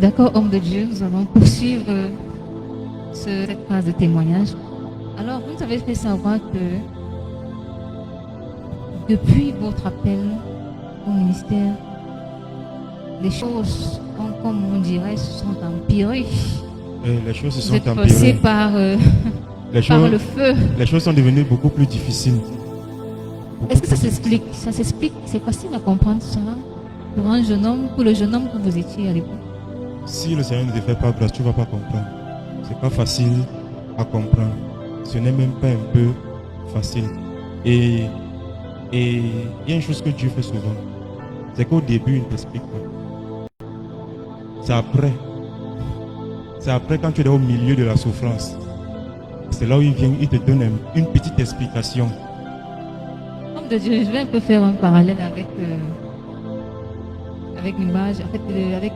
D'accord, homme de Dieu, nous allons poursuivre cette phase de témoignage. Alors, vous nous avez fait savoir que depuis votre appel au ministère, les choses, comme on dirait, se sont empirées. Les choses se Vous sont êtes passé empirées. par, Les par choses, le feu. les choses sont devenues beaucoup plus difficiles. Est-ce que ça s'explique? Ça s'explique? C'est facile à comprendre ça pour un jeune homme, pour le jeune homme que vous étiez à l'époque. Si le Seigneur ne te fait pas grâce, tu ne vas pas comprendre. C'est pas facile à comprendre. Ce n'est même pas un peu facile. Et il y a une chose que Dieu fait souvent. C'est qu'au début, il ne t'explique pas. C'est après. C'est après quand tu es au milieu de la souffrance. C'est là où il vient, il te donne une petite explication. Homme de Dieu, je vais un peu faire un parallèle avec l'image, en fait, avec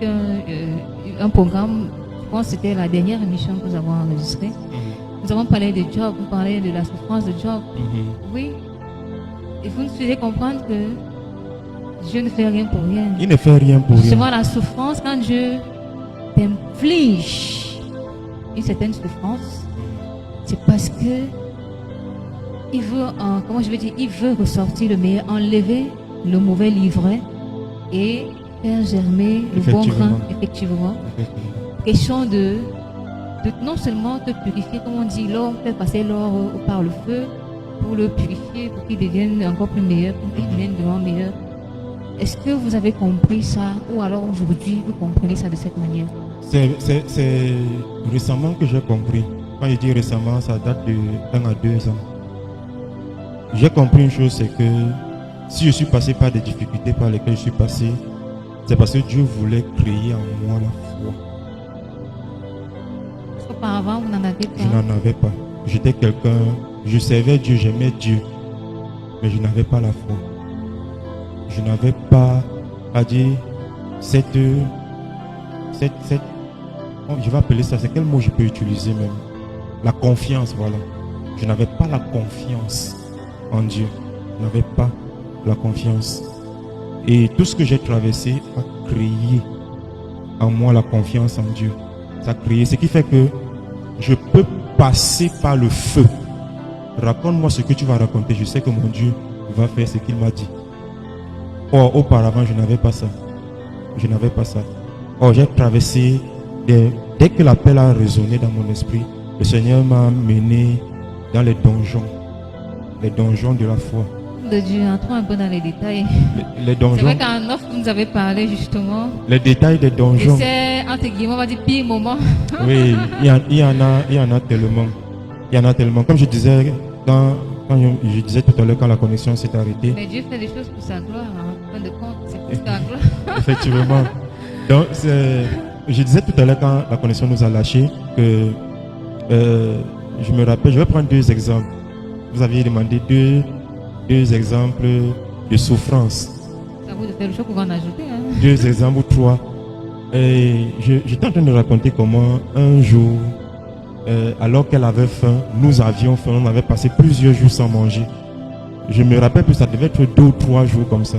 un programme. Je pense que c'était la dernière émission que nous avons enregistrée. Nous avons parlé de Job, vous parlez de la souffrance de Job. Oui. Et vous nous faisiez comprendre que Dieu ne fait rien pour rien. Il ne fait rien pour rien. Justement, la souffrance, quand Dieu t'inflige une certaine souffrance, c'est parce que il veut, comment je vais dire, il veut ressortir le meilleur, enlever le mauvais livret et faire germer le bon grain, effectivement. Question de non seulement te purifier, comme on dit, l'or, faire passer l'or par le feu pour le purifier, pour qu'il devienne encore plus meilleur, pour qu'il devienne vraiment meilleur. Est-ce que vous avez compris ça ou alors aujourd'hui vous comprenez ça de cette manière? C'est récemment que j'ai compris. Quand je dis récemment, ça date de 1 à 2 ans. J'ai compris une chose, c'est que si je suis passé par des difficultés par lesquelles je suis passé, c'est parce que Dieu voulait créer en moi la foi. Auparavant, vous n'en avez pas? Je n'en avais pas. J'étais quelqu'un, je servais Dieu, j'aimais Dieu, mais je n'avais pas la foi. Je n'avais pas, à dire, cette, je vais appeler ça, c'est quel mot je peux utiliser même? La confiance, voilà. Je n'avais pas la confiance en Dieu. Je n'avais pas la confiance. Et tout ce que j'ai traversé a créé en moi la confiance en Dieu. Ça a créé, ce qui fait que je peux passer par le feu. Raconte-moi ce que tu vas raconter. Je sais que mon Dieu va faire ce qu'il m'a dit. Or, auparavant, je n'avais pas ça. Je n'avais pas ça. Or, j'ai traversé, dès que l'appel a résonné dans mon esprit, le Seigneur m'a mené dans les donjons de la foi. De Dieu, entrons un peu dans les détails. Les donjons. C'est vrai qu'en offre, vous nous avez parlé justement. Les détails des donjons. Et c'est, entre guillemets, on va dire, pire moment. Oui, il y en a tellement. Il y en a tellement. Comme je disais, quand je disais tout à l'heure, quand la connexion s'est arrêtée. Mais Dieu fait des choses pour sa gloire, en fin de compte. C'est pour sa gloire. Effectivement. Donc, je disais tout à l'heure, quand la connexion nous a lâchés, que je me rappelle, je vais prendre 2 exemples. Vous aviez demandé deux exemples de souffrance. Ça vous de faire le choix pour en ajouter. 2 exemples ou 3. Et j'étais en train de raconter comment un jour, alors qu'elle avait faim, nous avions faim, on avait passé plusieurs jours sans manger. Je me rappelle que ça devait être 2 ou 3 jours comme ça.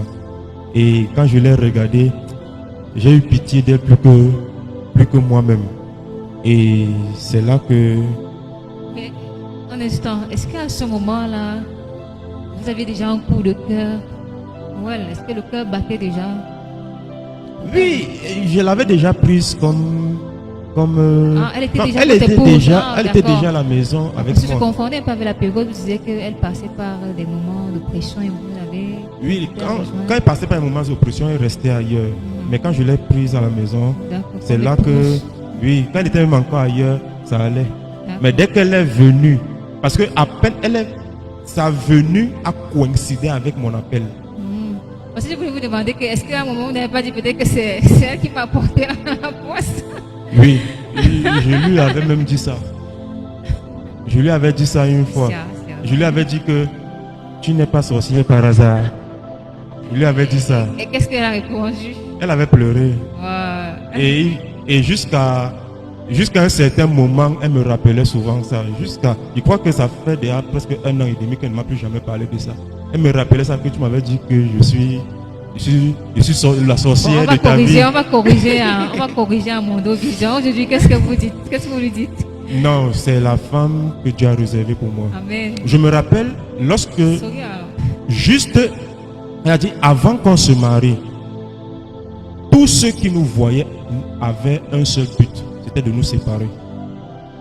Et quand je l'ai regardée, j'ai eu pitié d'elle plus que moi-même. Et c'est là que... Mais, un instant, est-ce qu'à ce moment-là, vous aviez déjà un coup de cœur? Ouais, est-ce que le cœur battait déjà? Oui, je l'avais déjà prise comme elle était elle était déjà à la maison avec moi. Je moi. confondais un peu avec la période, vous disiez qu'elle passait par des moments de pression et vous avez... Oui, quand elle passait par un moment de pression, elle restait ailleurs. Mais quand je l'ai prise à la maison, c'est là que... Oui, quand elle était même encore ailleurs, ça allait. Mais dès qu'elle est venue, parce que à peine sa venue a coïncidé avec mon appel. Parce que je voulais vous demander que est-ce qu'à un moment vous n'avez pas dit peut-être que c'est elle qui m'a porté la poisse? Oui, je lui avais même dit ça. Je lui avais dit ça une fois. Je lui avais dit que tu n'es pas sorcier par hasard. Je lui avais dit ça. Et qu'est-ce qu'elle a répondu? Elle avait pleuré. Ouais. Et jusqu'à un certain moment, elle me rappelait souvent ça. Je crois que ça fait déjà presque 1 an et demi qu'elle ne m'a plus jamais parlé de ça. Elle me rappelait ça, que tu m'avais dit que je suis Je suis la Bon, sorcière de ta vie. on va corriger à Mondo Vision. Aujourd'hui, qu'est-ce que vous dites? Qu'est-ce que vous lui dites? Non, c'est la femme que Dieu a réservée pour moi. Amen. Je me rappelle lorsque, Sorry, alors. juste, elle a dit, avant qu'on se marie, tous ceux qui nous voyaient avaient un seul but, c'était de nous séparer.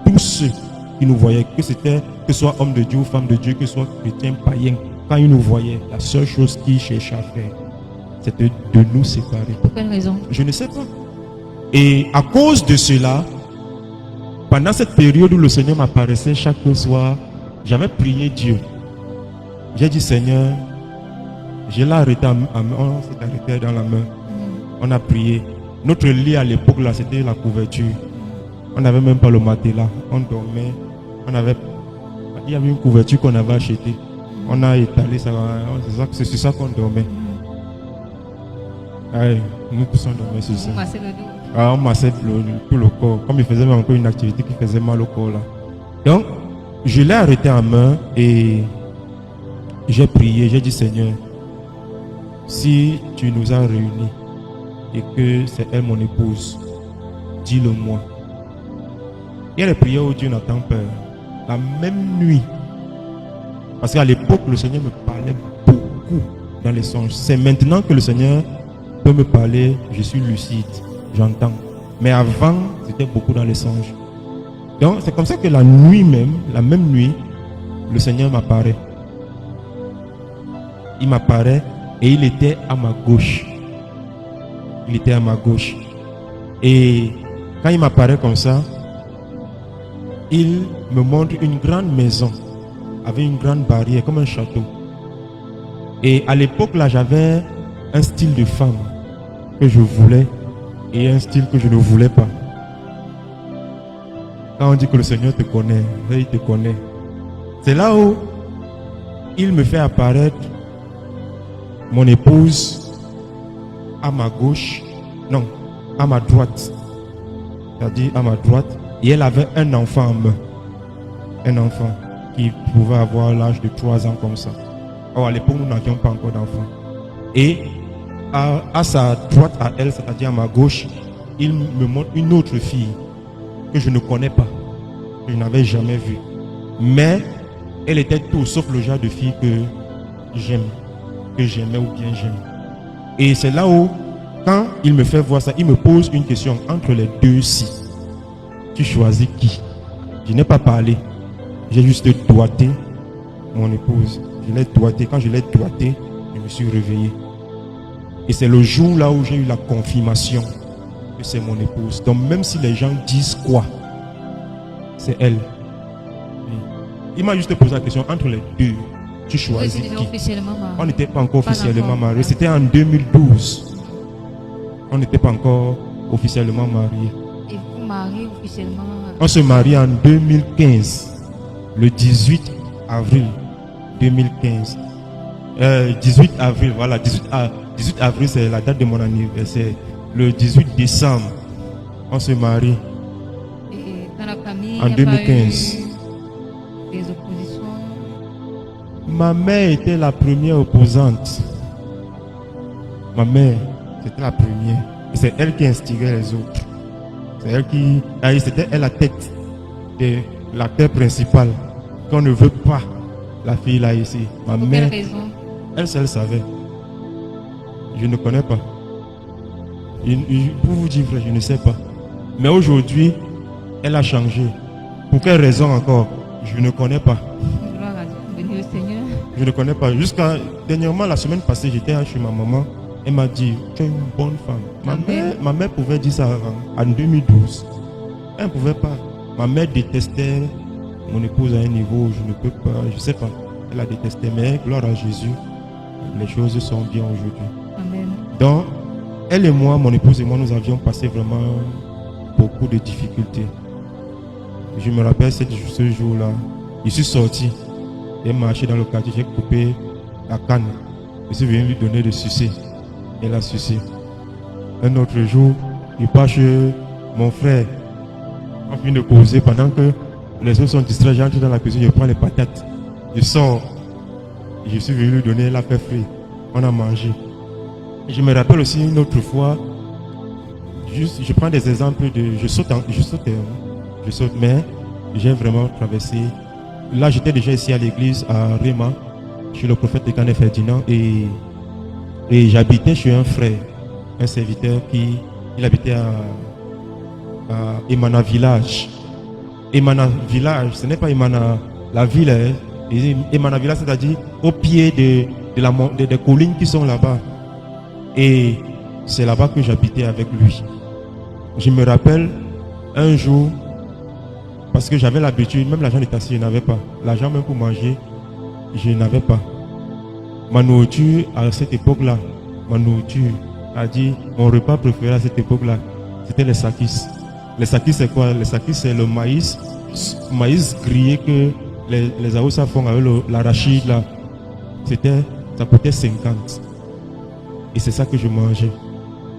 Tous ceux qui nous voyaient, que ce soit homme de Dieu ou femme de Dieu, que ce soit chrétien, païen, quand ils nous voyaient, la seule chose qu'ils cherchaient à faire, c'était de nous séparer. Pour quelle raison? Je ne sais pas. Et à cause de cela, pendant cette période où le Seigneur m'apparaissait chaque soir, j'avais prié Dieu. J'ai dit, Seigneur, je l'ai arrêté, on s'est arrêté dans la main. On a prié. Notre lit à l'époque, là, c'était la couverture. On n'avait même pas le matelas. On dormait. Il y avait une couverture qu'on avait achetée. On a étalé ça. C'est sur ça qu'on dormait. Ouais, nous tous on dormait sur ça. Vous massez le dos. On massait tout le corps. Comme il faisait même encore une activité qui faisait mal au corps là. Donc, je l'ai arrêté en main et j'ai prié. J'ai dit, Seigneur, si tu nous as réunis et que c'est elle mon épouse, dis-le moi. Il y a des prières où Dieu n'attend pas. La même nuit. Parce qu'à l'époque, le Seigneur me parlait beaucoup dans les songes. C'est maintenant que le Seigneur peut me parler, je suis lucide, j'entends. Mais avant, c'était beaucoup dans les songes. Donc, c'est comme ça que la nuit même, la même nuit, le Seigneur m'apparaît. Il m'apparaît et il était à ma gauche. Il était à ma gauche. Et quand il m'apparaît comme ça, il me montre une grande maison avec une grande barrière, comme un château. Et à l'époque, là, j'avais un style de femme que je voulais et un style que je ne voulais pas. Quand on dit que le Seigneur te connaît, il te connaît. C'est là où il me fait apparaître mon épouse à ma gauche, non, à ma droite. C'est-à-dire à ma droite. Et elle avait un enfant en main. Un enfant qui pouvait avoir l'âge de 3 ans comme ça. Or, à l'époque, nous n'avions pas encore d'enfant. Et à sa droite, à elle, c'est-à-dire à ma gauche, il me montre une autre fille que je ne connais pas, que je n'avais jamais vue. Mais elle était tout sauf le genre de fille que j'aime, que j'aimais ou bien j'aime. Et c'est là où, quand il me fait voir ça, il me pose une question entre les deux-ci. Tu choisis qui? Je n'ai pas parlé. J'ai juste doigté mon épouse. Je l'ai doigté. Quand je l'ai doigté, je me suis réveillé. Et c'est le jour là où j'ai eu la confirmation que c'est mon épouse. Donc même si les gens disent quoi, c'est elle. Il m'a juste posé la question entre les deux. Tu choisis qui? On n'était pas encore officiellement mariés. C'était en 2012. On n'était pas encore officiellement mariés. Et vous mariez officiellement? On se marie en 2015. Le 18 avril 2015. 18 avril, voilà. 18 avril, c'est la date de mon anniversaire. Le 18 décembre, on se marie. Et dans la famille, en 2015. Des oppositions? Ma mère était la première opposante. Ma mère, c'était la première. C'est elle qui instiguait les autres. C'est elle qui... C'était elle la tête de l'acteur principal. Qu'on ne veut pas la fille là ici. Ma Pour mère, quelle raison? elle seule savait. Je ne connais pas. Pour vous dire vrai, je ne sais pas. Mais aujourd'hui, elle a changé. Pour quelle raison encore? Je ne connais pas. Gloire à Dieu, béni au Seigneur. Je ne connais pas. Jusqu'à dernièrement, la semaine passée, j'étais chez ma maman. Elle m'a dit, tu es une bonne femme. Ma mère pouvait dire ça avant, en 2012. Elle ne pouvait pas. Ma mère détestait mon épouse à un niveau où je ne peux pas, je ne sais pas. Elle a détesté, mais gloire à Jésus, les choses sont bien aujourd'hui. Amen. Donc, elle et moi, mon épouse et moi, nous avions passé vraiment beaucoup de difficultés. Je me rappelle ce jour-là, je suis sorti, j'ai marché dans le quartier, j'ai coupé la canne. Je suis venu lui donner de sucer. Elle a sucé. Un autre jour, je pars chez mon frère. On finit de causer pendant que les autres sont distraits. J'entre dans la cuisine, je prends les patates. Je sors. Je suis venu lui donner, elle a fait frit. On a mangé. Je me rappelle aussi une autre fois, je prends des exemples de, je saute, mais j'ai vraiment traversé. Là, j'étais déjà ici à l'église à Réma, chez le prophète de Canet Ferdinand, et j'habitais chez un frère, un serviteur il habitait à Emana Village. Emana Village, ce n'est pas Emana la ville, hein. Emana Village, c'est-à-dire au pied des collines qui sont là-bas. Et c'est là-bas que j'habitais avec lui. Je me rappelle un jour, parce que j'avais l'habitude, même l'argent de taxi, je n'avais pas. L'argent même pour manger, je n'avais pas. Ma nourriture à cette époque-là, mon repas préféré à cette époque-là, c'était les sakis. Les sakis, c'est quoi? Les sakis, c'est le maïs grillé que les Aoussa font avec l'arachide là. Ça coûtait 50. Et c'est ça que je mangeais.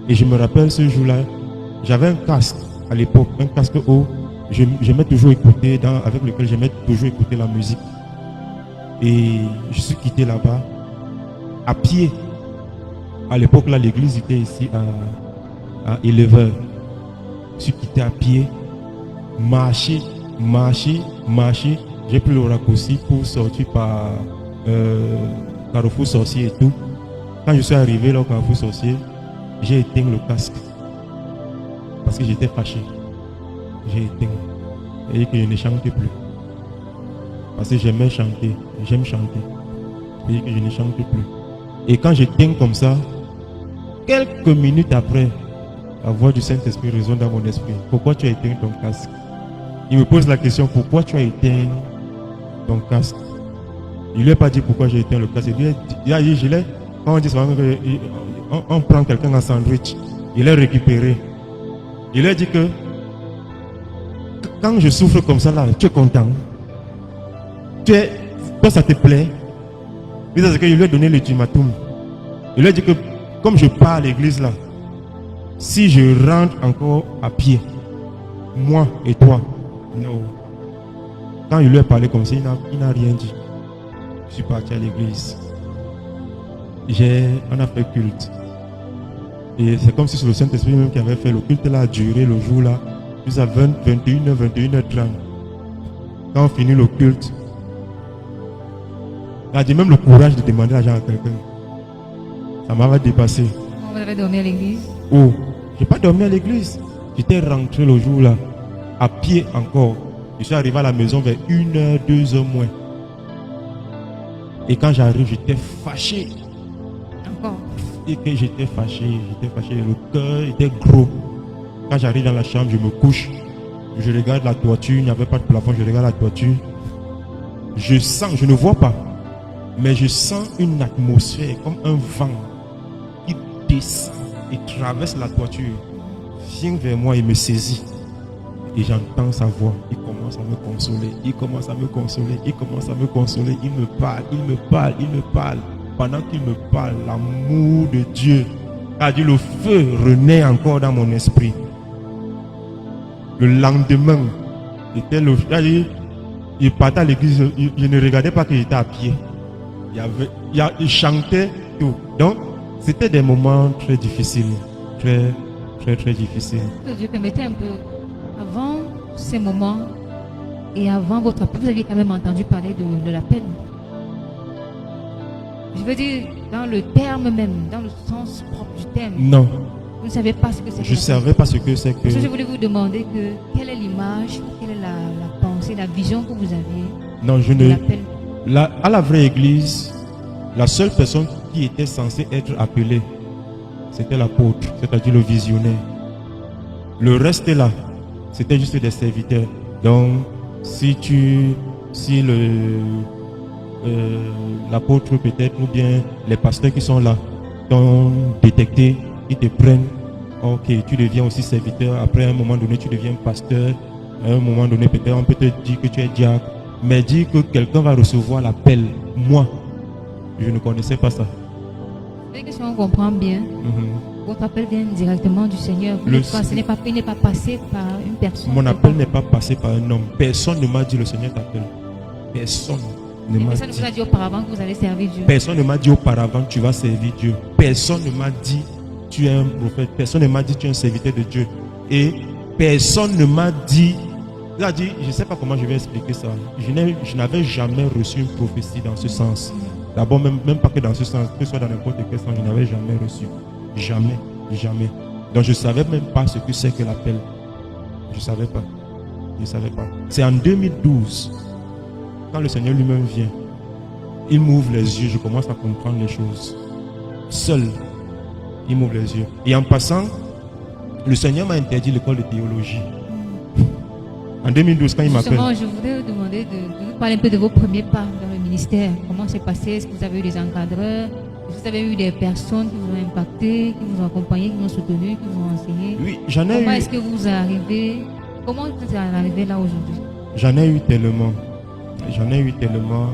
Et je me rappelle ce jour-là, j'avais un casque à l'époque, un casque haut. J'aimais toujours écouter, avec lequel j'aimais toujours écouter la musique. Et je suis quitté là-bas, à pied. À l'époque là, l'église était ici à 11h. Je suis quitté à pied, marcher. J'ai pris le raccourci pour sortir par Carrefour Sorcier et tout. Quand je suis arrivé là au Carrefour Sorcier, j'ai éteint le casque. Parce que j'étais fâché. J'ai éteint. Et que je ne chantais plus. Parce que j'aime chanter. Et que je ne chante plus. Et quand j'éteins comme ça, quelques minutes après, la voix du Saint-Esprit résonne dans mon esprit. Pourquoi tu as éteint ton casque? Il me pose la question, pourquoi tu as éteint ton casque? Il ne lui a pas dit pourquoi j'ai éteint le casque. Il a dit, quand on dit souvent on prend quelqu'un en sandwich, il est récupéré. Il a dit que quand je souffre comme ça là, tu es content. Toi ça te plaît. Il lui a donné l'ultimatum. Il lui a dit que comme je pars à l'église là, si je rentre encore à pied, moi et toi, non. Quand il lui a parlé comme ça, il n'a rien dit. Je suis parti à l'église. On a fait culte. Et c'est comme si c'est le Saint-Esprit même qui avait fait le culte là, a duré le jour là, jusqu'à 21h, 21h30. Quand on finit le culte, il a dit même le courage de demander l'argent à quelqu'un. Ça m'avait dépassé. Vous avez dormi à l'église? Oh, je n'ai pas dormi à l'église. J'étais rentré le jour là, à pied encore. Je suis arrivé à la maison vers 1h, 2h moins. Et quand j'arrive, j'étais fâché. Encore? Et que j'étais fâché. Le cœur était gros. Quand j'arrive dans la chambre, je me couche. Je regarde la toiture, il n'y avait pas de plafond, je regarde la toiture. Je sens, je ne vois pas, mais je sens une atmosphère comme un vent qui descend et traverse la toiture, vient vers moi et me saisit. Et j'entends sa voix, il commence à me consoler, il me parle. Pendant qu'il me parle, l'amour de Dieu, a dit le feu renaît encore dans mon esprit. Le lendemain, il partait à l'église, je ne regardais pas qu'il était à pied. Il chantait tout. Donc, c'était des moments très difficiles. Très difficiles. Dieu permettait un peu, avant ces moments et avant votre appel, vous aviez quand même entendu parler de l'appel. Je veux dire, dans le terme même, dans le sens propre du terme. Non. Vous ne savez pas ce que c'est. Je ne savais pas ce que c'est que. Parce que je voulais vous demander quelle est l'image, quelle est la pensée, la vision que vous avez. Non, je de ne. l'appel. À la vraie église, la seule personne qui était censée être appelée, c'était l'apôtre, c'est-à-dire le visionnaire. Le reste là, c'était juste des serviteurs. Donc, si l'apôtre peut-être ou bien les pasteurs qui sont là t'ont détecté, ils te prennent, ok, tu deviens aussi serviteur, après à un moment donné tu deviens pasteur, à un moment donné peut-être on peut te dire que tu es diacre, mais dire que quelqu'un va recevoir l'appel, moi je ne connaissais pas ça. C'est que si on comprend bien, votre appel vient directement du Seigneur. Il n'est pas passé par une personne. Mon appel n'est pas passé par un homme. Personne ne m'a dit le Seigneur t'appelle. Personne. ne m'a Personne ne vous a dit. dit auparavant que vous allez servir Dieu. Personne ne m'a dit auparavant tu vas servir Dieu. Personne ne m'a dit tu es un prophète. Personne ne m'a dit tu es un serviteur de Dieu. Et personne ne m'a dit, je ne sais pas comment je vais expliquer ça. Je n'avais jamais reçu une prophétie dans ce sens. D'abord, même pas que dans ce sens, que ce soit dans n'importe quel sens, je n'avais jamais reçu. Jamais, jamais. Donc je ne savais même pas ce que c'est que l'appel. Je ne savais pas. Je ne savais pas. C'est en 2012, quand le Seigneur lui-même vient, il m'ouvre les yeux, je commence à comprendre les choses. Seul, il m'ouvre les yeux. Et en passant, le Seigneur m'a interdit l'école de théologie. En 2012, quand il m'appelle. Justement, je voudrais vous demander de nous parler un peu de vos premiers pas dans le ministère. Comment c'est passé? Est-ce que vous avez eu des encadreurs? Est-ce que vous avez eu des personnes qui vous ont impacté, qui vous ont accompagné, qui vous ont soutenu, qui vous ont enseigné? Oui, j'en ai Comment eu. est-ce que vous arrivez? Comment vous êtes arrivé là aujourd'hui? J'en ai eu tellement. J'en ai eu tellement.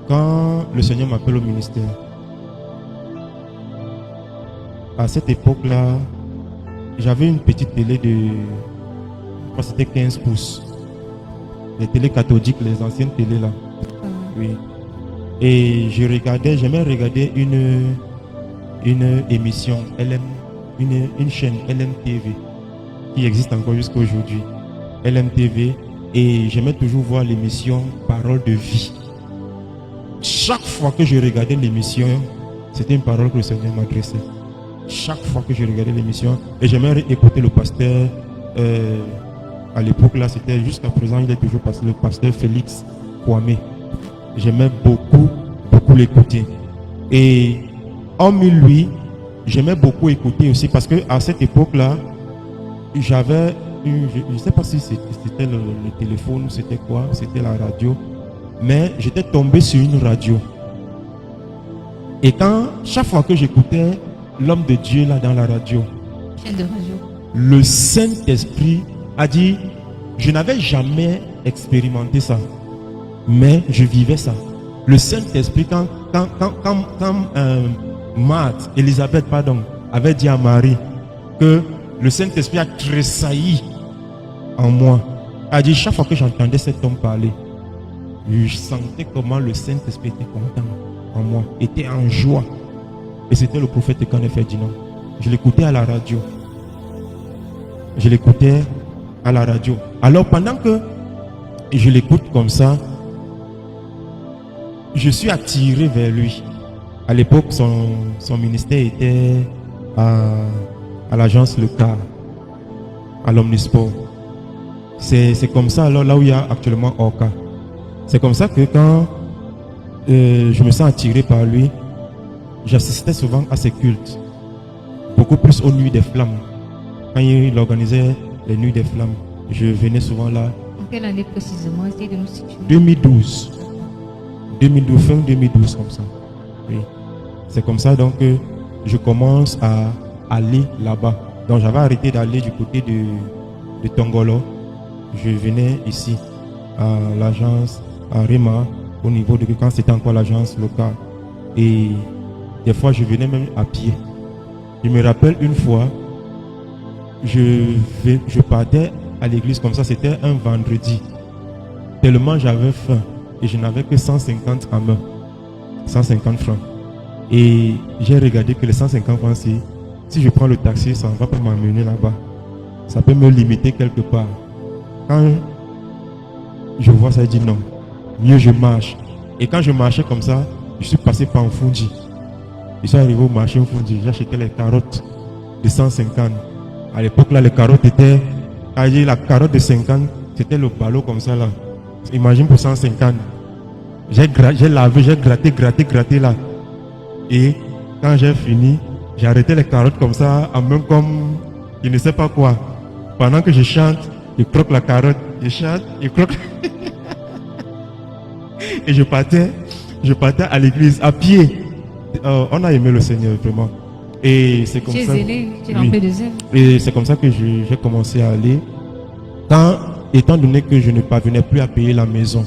Quand le Seigneur m'appelle au ministère, à cette époque-là, j'avais une petite télé de, je crois que c'était 15 pouces. Les télés cathodiques, les anciennes télés là. Oui. Et j'aimais regarder une émission LM, une chaîne LMTV qui existe encore jusqu'à aujourd'hui. LMTV. Et j'aimais toujours voir l'émission Parole de vie. Chaque fois que je regardais l'émission, c'était une parole que le Seigneur m'adressait. Chaque fois que je regardais l'émission, et j'aimais écouter le pasteur. À l'époque là, c'était jusqu'à présent, il est toujours passé, le pasteur Félix Kwame. J'aimais beaucoup l'écouter. Et hormis lui, j'aimais beaucoup écouter aussi parce que à cette époque là, j'avais je ne sais pas si c'était le téléphone, c'était quoi, c'était la radio, mais j'étais tombé sur une radio. Et chaque fois que j'écoutais l'homme de Dieu là dans la radio, Chaîne de radio. le Saint-Esprit a dit, je n'avais jamais expérimenté ça, mais je vivais ça. Le Saint-Esprit, quand Élisabeth, avait dit à Marie que le Saint-Esprit a tressailli en moi, a dit, chaque fois que j'entendais cet homme parler, je sentais comment le Saint-Esprit était content en moi, était en joie. Et c'était le prophète Kenneth Ferdinand. Je l'écoutais à la radio. Je l'écoutais à la radio. Alors pendant que je l'écoute comme ça, je suis attiré vers lui. À l'époque, son ministère était à l'agence Le Car, à l'Omnisport. C'est comme ça, alors là où il y a actuellement Orca. C'est comme ça que quand je me sens attiré par lui, j'assistais souvent à ses cultes. Beaucoup plus aux Nuits des Flammes. Quand il organisait les Nuits des Flammes, je venais souvent là. En quelle année précisément? Essayez de nous situer. 2012. 2012, fin 2012 comme ça. Oui. C'est comme ça donc que je commence à aller là-bas. Donc j'avais arrêté d'aller du côté de Tongolo. Je venais ici à l'agence, à Rima, au niveau de quand c'était encore l'agence locale. Et des fois je venais même à pied. Je me rappelle une fois, je partais à l'église comme ça, c'était un vendredi. Tellement j'avais faim et je n'avais que 150 en main. 150 francs. Et j'ai regardé que les 150 francs, si je prends le taxi, ça ne va pas m'amener là-bas. Ça peut me limiter quelque part. Quand je vois ça, je dis non. Mieux je marche. Et quand je marchais comme ça, je suis passé par Mfundi. Je suis arrivé au marché Mfundi. J'ai acheté les carottes de 150. À l'époque, là, les carottes étaient... La carotte de 50, c'était le ballot comme ça, là. Imagine pour 150. J'ai lavé, j'ai gratté là. Et quand j'ai fini, j'ai arrêté les carottes comme ça, en même comme je ne sais pas quoi. Pendant que je chante, je croque la carotte, je chante, je croque. Et je partais à l'église à pied. On a aimé le Seigneur vraiment. Et c'est comme ça. Et c'est comme ça que j'ai commencé à aller. Étant donné que je ne parvenais plus à payer la maison,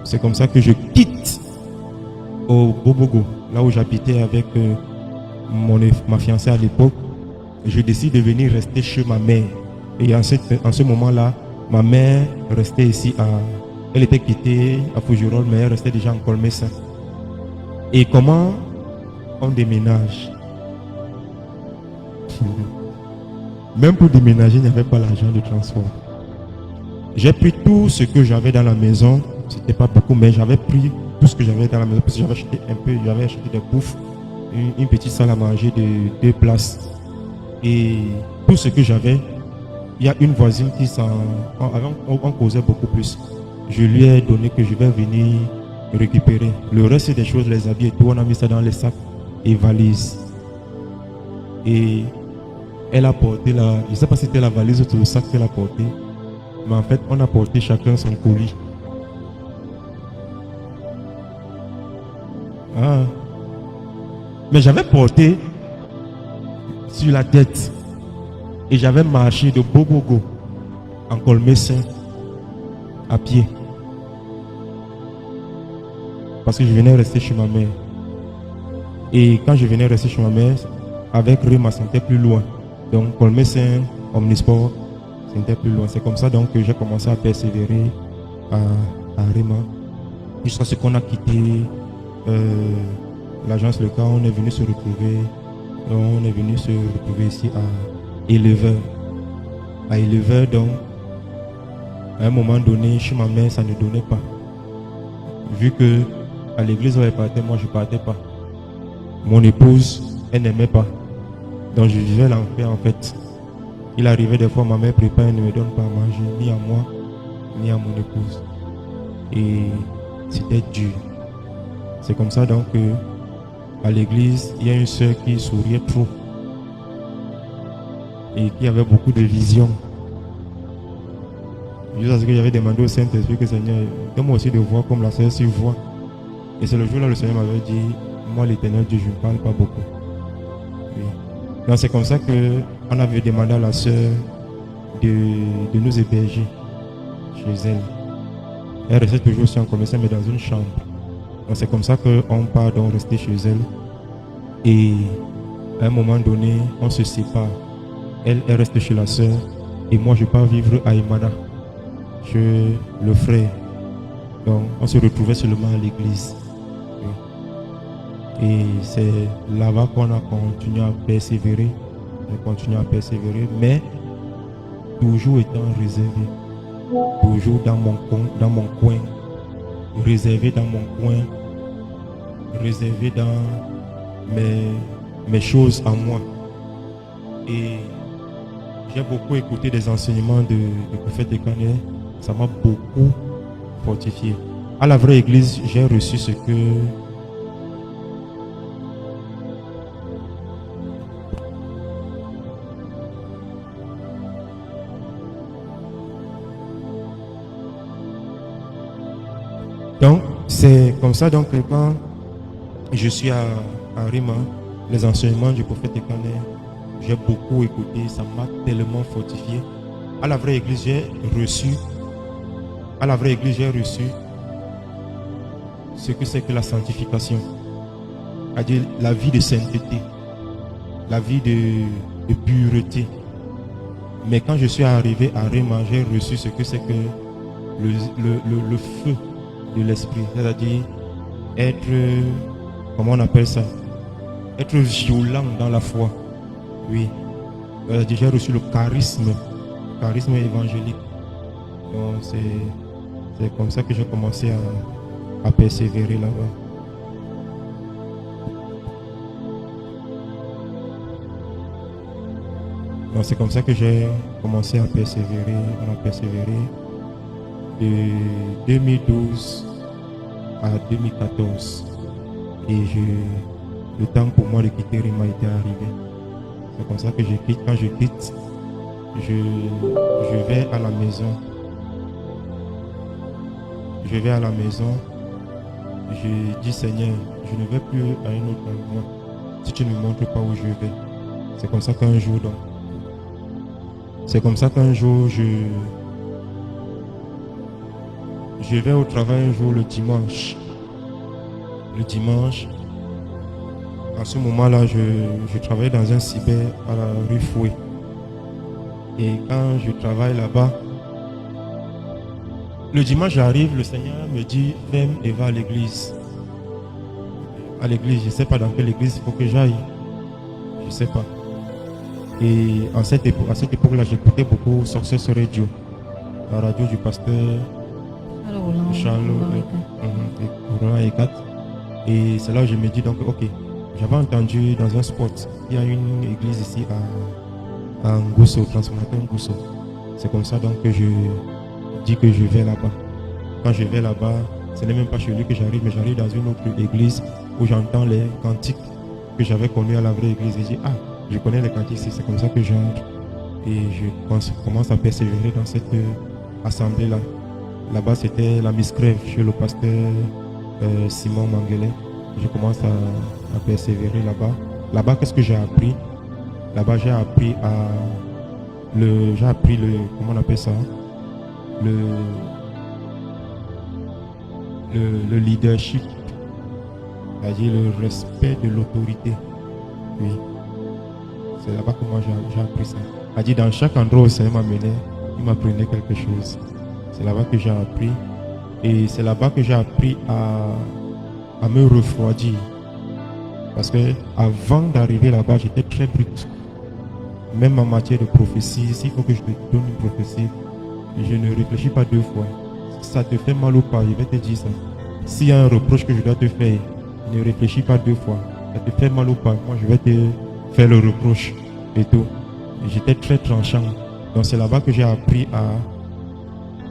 c'est comme ça que je quitte au Bobogo, là où j'habitais avec ma fiancée à l'époque. Je décide de venir rester chez ma mère. Et en ce moment-là, ma mère restait ici Elle était quittée à Fougerolles, mais elle restait déjà en Colmessa. Et comment on déménage? Même pour déménager, il n'y avait pas l'argent de transport. J'ai pris tout ce que j'avais dans la maison. C'était pas beaucoup, mais j'avais pris tout ce que j'avais dans la maison parce que j'avais acheté un peu, j'avais acheté des bouffes, une petite salle à manger de 2 places. Et tout ce que j'avais, il y a une voisine qui on causait beaucoup plus. Je lui ai donné que je vais venir récupérer. Le reste des choses, les habits et tout, on a mis ça dans les sacs et valises. Et elle a porté je ne sais pas si c'était la valise ou le sac qu'elle a porté, mais en fait, on a porté chacun son colis. Ah. Mais j'avais porté sur la tête et j'avais marché de Bobogo en Colmessin à pied parce que je venais rester chez ma mère. Et quand je venais rester chez ma mère, avec Rima, c'était plus loin. Donc Colmessin, Omnisport, c'était plus loin. C'est comme ça donc que j'ai commencé à persévérer à Rima jusqu'à ce qu'on a quitté l'agence Le Cas. On est venu se retrouver ici à Éleveur. À Éleveur, donc à un moment donné, chez ma mère, ça ne donnait pas. Vu que à l'église, elle partait, moi je partais pas. Mon épouse, elle n'aimait pas. Donc je vivais l'enfer en fait. Il arrivait des fois, ma mère prépare et ne me donne pas à manger, ni à moi, ni à mon épouse. Et c'était dur. C'est comme ça donc que à l'église, il y a une soeur qui souriait trop et qui avait beaucoup de visions. Jusqu'à ce que j'avais demandé au Saint-Esprit que Seigneur, donne-moi aussi de voir comme la soeur s'y voit. Et c'est le jour là le Seigneur m'avait dit, moi l'Éternel Dieu, je ne parle pas beaucoup. Oui. Donc c'est comme ça qu'on avait demandé à la soeur de nous héberger chez elle. Elle restait toujours aussi en commerce, mais dans une chambre. Donc c'est comme ça qu'on part donc rester chez elle. Et à un moment donné, on se sépare. Elle reste chez la soeur et moi je pars vivre à Imana chez le frère. Donc on se retrouvait seulement à l'église. Et c'est là-bas qu'on a continué à persévérer. Mais toujours étant réservé. Toujours dans mon coin. Réservé dans mon coin. Réservé dans mes choses à moi. Et j'ai beaucoup écouté des enseignements du prophète Ekane. Ça m'a beaucoup fortifié. À la vraie église, j'ai reçu ce que donc c'est comme ça donc que quand je suis à Rima, les enseignements du prophète Ekane, j'ai beaucoup écouté, ça m'a tellement fortifié. À la vraie église, j'ai reçu ce que c'est que la sanctification, c'est-à-dire la vie de sainteté, la vie de pureté. Mais quand je suis arrivé à Rima, j'ai reçu ce que c'est que le feu de l'esprit, c'est-à-dire être, comment on appelle ça, être violent dans la foi. Oui, j'ai reçu le charisme évangélique. Donc c'est comme ça que j'ai commencé à persévérer là-bas. Donc c'est comme ça que j'ai commencé à persévérer. On a persévéré de 2012 à 2014. Et le temps pour moi de quitter Rima était arrivé. C'est comme ça que je quitte. Quand je quitte, je vais à la maison. Je vais à la maison. Je dis Seigneur, je ne vais plus à un autre endroit si tu ne me montres pas où je vais. C'est comme ça qu'un jour donc. C'est comme ça qu'un jour je vais au travail un jour le dimanche. Le dimanche. À ce moment-là, je travaillais dans un cyber à la rue Fouet. Et quand je travaille là-bas, Le dimanche, j'arrive, le Seigneur me dit, viens et va à l'église. À l'église, je ne sais pas dans quelle église il faut que j'aille. Je ne sais pas. Et à cette époque-là, j'écoutais beaucoup Success Radio, la radio du pasteur Alors, Roland, Charles Roland et 4. Et c'est là où je me dis donc, ok, j'avais entendu dans un spot, il y a une église ici à Ngousso, transformateur Ngousso. C'est comme ça donc que je dis que je vais là-bas. Quand je vais là-bas, ce n'est même pas chez lui que j'arrive, mais j'arrive dans une autre église où j'entends les cantiques que j'avais connus à la vraie église. Et je dis, ah, je connais les cantiques, c'est comme ça que j'entre. Et je commence à persévérer dans cette assemblée-là. Là-bas, c'était la Miss Crève chez le pasteur Simon Manguelet. Je commence à persévérer là-bas. Là-bas, qu'est-ce que j'ai appris? Là-bas, j'ai appris comment on appelle ça? Le leadership, c'est-à-dire le respect de l'autorité. Oui. C'est là-bas que moi j'ai appris ça. C'est-à-dire dans chaque endroit où le Seigneur m'amenait, il m'apprenait quelque chose. C'est là-bas que j'ai appris. Et c'est là-bas que j'ai appris à me refroidir. Parce que avant d'arriver là-bas, j'étais très brut. Même en matière de prophétie, s'il faut que je te donne une prophétie, je ne réfléchis pas deux fois. Si ça te fait mal ou pas, je vais te dire ça. S'il y a un reproche que je dois te faire, ne réfléchis pas deux fois. Ça te fait mal ou pas, moi je vais te faire le reproche et tout. J'étais très tranchant. Donc c'est là-bas que j'ai appris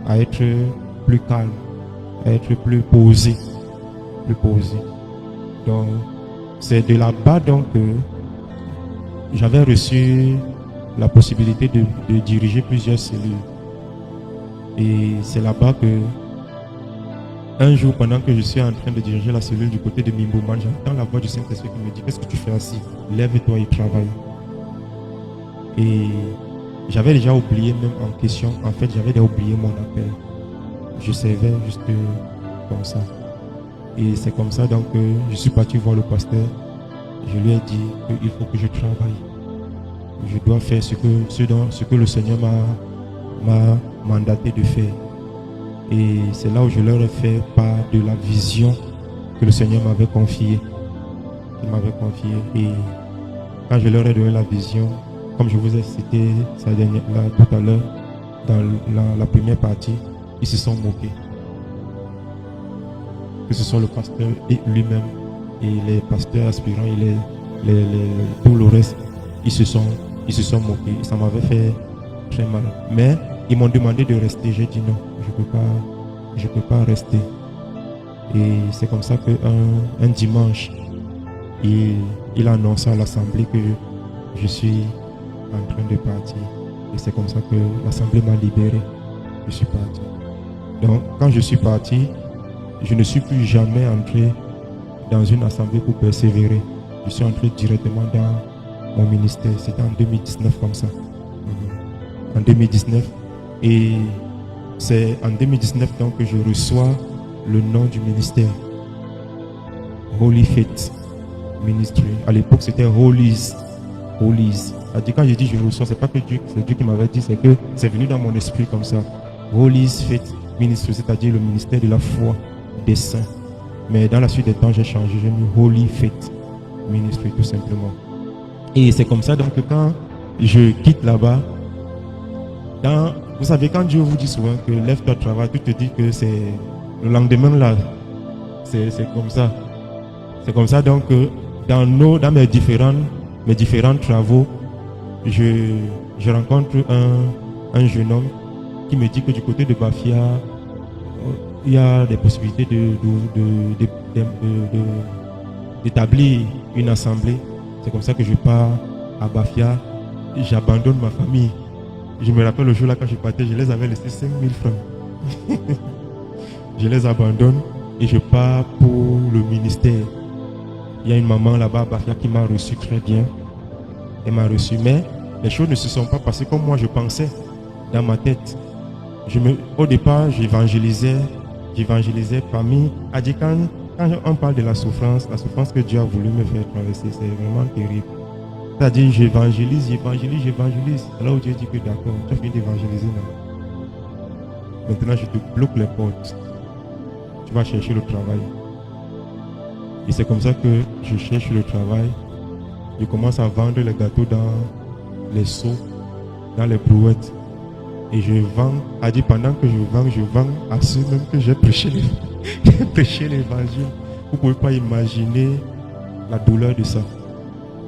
à être plus calme, à être plus posé. Plus posé. Donc c'est de là-bas donc que j'avais reçu la possibilité de diriger plusieurs cellules. Et c'est là-bas que un jour, pendant que je suis en train de diriger la cellule du côté de Mimboman, j'entends la voix du Saint-Esprit qui me dit, qu'est-ce que tu fais assis? Lève-toi et travaille. Et j'avais déjà oublié même en question, en fait j'avais déjà oublié mon appel. Je servais juste comme ça. Et c'est comme ça donc que je suis parti voir le pasteur. Je lui ai dit qu'il faut que je travaille. Je dois faire ce que le Seigneur m'a mandaté de faire. Et c'est là où je leur ai fait part de la vision que le Seigneur m'avait confiée. Il m'avait confié. Et quand je leur ai donné la vision, comme je vous ai cité tout à l'heure, dans la première partie, ils se sont moqués. Que ce soit le pasteur et lui-même, et les pasteurs aspirants, et tout le reste, ils se sont moqués. Ça m'avait fait très mal. Mais ils m'ont demandé de rester. J'ai dit non, je peux pas rester. Et c'est comme ça qu'un dimanche, il annonça à l'assemblée que je suis en train de partir. Et c'est comme ça que l'assemblée m'a libéré. Je suis parti. Donc, quand je suis parti, je ne suis plus jamais entré dans une assemblée pour persévérer. Je suis entré directement dans mon ministère. C'était en 2019 comme ça. En 2019. Et c'est en 2019 donc que je reçois le nom du ministère. Holy Faith Ministry. À l'époque, c'était Holies. Holies. Quand je dis je reçois, c'est pas que c'est Dieu qui m'avait dit, c'est que c'est venu dans mon esprit comme ça. Holies Faith Ministry, c'est-à-dire le ministère de la foi des saints. Mais dans la suite des temps, j'ai changé, j'ai mis Holy Faith Ministry tout simplement. Et c'est comme ça donc que quand je quitte là-bas, vous savez, quand Dieu vous dit souvent que lève-toi, travaille, tu te dis que c'est le lendemain là, c'est comme ça. C'est comme ça donc que dans mes différents travaux, je rencontre un jeune homme qui me dit que du côté de Bafia, il y a des possibilités d'établir une assemblée. C'est comme ça que je pars à Bafia. J'abandonne ma famille. Je me rappelle le jour là quand je partais, je les avais laissés 5 000 francs. Je les abandonne et je pars pour le ministère. Il y a une maman là-bas à Bafia qui m'a reçu très bien. Elle m'a reçu, mais les choses ne se sont pas passées comme moi je pensais dans ma tête. Au départ, j'évangélisais parmi. Quand on parle de la souffrance que Dieu a voulu me faire traverser, c'est vraiment terrible. C'est-à-dire, j'évangélise. C'est là où Dieu dit que d'accord, tu as fini d'évangéliser. Maintenant, je te bloque les portes. Tu vas chercher le travail. Et c'est comme ça que je cherche le travail. Je commence à vendre les gâteaux dans les seaux, dans les brouettes. Et je vends, a dit pendant que je vends à ceux même que j'ai prêché l'évangile. Vous ne pouvez pas imaginer la douleur de ça.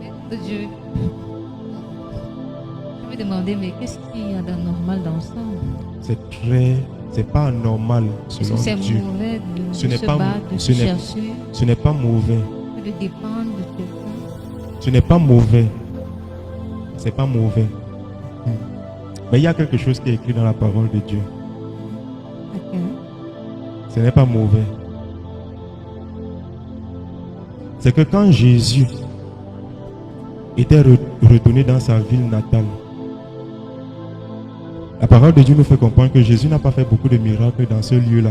Mais Dieu, je vais demander, mais qu'est-ce qu'il y a d'anormal dans ça? C'est pas anormal Est-ce selon que c'est Dieu. mauvais de Ce n'est se pas- battre, de ce se n'est- chercher, Ce n'est pas mauvais. de dépendre de quelqu'un? Ce n'est pas mauvais. C'est pas mauvais. Mais il y a quelque chose qui est écrit dans la parole de Dieu. Ok. Ce n'est pas mauvais. C'est que quand Jésus était retourné dans sa ville natale, la parole de Dieu nous fait comprendre que Jésus n'a pas fait beaucoup de miracles dans ce lieu-là.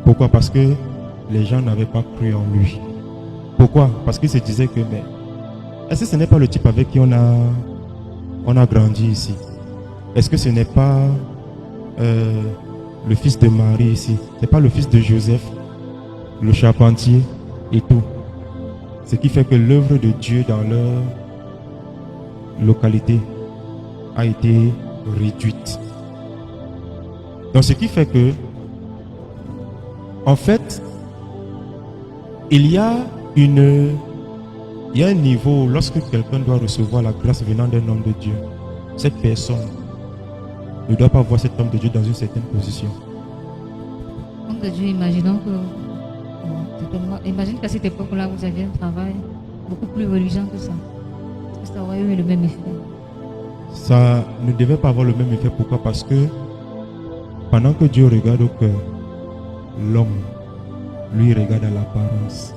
Pourquoi? Parce que les gens n'avaient pas cru en lui. Pourquoi? Parce qu'ils se disaient que, mais est-ce que ce n'est pas le type avec qui on a grandi ici? Est-ce que ce n'est pas le fils de Marie ici? Ce n'est pas le fils de Joseph, le charpentier et tout? Ce qui fait que l'œuvre de Dieu dans leur localité a été réduite. Donc ce qui fait que, en fait, il y a un niveau lorsque quelqu'un doit recevoir la grâce venant d'un homme de Dieu. Cette personne ne doit pas voir cet homme de Dieu dans une certaine position. Homme de Dieu, imaginons que. Imagine qu'à cette époque-là, vous aviez un travail beaucoup plus religieux que ça. Est-ce que ça aurait eu le même effet? Ça ne devait pas avoir le même effet. Pourquoi? Parce que pendant que Dieu regarde au cœur, l'homme, lui, regarde à l'apparence.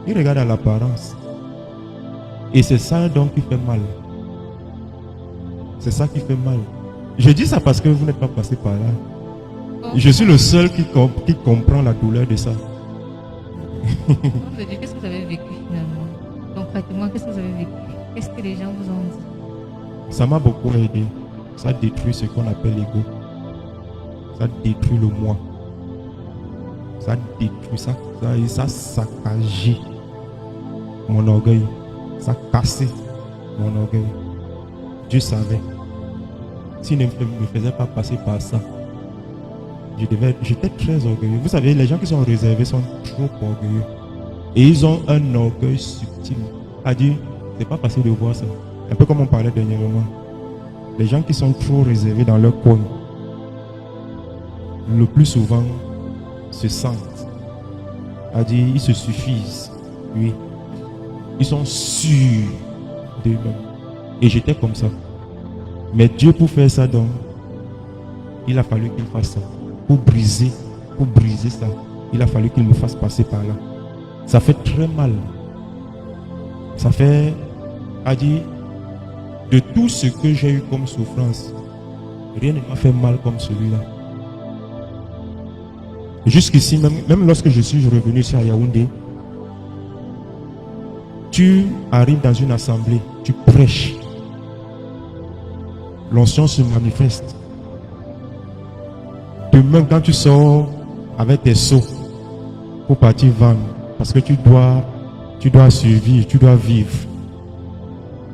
Il regarde à l'apparence. Et c'est ça donc qui fait mal. C'est ça qui fait mal. Je dis ça parce que vous n'êtes pas passé par là. Je suis le seul qui comprend la douleur de ça. Homme de Dieu, qu'est-ce que vous avez vécu finalement? Concrètement, qu'est-ce que vous avez vécu? Qu'est-ce que les gens vous ont dit? Ça m'a beaucoup aidé. Ça détruit ce qu'on appelle l'ego. Ça détruit le moi. Ça détruit ça. Ça saccagé mon orgueil. Ça cassé mon orgueil. Dieu savait. S'il ne me faisait pas passer par ça, j'étais très orgueilleux. Vous savez, les gens qui sont réservés sont trop orgueilleux. Et ils ont un orgueil subtil. À dire, c'est pas facile de voir ça. Un peu comme on parlait dernièrement. Les gens qui sont trop réservés dans leur coin, le plus souvent, se sentent. À dire, ils se suffisent. Oui. Ils sont sûrs d'eux-mêmes. Et j'étais comme ça. Mais Dieu, pour faire ça, donc, il a fallu qu'il fasse ça. Pour briser ça, il a fallu qu'il me fasse passer par là. Ça fait très mal. Ça fait, à dire, de tout ce que j'ai eu comme souffrance, rien ne m'a fait mal comme celui-là. Jusqu'ici, même lorsque je suis revenu sur Yaoundé, tu arrives dans une assemblée, tu prêches. L'onction se manifeste. Demain, quand tu sors avec tes seaux pour partir vendre, parce que tu dois survivre, tu dois vivre.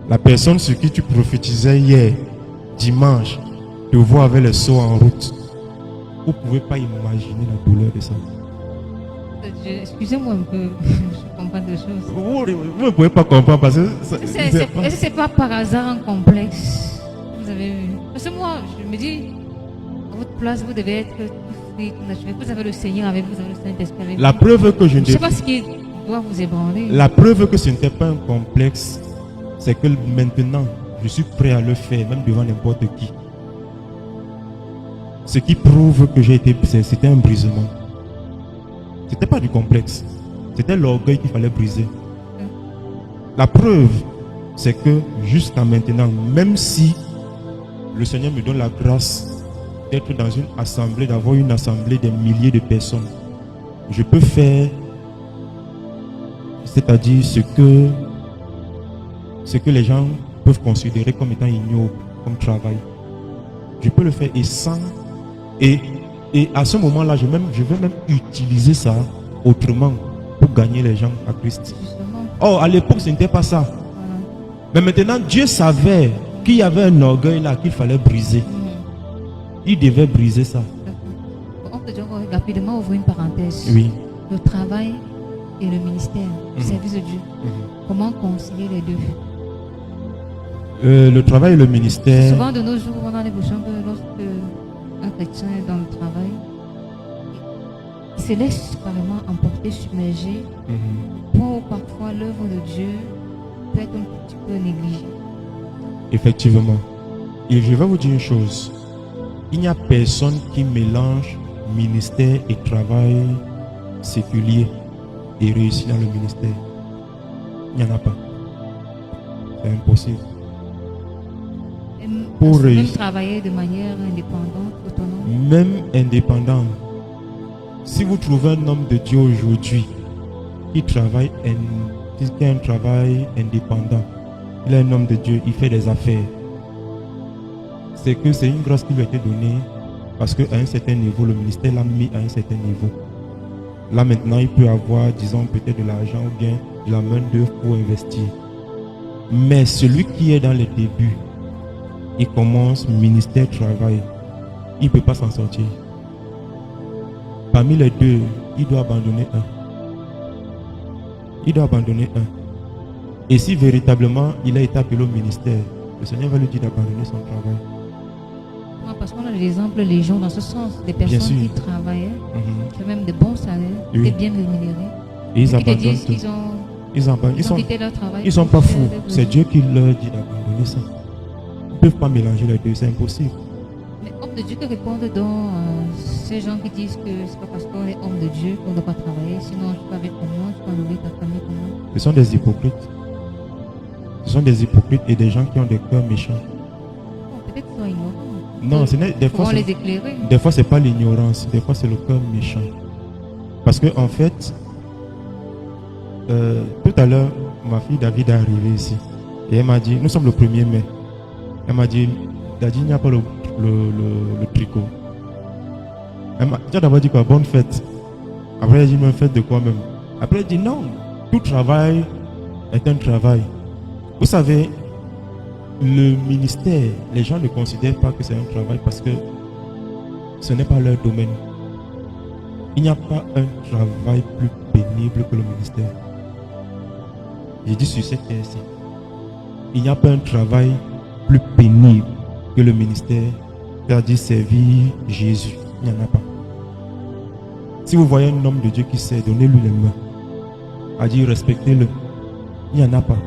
La personne sur qui tu prophétisais hier, dimanche, te voit avec les seaux en route. Vous ne pouvez pas imaginer la douleur de ça. Excusez-moi un peu, je comprends des choses. Vous ne pouvez pas comprendre parce que... Est-ce que c'est pas par hasard un complexe que vous avez eu? Parce que moi, je me dis, à votre place, vous devez être tout free, tout naturel. Vous avez le Seigneur avec vous, vous avez le Saint-Esprit avec vous. La preuve que je ne Je ne sais pas ce qui doit vous ébranler. La preuve que ce n'était pas un complexe, c'est que maintenant, je suis prêt à le faire, même devant n'importe qui. Ce qui prouve que c'était un brisement. C'était pas du complexe. C'était l'orgueil qu'il fallait briser. La preuve, c'est que jusqu'à maintenant, même si le Seigneur me donne la grâce d'être dans une assemblée, d'avoir une assemblée des milliers de personnes, je peux faire, c'est-à-dire ce que les gens peuvent considérer comme étant ignoble, comme travail. Je peux le faire et sans Et à ce moment-là, je vais même utiliser ça autrement pour gagner les gens à Christ. Justement. Oh, à l'époque, ce n'était pas ça. Voilà. Mais maintenant, Dieu savait qu'il y avait un orgueil là qu'il fallait briser. Il devait briser ça. On peut dire rapidement ouvrir une parenthèse. Oui. Le travail et le ministère, le service de Dieu. Comment concilier les deux? Le travail et le ministère. Souvent de nos jours, on a l'impression que lorsque un chrétien est dans le travail, il se laisse carrément emporter, submerger, pour parfois l'œuvre de Dieu peut être un petit peu négligée. Effectivement. Et je vais vous dire une chose. Il n'y a personne qui mélange ministère et travail séculier et réussit dans le ministère. Il n'y en a pas. C'est impossible. Pour Même réussir. travailler de manière indépendante, autonome. Même indépendant. Si vous trouvez un homme de Dieu aujourd'hui qui a un travail indépendant, il est un homme de Dieu, il fait des affaires, c'est que c'est une grâce qui lui a été donnée parce qu'à un certain niveau, le ministère l'a mis à un certain niveau. Là maintenant, il peut avoir, disons, peut-être de l'argent ou bien de la main d'œuvre pour investir. Mais celui qui est dans les débuts, il commence ministère, travail, il ne peut pas s'en sortir. Parmi les deux, il doit abandonner un. Il doit abandonner un. Et si véritablement il a été appelé au ministère, le Seigneur va lui dire d'abandonner son travail. Parce qu'on a des exemples légion dans ce sens, des personnes sûr. qui travaillaient, qui ont même de bons salaires, Oui. étaient bien rémunérés, Et ils qui te abandonnent disent tout. qu'ils ont, Ils abandonnent. ils ont quitté leur travail. Ils sont pour pas faire fous. des C'est besoins. Dieu qui leur dit d'abandonner ça. Ils ne peuvent pas mélanger les deux, c'est impossible. Mais homme de Dieu, que répondent donc ces gens qui disent que c'est pas parce qu'on est homme de Dieu qu'on ne doit pas travailler, sinon je peux avec comment, je peux nourrir ta famille comment. Ce sont des hypocrites. Ce sont des hypocrites et des gens qui ont des cœurs méchants. Bon, peut-être qu'ils sont ignorants. Non, ce n'est, des fois, Comment c'est- les éclairer? des fois, c'est pas l'ignorance, des fois, c'est le cœur méchant. Parce que, en fait, tout à l'heure, ma fille David est arrivée ici. Et elle m'a dit, nous sommes le 1er mai. Elle m'a dit, Daddy, il n'y a pas le tricot. Tu as d'abord dit quoi? Bonne fête. Après, elle dit, mais fête de quoi même? Après, elle dit, non, tout travail est un travail. Vous savez, le ministère, les gens ne considèrent pas que c'est un travail parce que ce n'est pas leur domaine. Il n'y a pas un travail plus pénible que le ministère. J'ai dit sur cette terre-ci, il n'y a pas un travail plus pénible que le ministère, c'est-à-dire servir Jésus. Il n'y en a pas. Si vous voyez un homme de Dieu qui sait, donnez-lui les mains. A dit respectez-le. Il n'y en a pas.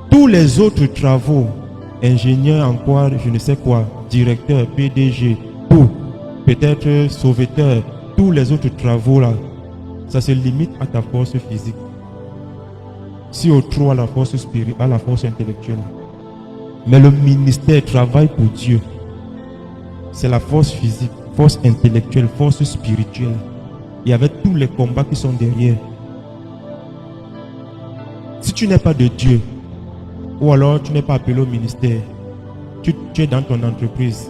Tous les autres travaux, ingénieur en quoi, je ne sais quoi, directeur, PDG, tout, peut-être sauveteur, tous les autres travaux là, ça se limite à ta force physique. Si au trop à la force spirituelle, à la force intellectuelle. Mais le ministère travaille pour Dieu. C'est la force physique, force intellectuelle, force spirituelle. Et avec tous les combats qui sont derrière. Si tu n'es pas de Dieu, ou alors tu n'es pas appelé au ministère, tu es dans ton entreprise,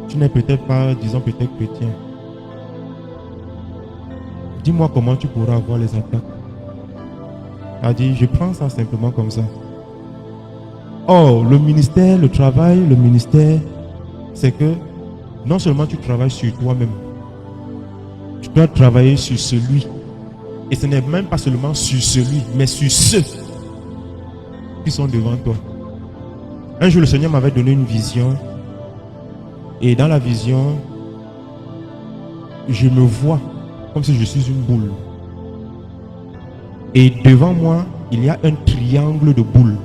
tu n'es peut-être pas, disons peut-être chrétien. Dis-moi comment tu pourras avoir les attaques. Elle a dit, je prends ça simplement comme ça. Or, le ministère, le travail, le ministère, c'est que non seulement tu travailles sur toi-même, tu dois travailler sur celui. Et ce n'est même pas seulement sur celui, mais sur ceux qui sont devant toi. Un jour, le Seigneur m'avait donné une vision. Et dans la vision, je me vois comme si je suis une boule. Et devant moi, il y a un triangle de boules.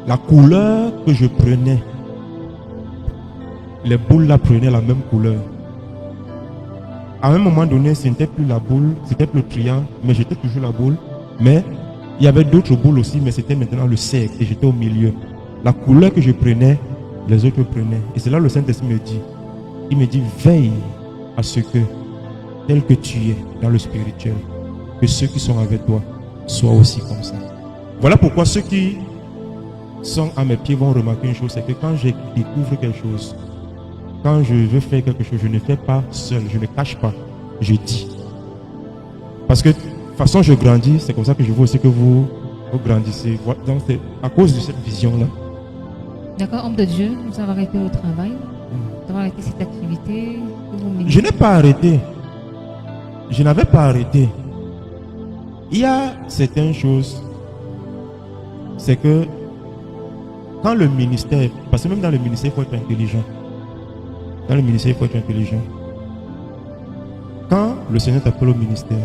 La couleur que je prenais, les boules là prenaient la même couleur. À un moment donné, ce n'était plus la boule, c'était plus le triangle, mais j'étais toujours la boule. Mais il y avait d'autres boules aussi, mais c'était maintenant le cercle et j'étais au milieu. La couleur que je prenais, les autres prenaient. Et c'est là le Saint-Esprit me dit, il me dit, veille à ce que, tel que tu es dans le spirituel, que ceux qui sont avec toi soient aussi comme ça. Voilà pourquoi ceux qui sont à mes pieds vont remarquer une chose, c'est que quand je découvre quelque chose, quand je veux faire quelque chose, je ne fais pas seul, je ne cache pas, je dis. Parce que de toute façon, je grandis, c'est comme ça que je veux aussi que vous grandissez. Donc, c'est à cause de cette vision-là. D'accord, homme de Dieu, vous avez arrêté le travail, vous avez arrêté cette activité. Je n'ai pas arrêté. Je n'avais pas arrêté. Il y a certaines choses, c'est que quand le ministère, parce que même dans le ministère, il faut être intelligent. Dans le ministère, il faut être intelligent. Quand le Seigneur t'appelle au ministère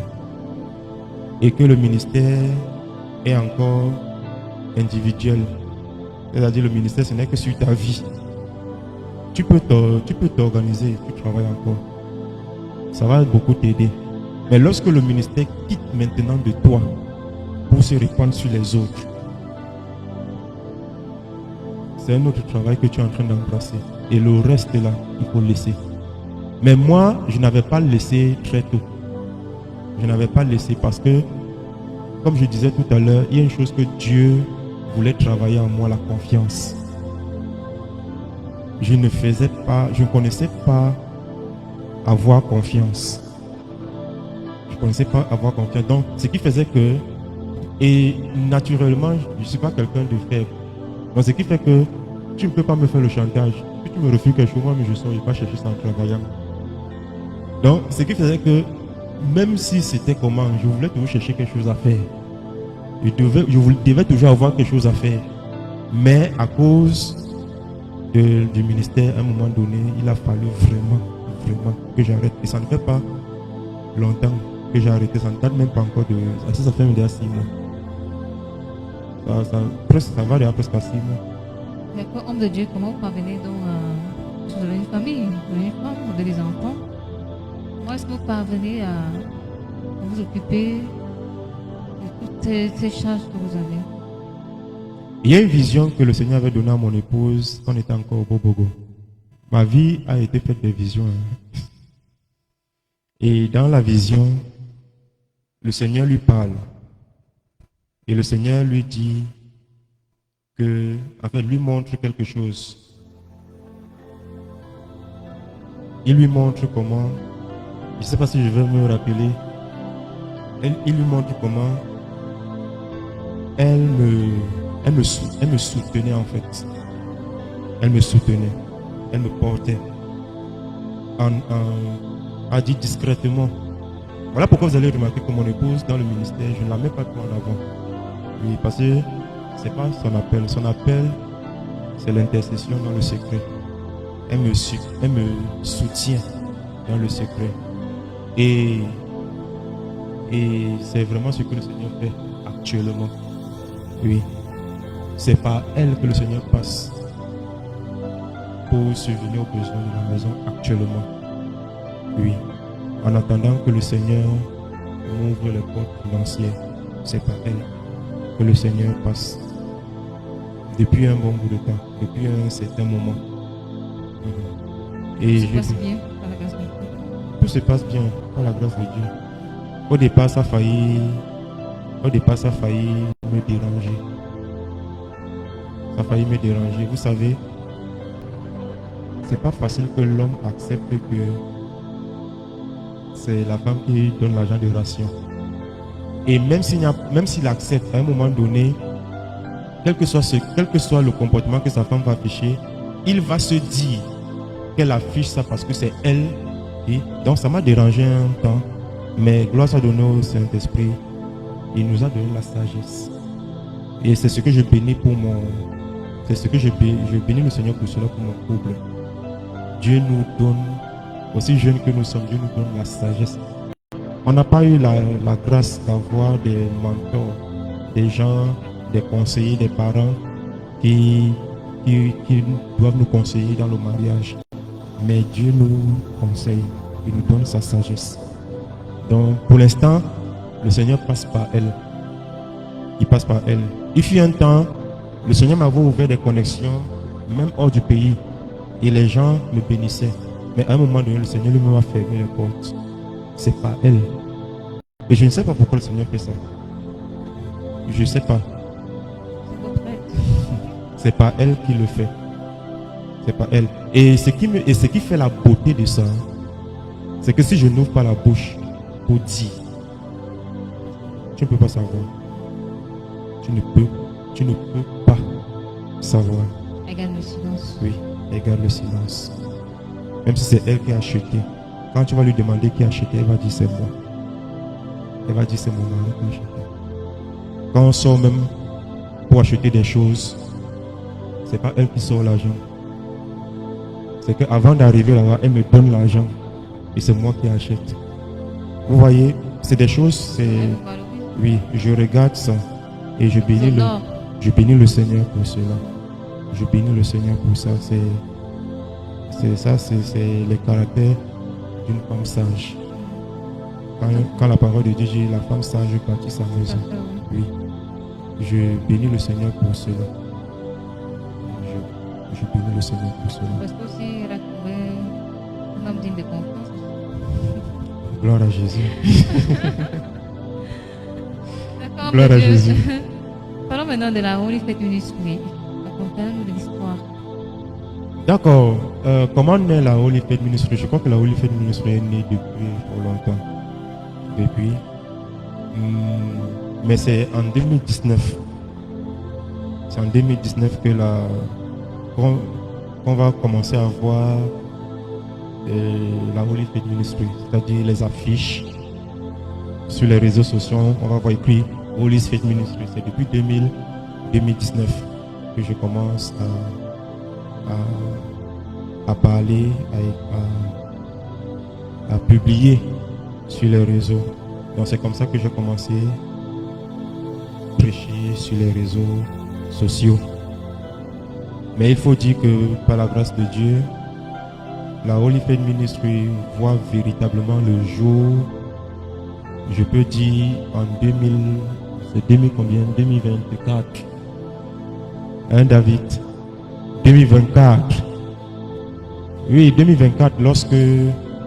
et que le ministère est encore individuel, c'est-à-dire le ministère, ce n'est que sur ta vie, tu peux t'organiser, tu travailles encore. Ça va beaucoup t'aider. Mais lorsque le ministère quitte maintenant de toi pour se répandre sur les autres, c'est un autre travail que tu es en train d'embrasser. Et le reste là, il faut laisser. Mais moi, je n'avais pas laissé très tôt. Je n'avais pas laissé parce que, comme je disais tout à l'heure, il y a une chose que Dieu voulait travailler en moi, la confiance. Je ne connaissais pas avoir confiance. Je ne connaissais pas avoir confiance. Donc, ce qui faisait que, et naturellement, je ne suis pas quelqu'un de faible. Donc, ce qui fait que tu ne peux pas me faire le chantage. Si tu me refuses quelque chose, moi, mais je ne vais pas chercher ça en travaillant. Donc, ce qui faisait que, même si c'était comment, je voulais toujours chercher quelque chose à faire. Je devais toujours avoir quelque chose à faire. Mais à cause du ministère, à un moment donné, il a fallu vraiment que j'arrête. Et ça ne fait pas longtemps que j'ai arrêté. Ça ne date même pas encore de... Ça fait déjà 6 mois. Ça va déjà presque à 6 mois. D'accord, homme de Dieu, comment vous parvenez donc vous avez une famille, vous avez une femme, vous avez des enfants. Comment est-ce que vous parvenez à vous occuper de toutes ces charges que vous avez? Il y a une vision que le Seigneur avait donnée à mon épouse quand on était encore au Bobogo. Ma vie a été faite de visions. Et dans la vision, le Seigneur lui parle. Et le Seigneur lui dit que, en fait, lui montre quelque chose. Il lui montre comment, je ne sais pas si je vais me rappeler, il lui montre comment elle me soutenait en fait. Elle me soutenait, elle me portait. A dit discrètement. Voilà pourquoi vous allez remarquer que mon épouse dans le ministère, je ne la mets pas trop en avant. Oui, parce que ce n'est pas son appel. Son appel, c'est l'intercession dans le secret. Elle me soutient dans le secret. Et c'est vraiment ce que le Seigneur fait actuellement. Oui. C'est par elle que le Seigneur passe pour subvenir aux besoins de la maison actuellement. Oui. En attendant que le Seigneur m'ouvre les portes financières, c'est par elle que le Seigneur passe. Depuis un bon bout de temps, depuis un certain moment. Et ça se passe bien par la grâce de Dieu. Tout se passe bien par la grâce de Dieu. Au départ, ça a failli me déranger. Ça a failli me déranger. Vous savez, c'est pas facile que l'homme accepte que c'est la femme qui donne l'argent de ration. Et même s'il accepte à un moment donné, quel que soit le comportement que sa femme va afficher, il va se dire qu'elle affiche ça parce que c'est elle. Et donc ça m'a dérangé un temps, mais gloire soit donnée au Saint-Esprit, il nous a donné la sagesse. Et c'est ce que je bénis je bénis le Seigneur pour cela, pour mon couple. Dieu nous donne, aussi jeunes que nous sommes, Dieu nous donne la sagesse. On n'a pas eu la grâce d'avoir des mentors, des gens, des conseillers, des parents qui doivent nous conseiller dans le mariage. Mais Dieu nous conseille, il nous donne sa sagesse. Donc pour l'instant, le Seigneur passe par elle. Il passe par elle. Il fut un temps, le Seigneur m'avait ouvert des connexions, même hors du pays. Et les gens me bénissaient. Mais à un moment donné, le Seigneur lui-même a fermé les portes. C'est pas elle. Et je ne sais pas pourquoi le Seigneur fait ça. Je ne sais pas. C'est pas elle qui le fait. C'est pas elle. Et ce qui fait la beauté de ça, c'est que si je n'ouvre pas la bouche pour dire, tu ne peux pas savoir. Tu ne peux pas savoir. Elle garde le silence. Oui, elle garde le silence. Même si c'est elle qui a acheté. Quand tu vas lui demander qui a acheté, elle va dire c'est moi. Elle va dire c'est mon mari qui a acheté. Quand on sort même pour acheter des choses, c'est pas elle qui sort l'argent. C'est qu'avant d'arriver là-bas, elle me donne l'argent. Et c'est moi qui achète. Vous voyez, c'est des choses, c'est... Oui, je regarde ça. Et je bénis le Seigneur pour cela. Je bénis le Seigneur pour ça. C'est les caractères d'une femme sage. Quand la parole de Dieu dit la femme sage bâtit sa maison. Oui. Je bénis le Seigneur pour cela. Je bénis le Seigneur pour cela. Parce que aussi, elle a trouvé un homme digne de confiance. Gloire à Jésus. D'accord, Gloire à Dieu. Jésus. Parlons maintenant de la Holy Faith Ministry. Racontez-nous de l'histoire. D'accord. Comment naît la Holy Faith Ministry? Je crois que la Holy Faith Ministry est née depuis pour longtemps. Depuis. Mais c'est en 2019. C'est en 2019 que qu'on va commencer à voir la Holy Faith Ministry, c'est-à-dire les affiches sur les réseaux sociaux. On va voir écrit Holy Faith Ministry. C'est depuis 2019 que je commence à parler, à publier sur les réseaux. Donc c'est comme ça que j'ai commencé à prêcher sur les réseaux sociaux. Mais il faut dire que par la grâce de Dieu, la Holy Faith Ministry voit véritablement le jour, je peux dire en 2024. Hein, David? 2024. Oui, 2024, lorsque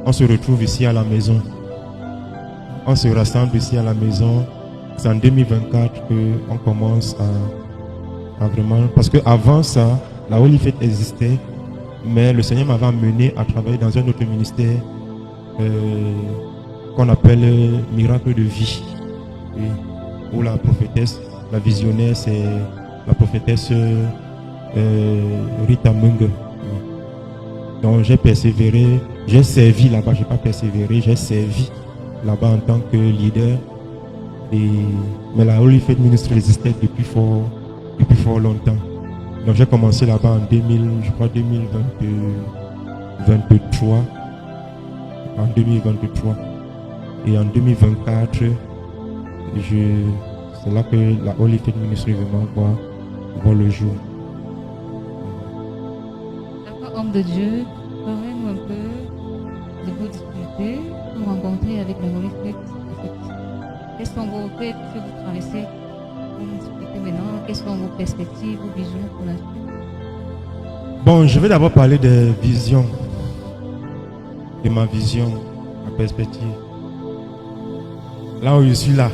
on se retrouve ici à la maison. On se rassemble ici à la maison. C'est en 2024 qu'on commence à vraiment... Parce qu'avant ça, la Holy Faith existait, mais le Seigneur m'avait amené à travailler dans un autre ministère qu'on appelle Miracle de vie. Oui, où la prophétesse, la visionnaire, c'est la prophétesse Rita Munga. Oui. Donc j'ai persévéré, j'ai servi là-bas, je n'ai pas persévéré, j'ai servi là-bas en tant que leader. Mais la Holy Faith Ministry existait depuis fort longtemps. Donc j'ai commencé là-bas en 2023. En 2023. Et en 2024, c'est là que la Holy Faith Ministry vraiment voit le jour. D'accord, homme de Dieu, parlez-nous un peu de vos difficultés que vous rencontrez avec la Holy Faith. Quelles sont vos faits que vous traversez? Vous nous expliquez maintenant. Quelles sont vos perspectives, vos visions pour la suite? Bon, je vais d'abord parler des visions. De ma vision, ma perspective. Là où je suis là.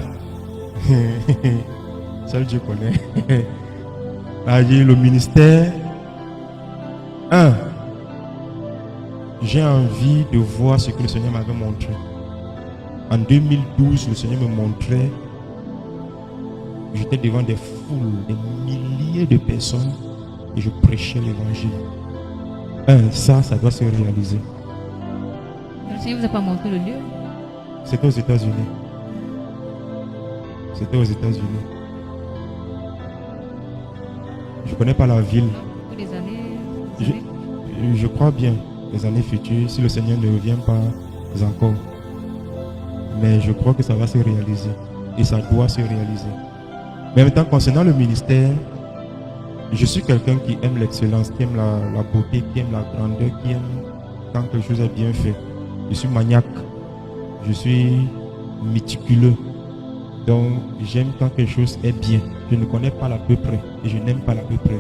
Seul Dieu connaît. Là, j'ai le ministère. J'ai envie de voir ce que le Seigneur m'avait montré. En 2012, le Seigneur me montrait, j'étais devant des foules, des milliers de personnes et je prêchais l'évangile. Ça doit se réaliser. Le Seigneur vous a pas montré le lieu? C'était aux États-Unis. C'était aux États-Unis. Je connais pas la ville. Pour les années, je crois bien, les années futures, si le Seigneur ne revient pas encore. Mais je crois que ça va se réaliser. Et ça doit se réaliser. Mais maintenant, concernant le ministère, je suis quelqu'un qui aime l'excellence, qui aime la beauté, qui aime la grandeur, qui aime quand quelque chose est bien fait. Je suis maniaque. Je suis méticuleux. Donc, j'aime quand quelque chose est bien. Je ne connais pas l'à peu près. Et je n'aime pas l'à peu près.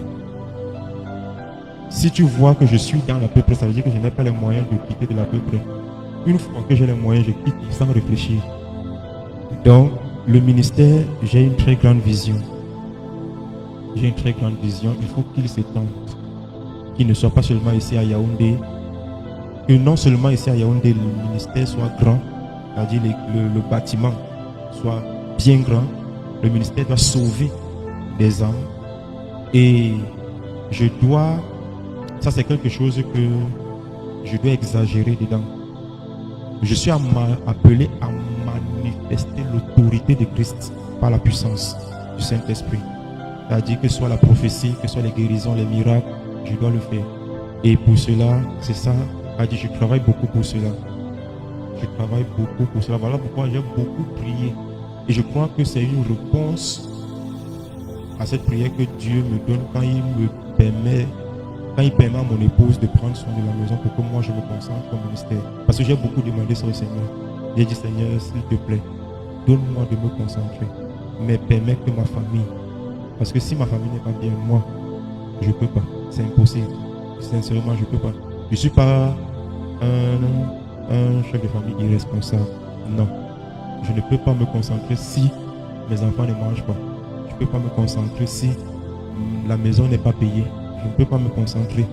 Si tu vois que je suis dans l'à peu près, ça veut dire que je n'ai pas les moyens de quitter de l'à peu près. Une fois que j'ai les moyens, je quitte sans réfléchir. Donc, le ministère, j'ai une très grande vision. J'ai une très grande vision. Il faut qu'il s'étende. qu'il ne soit pas seulement ici à Yaoundé, que non seulement ici à Yaoundé, le ministère soit grand, c'est-à-dire le bâtiment soit bien grand, le ministère doit sauver des âmes. Et je dois, ça c'est quelque chose que je dois exagérer dedans. Je suis appelé à manifester l'autorité de Christ par la puissance du Saint-Esprit. C'est-à-dire que ce soit la prophétie, que ce soit les guérisons, les miracles, je dois le faire. Et pour cela, c'est ça, c'est-à-dire je travaille beaucoup pour cela. Je travaille beaucoup pour cela. Voilà pourquoi j'ai beaucoup prié. Et je crois que c'est une réponse à cette prière que Dieu me donne quand il permet à mon épouse de prendre soin de la maison pour que moi je me concentre au ministère. Parce que j'ai beaucoup demandé ça au Seigneur. J'ai dit, Seigneur, s'il te plaît, donne-moi de me concentrer. Mais permets que ma famille, parce que si ma famille n'est pas bien, moi, je ne peux pas. C'est impossible. Sincèrement, je ne peux pas. Je ne suis pas un chef de famille irresponsable. Non. Je ne peux pas me concentrer si mes enfants ne mangent pas. Je ne peux pas me concentrer si la maison n'est pas payée. Je ne peux pas me concentrer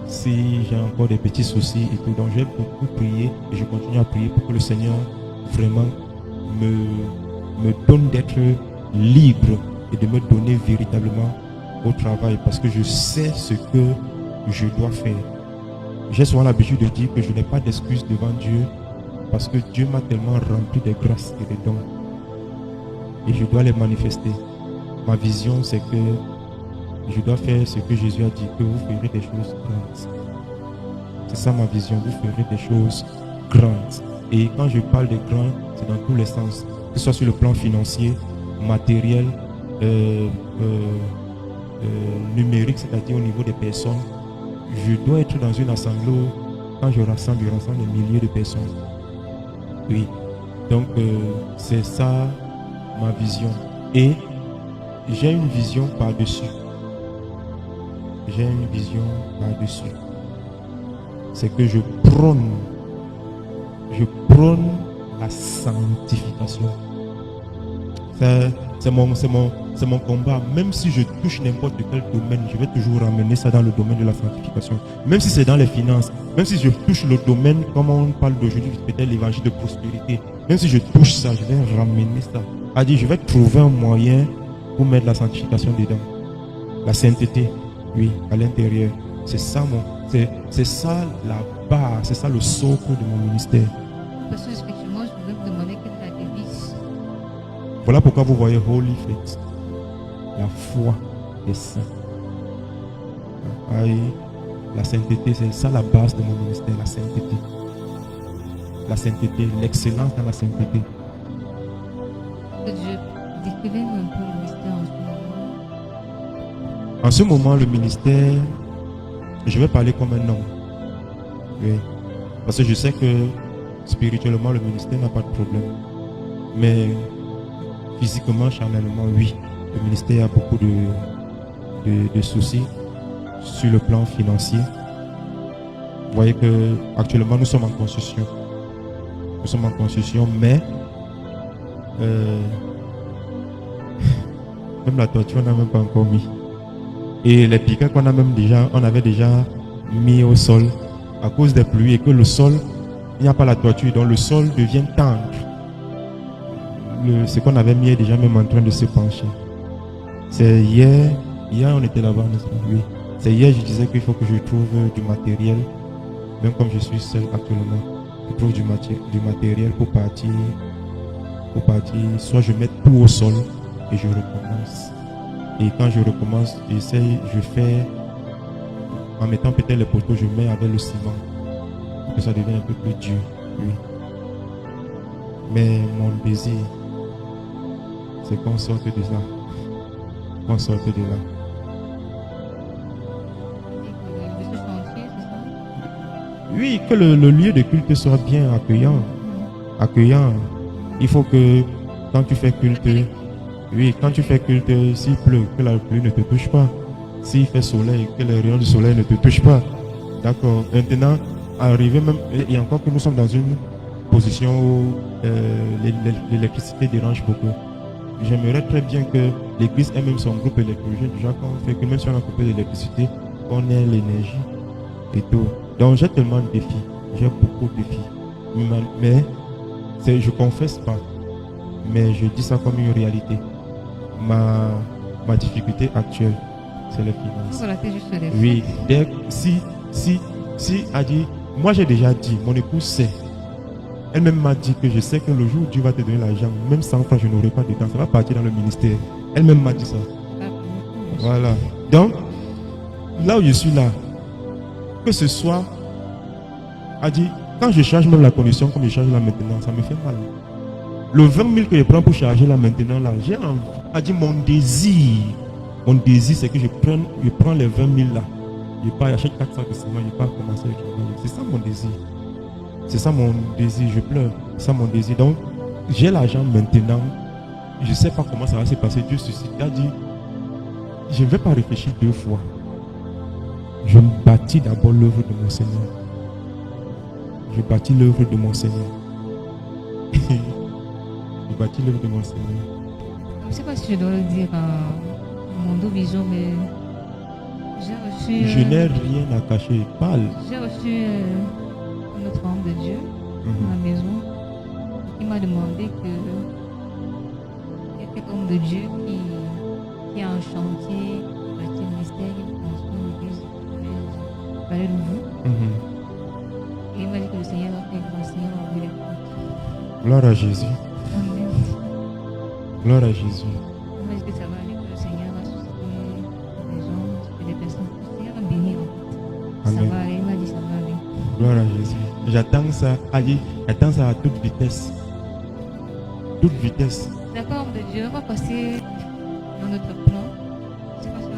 si j'ai encore des petits soucis et tout. Donc j'ai beaucoup prié et je continue à prier pour que le Seigneur vraiment me donne d'être libre et de me donner véritablement au travail, parce que je sais ce que je dois faire. J'ai souvent l'habitude de dire que je n'ai pas d'excuses devant Dieu, parce que Dieu m'a tellement rempli de grâces et de dons et je dois les manifester. Ma vision, c'est que je dois faire ce que Jésus a dit, que vous ferez des choses grandes. C'est ça ma vision, vous ferez des choses grandes. Et quand je parle de grand, c'est dans tous les sens, que ce soit sur le plan financier, matériel, numérique, c'est-à-dire au niveau des personnes. Je dois être dans une assemblée où, quand je rassemble des milliers de personnes. Oui, donc c'est ça ma vision. Et j'ai une vision par-dessus. J'ai une vision par-dessus. C'est que je prône la sanctification. C'est mon combat. Même si je touche n'importe quel domaine, je vais toujours ramener ça dans le domaine de la sanctification. Même si c'est dans les finances, même si je touche le domaine, comme on parle d'aujourd'hui, peut-être l'évangile de prospérité, même si je touche ça, je vais ramener ça. C'est-à-dire, je vais trouver un moyen pour mettre la sanctification dedans. La sainteté, oui, à l'intérieur. C'est ça c'est ça la base, c'est ça le socle de mon ministère. Parce que effectivement, je voudrais vous demander quelle est la devise. Voilà pourquoi vous voyez Holy Faith, la foi des saints. La sainteté, c'est ça la base de mon ministère, la sainteté. La sainteté, l'excellence dans la sainteté. Décrivez-nous un peu le ministère en ce moment. En ce moment, le ministère, je vais parler comme un homme. Oui. Parce que je sais que spirituellement, le ministère n'a pas de problème. Mais physiquement, charnellement, oui. Le ministère a beaucoup de soucis sur le plan financier. Vous voyez que actuellement nous sommes en construction. Nous sommes en construction, mais même la toiture, on n'a même pas encore mis. Et les piquets qu'on a on avait déjà mis au sol à cause des pluies et que le sol, il n'y a pas la toiture, donc le sol devient tendre. Ce qu'on avait mis est déjà même en train de se pencher. C'est hier on était là-bas, oui. C'est hier je disais qu'il faut que je trouve du matériel, même comme je suis seul actuellement, je trouve du matériel pour partir, soit je mets tout au sol et je recommence. Et quand je recommence, je fais, en mettant peut-être les poteaux, je mets avec le ciment, pour que ça devienne un peu plus dur, oui. Mais mon désir, c'est qu'on sorte de ça. Qu'on sorte de là. De ce chantier, c'est ça? Oui, que le lieu de culte soit bien accueillant. Accueillant. Il faut que quand tu fais culte, quand tu fais culte, s'il pleut, que la pluie ne te touche pas. S'il fait soleil, que les rayons du soleil ne te touchent pas. D'accord. Maintenant, arriver même, et encore que nous sommes dans une position où l'électricité dérange beaucoup. J'aimerais très bien que l'église ait même son groupe électrogène. Déjà, quand on fait que même si on a coupé l'électricité, qu'on ait l'énergie et tout. Donc j'ai tellement de défis, j'ai beaucoup de défis. Mais je confesse pas, mais je dis ça comme une réalité. Ma difficulté actuelle, c'est les finances. Vous relatez juste les Oui, si a dit, moi j'ai déjà dit, mon épouse sait. Elle-même m'a dit que je sais que le jour où Dieu va te donner l'argent, même 100 francs, je n'aurai pas de temps, ça va partir dans le ministère. Elle-même m'a dit ça. Voilà. Donc, là où je suis là, que ce soit, a dit, quand je charge même la condition comme je charge là maintenant, ça me fait mal. Le 20 000 que je prends pour charger là maintenant, là, j'ai a dit mon désir c'est que je prends les 20 000 là. Je pars, j'achète 4 sacs de ciment, je pars commencer le travail. C'est ça mon désir. C'est ça mon désir, je pleure. C'est ça mon désir. Donc, j'ai l'argent maintenant. Je ne sais pas comment ça va se passer. Dieu suscite. Il a dit, je ne vais pas réfléchir 2 fois. Je bâtis d'abord l'œuvre de mon Seigneur. Je bâtis l'œuvre de mon Seigneur. Je bâtis l'œuvre de mon Seigneur. Je ne sais pas si je dois le dire à mon dos vision, mais j'ai reçu. Je n'ai rien à cacher. Parle. J'ai reçu un autre homme de Dieu à la maison. Il m'a demandé que il y a quelqu'un homme de Dieu qui a un chantier, un ministère, qui construit une église. Il fallait le vous. Et il m'a dit que le Seigneur va faire grand, le Seigneur va ouvrir les portes. Gloire à Jésus. Amen. Gloire à Jésus. Il m'a dit que ça va aller, que le Seigneur va susciter des gens, des personnes. Le Seigneur va bénir en fait. Ça Amen. va aller, il m'a dit ça va aller. Gloire à Jésus. J'attends ça. Allez, j'attends ça à toute vitesse. Toute vitesse. D'accord, homme de Dieu, on va passer dans notre plan. Je sais pas si on va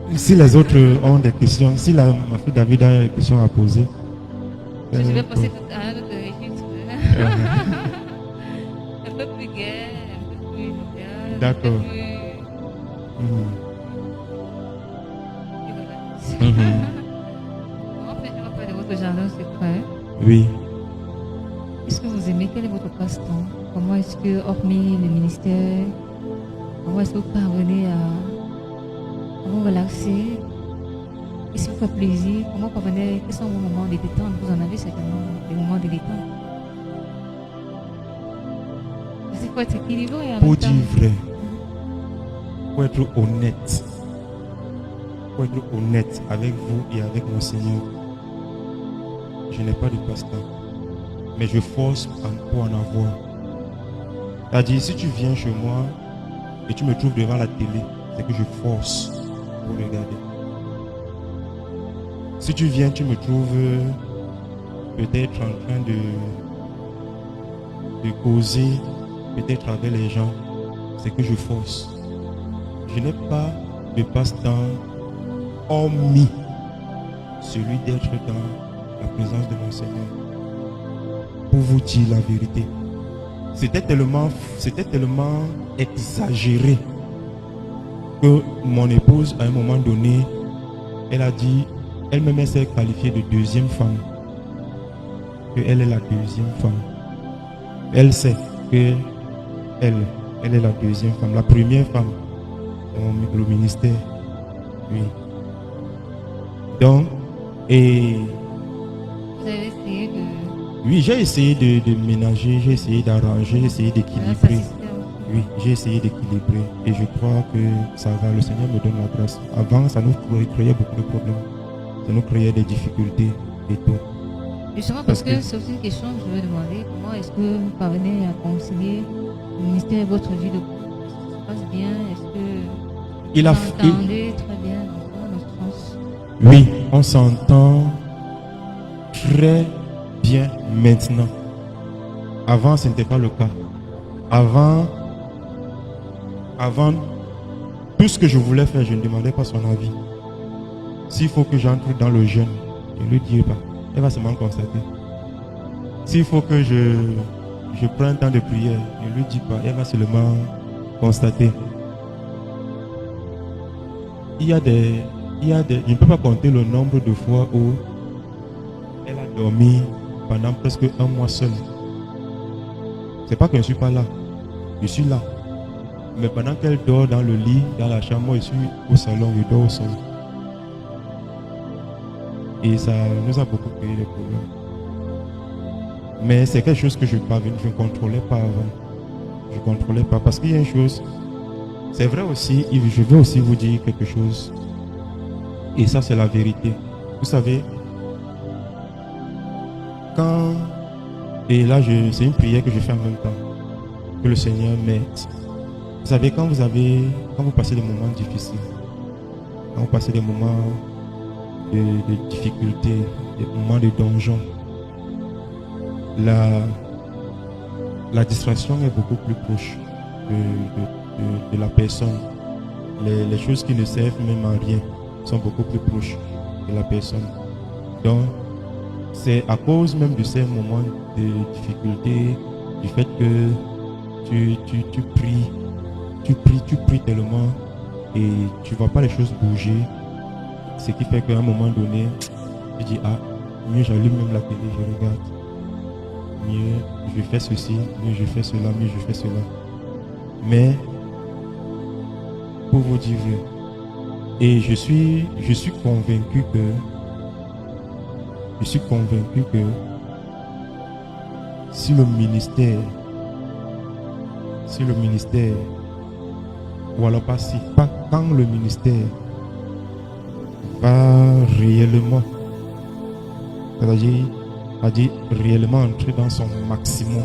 continuer. Si les autres ont des questions, si ma fille David a des questions à poser. Je vais passer à un autre registre. Un peu plus gai, un peu plus jovial. D'accord. Un peu plus relax. On va parler de votre jardin secret. Oui. Qu'est-ce que vous aimez? Quel est votre passe-temps? Comment est-ce que, hormis le ministère, comment est-ce que vous parvenez à vous relaxer? Qu'est-ce qui vous fait plaisir? Comment vous parvenez? Quels sont vos moments de détente? Vous en avez certainement des moments de détente. C'est quoi être équilibré et en Pour même temps? dire vrai, pour être honnête, avec vous et avec mon Seigneur, je n'ai pas de passe-temps. Mais je force pour en avoir. C'est-à-dire, si tu viens chez moi et tu me trouves devant la télé, c'est que je force pour regarder. Si tu viens, tu me trouves peut-être en train de causer, peut-être avec les gens, c'est que je force. Je n'ai pas de passe-temps hormis celui d'être dans la présence de mon Seigneur. Pour vous dire la vérité, c'était tellement exagéré que mon épouse, à un moment donné, elle a dit, elle-même s'est qualifiée de deuxième femme. Elle est la deuxième femme. Elle sait que elle est la deuxième femme. La première femme dans le ministère. Oui. Donc, et Vous avez essayé de. oui, j'ai essayé de ménager, j'ai essayé d'arranger, j'ai essayé d'équilibrer. Oui, j'ai essayé d'équilibrer et je crois que ça va. Le Seigneur me donne la grâce. Avant, ça nous créait beaucoup de problèmes. Ça nous créait des difficultés et tout. Justement parce que c'est aussi une question que je veux demander. Comment est-ce que vous parvenez à concilier le ministère et votre vie de couple? Est-ce que ça se passe bien? Est-ce que vous entendez très bien dans ce sens? Oui, on s'entend très bien maintenant. Avant, ce n'était pas le cas. Avant, tout ce que je voulais faire, je ne demandais pas son avis. S'il faut que j'entre dans le jeûne, je ne lui dirai pas. Elle va seulement constater. S'il faut que je prenne un temps de prière, je ne lui dis pas. Elle va seulement constater. Il y a des, je ne peux pas compter le nombre de fois où elle a dormi pendant presque un mois seule. C'est pas que je ne suis pas là. Je suis là. Mais pendant qu'elle dort dans le lit, dans la chambre, moi je suis au salon, je dors au sol. Et ça nous a beaucoup créé des problèmes. Mais c'est quelque chose que je ne contrôlais pas avant. Je ne contrôlais pas. Parce qu'il y a une chose, c'est vrai aussi, je veux aussi vous dire quelque chose. Et ça, c'est la vérité. Vous savez, quand... Et là, c'est une prière que je fais en même temps. Que le Seigneur m'aide. Vous savez, quand vous passez des moments difficiles, quand vous passez des moments de difficultés, des moments de donjon, la distraction est beaucoup plus proche de la personne. Les choses qui ne servent même à rien sont beaucoup plus proches de la personne. Donc, c'est à cause même de ces moments de difficulté, du fait que tu pries tellement et tu ne vois pas les choses bouger, ce qui fait qu'à un moment donné, tu dis, ah, mieux j'allume même la télé, je regarde. Mieux je fais ceci, mieux je fais cela, mieux je fais cela. Mais, pour vous dire vrai, et je suis convaincu que si le ministère, ou alors pas quand le ministère va réellement, c'est-à-dire réellement entrer dans son maximum,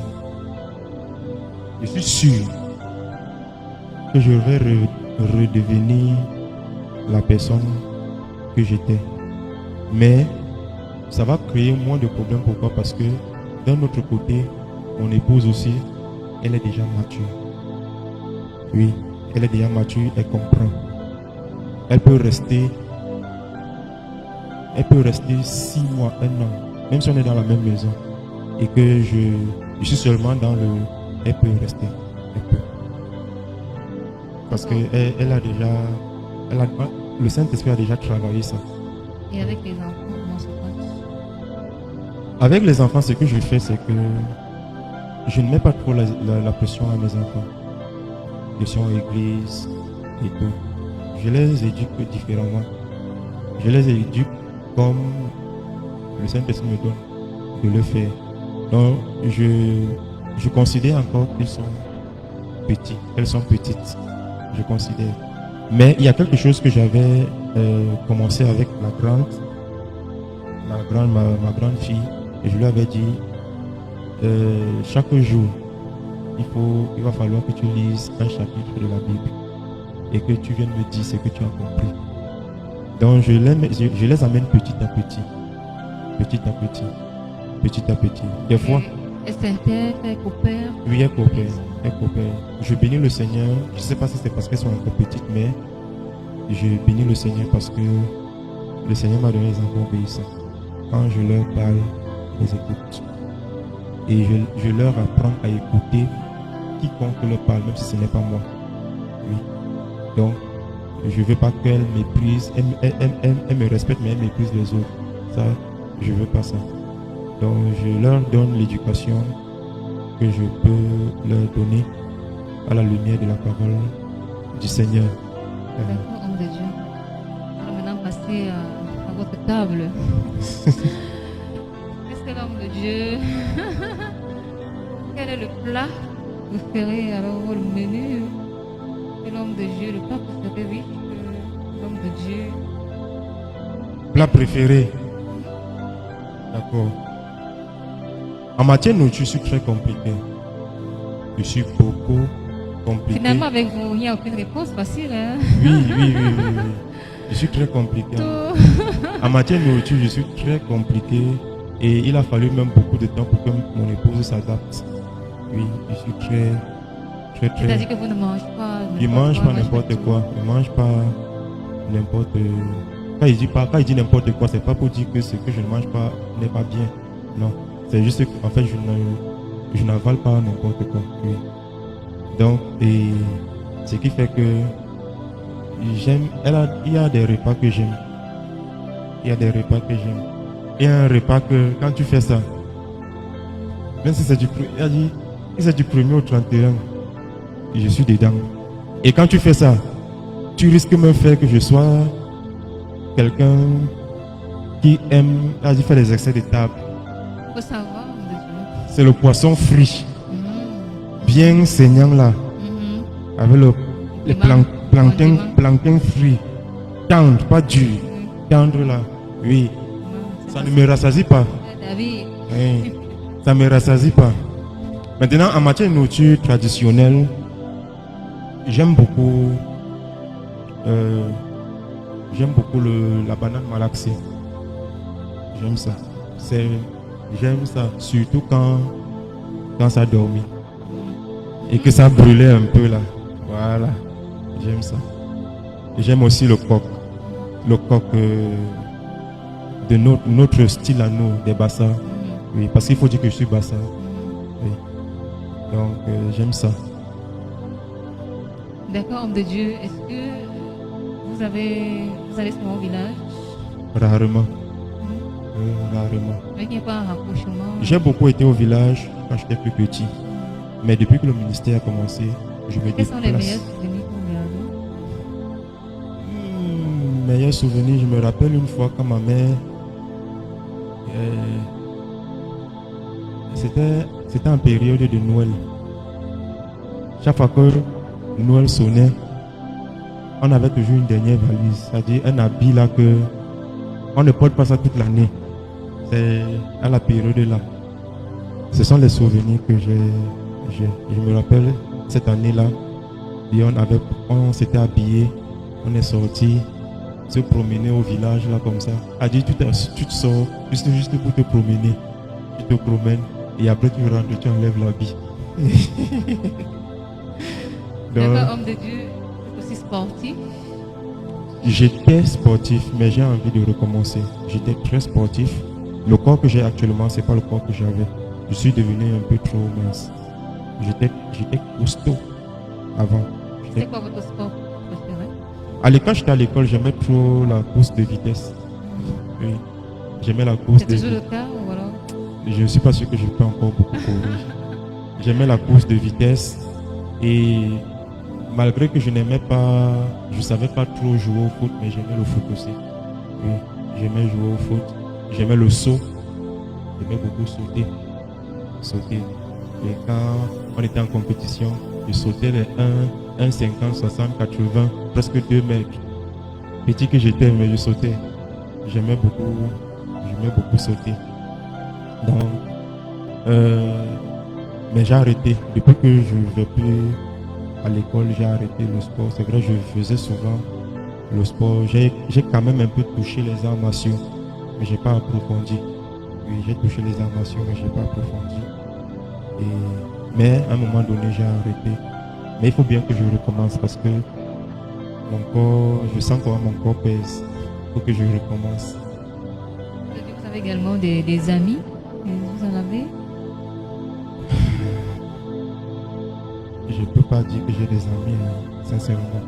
je suis sûr que je vais redevenir la personne que j'étais. Mais ça va créer moins de problèmes. Pourquoi? Parce que d'un autre côté, mon épouse aussi, elle est déjà mature. Oui, elle est déjà mature, elle comprend. Elle peut rester 6 mois, 1 an, même si on est dans la même maison. Et que je suis seulement dans le... Elle peut rester. Elle peut. Parce que elle a déjà... le Saint-Esprit a déjà travaillé ça. Et avec les enfants, comment ça passe? Avec les enfants, ce que je fais, c'est que je ne mets pas trop la pression à mes enfants. Pression église et tout. Je les éduque différemment. Je les éduque comme le Saint-Esprit me donne de le faire. Donc, je considère encore qu'ils sont petits. Elles sont petites. Je considère. Mais il y a quelque chose que j'avais commencé avec ma grande fille, et je lui avais dit chaque jour il va falloir que tu lises un chapitre de la Bible et que tu viennes me dire ce que tu as compris. Donc je les amène petit à petit. Des fois Elle s'intègre, elle coopère. oui, elle coopère. Je bénis le Seigneur. Je ne sais pas si c'est parce qu'elles sont encore petites, mais je bénis le Seigneur parce que le Seigneur m'a donné les enfants obéissants. Quand je leur parle, ils écoutent. Et je leur apprends à écouter quiconque leur parle, même si ce n'est pas moi. Oui. Donc, je ne veux pas qu'elles méprisent. Elles me respectent, mais elles méprisent les autres. Ça, je ne veux pas ça. Donc, je leur donne l'éducation que je peux leur donner à la lumière de la parole du Seigneur. D'accord, homme de Dieu. Alors maintenant, passez à votre table. Qu'est-ce que l'homme de Dieu? Quel est le plat que vous ferez alors le menu de l'homme de Dieu? Le plat préféré, oui, de l'homme de Dieu. Plat préféré. D'accord. En matière de nourriture, je suis très compliqué. Je suis beaucoup compliqué. Finalement, avec vous, il n'y a aucune réponse facile. Hein? Oui. Je suis très compliqué. En matière de nourriture, je suis très compliqué. Et il a fallu même beaucoup de temps pour que mon épouse s'adapte. Oui, je suis très. C'est-à-dire que vous ne mangez pas. Il ne mange pas n'importe quoi. Il ne mange pas n'importe. Quand il dit n'importe quoi, c'est pas pour dire que ce que je ne mange pas n'est pas bien. Non. C'est juste qu'en fait, je n'avale pas n'importe quoi. Oui. Donc, et ce qui fait que j'aime. Il y a des repas que j'aime. Il y a un repas que quand tu fais ça, même si c'est du 1er au 31, je suis dedans. Et quand tu fais ça, tu risques de me faire que je sois quelqu'un qui aime faire des excès de table. Il faut savoir, homme de Dieu. C'est le poisson frit, Mhm. bien saignant là, Mhm. avec les Piment. plantains frits, tendre, pas dur, tendre là. Oui, ça ne me rassasie pas. David, Oui, ça ne me rassasie pas. Maintenant, en matière de nourriture traditionnelle, j'aime beaucoup, la banane malaxée. J'aime ça. J'aime ça, surtout quand ça dormit et que ça brûlait un peu là. Voilà, j'aime ça. Et j'aime aussi le coq de notre style à nous, des Bassas. Oui, parce qu'il faut dire que je suis Bassa. Oui. Donc, j'aime ça. d'accord, homme de Dieu, est-ce que vous allez souvent au village? Rarement. Rarement. Mais il n'y a pas un rapprochement. J'ai beaucoup été au village quand j'étais plus petit. Mais depuis que le ministère a commencé, je me Quels sont les meilleurs déplace. souvenirs que vous gardez? Meilleur souvenir, je me rappelle une fois quand ma mère, c'était en période de Noël. Chaque fois que Noël sonnait, on avait toujours une dernière valise, c'est-à-dire un habit là que on ne porte pas ça toute l'année. C'est à la période là. Ce sont les souvenirs que j'ai. Je me rappelle cette année-là, et on s'était habillé, on est sorti se promener au village là comme ça. A dit tu te sors juste pour te promener. Tu te promènes et après tu rentres, tu enlèves l'habit. D'accord, homme de Dieu, aussi sportif. J'étais sportif, mais j'ai envie de recommencer. J'étais très sportif. Le corps que j'ai actuellement, c'est pas le corps que j'avais. Je suis devenu un peu trop mince. J'étais costaud avant. C'est quoi votre sport préféré? Quand j'étais à l'école, j'aimais trop la course de vitesse. Oui, j'aimais la course C'est de toujours le vitesse. cas ou alors? Je ne suis pas sûr que je peux encore beaucoup courir. J'aimais la course de vitesse et malgré que je savais pas trop jouer au foot, mais j'aimais le foot aussi. Oui, j'aimais jouer au foot. J'aimais le saut. J'aimais beaucoup sauter. Et quand on était en compétition, je sautais les 1, 50, 60, 80, presque 2 mètres. Petit que j'étais, mais je sautais. J'aimais beaucoup sauter. Donc, mais j'ai arrêté. Depuis que je ne vais plus à l'école, j'ai arrêté le sport. C'est vrai, je faisais souvent le sport. J'ai quand même un peu touché les arts martiaux, mais je n'ai pas approfondi. Oui, j'ai touché les arts martiaux, mais je n'ai pas approfondi. Mais à un moment donné, j'ai arrêté. Mais il faut bien que je recommence parce que mon corps, je sens comment mon corps pèse. Il faut que je recommence. Vous avez également des amis? Vous en avez? Je ne peux pas dire que j'ai des amis, hein, sincèrement.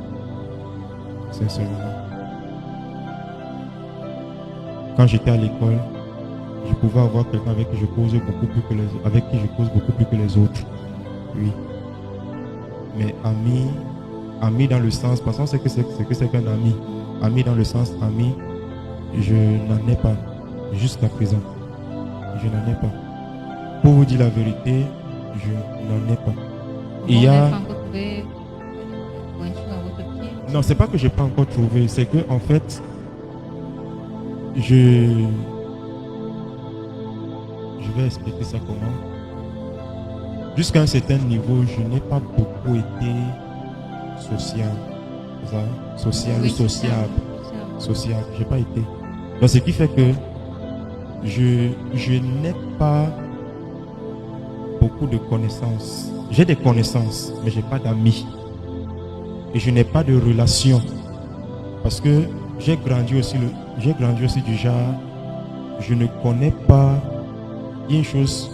Quand j'étais à l'école, je pouvais avoir quelqu'un avec qui je cause beaucoup plus que les autres. Oui. Mais ami dans le sens, parce qu'on sait que c'est qu'un ami. Ami dans le sens ami, je n'en ai pas jusqu'à présent. Je n'en ai pas. Pour vous dire la vérité, je n'en ai pas. Il y a... Pas encore trouvé pointure à votre pied? Non, c'est pas que je n'ai pas encore trouvé, c'est que en fait, je vais expliquer ça comment. Jusqu'à un certain niveau, je n'ai pas beaucoup été social. Oui, Sociable. sociable. J'ai pas été. Donc, ce qui fait que je n'ai pas beaucoup de connaissances. J'ai des connaissances, mais j'ai pas d'amis. Et je n'ai pas de relations. Parce que j'ai grandi aussi du genre, je ne connais pas. Il y a une chose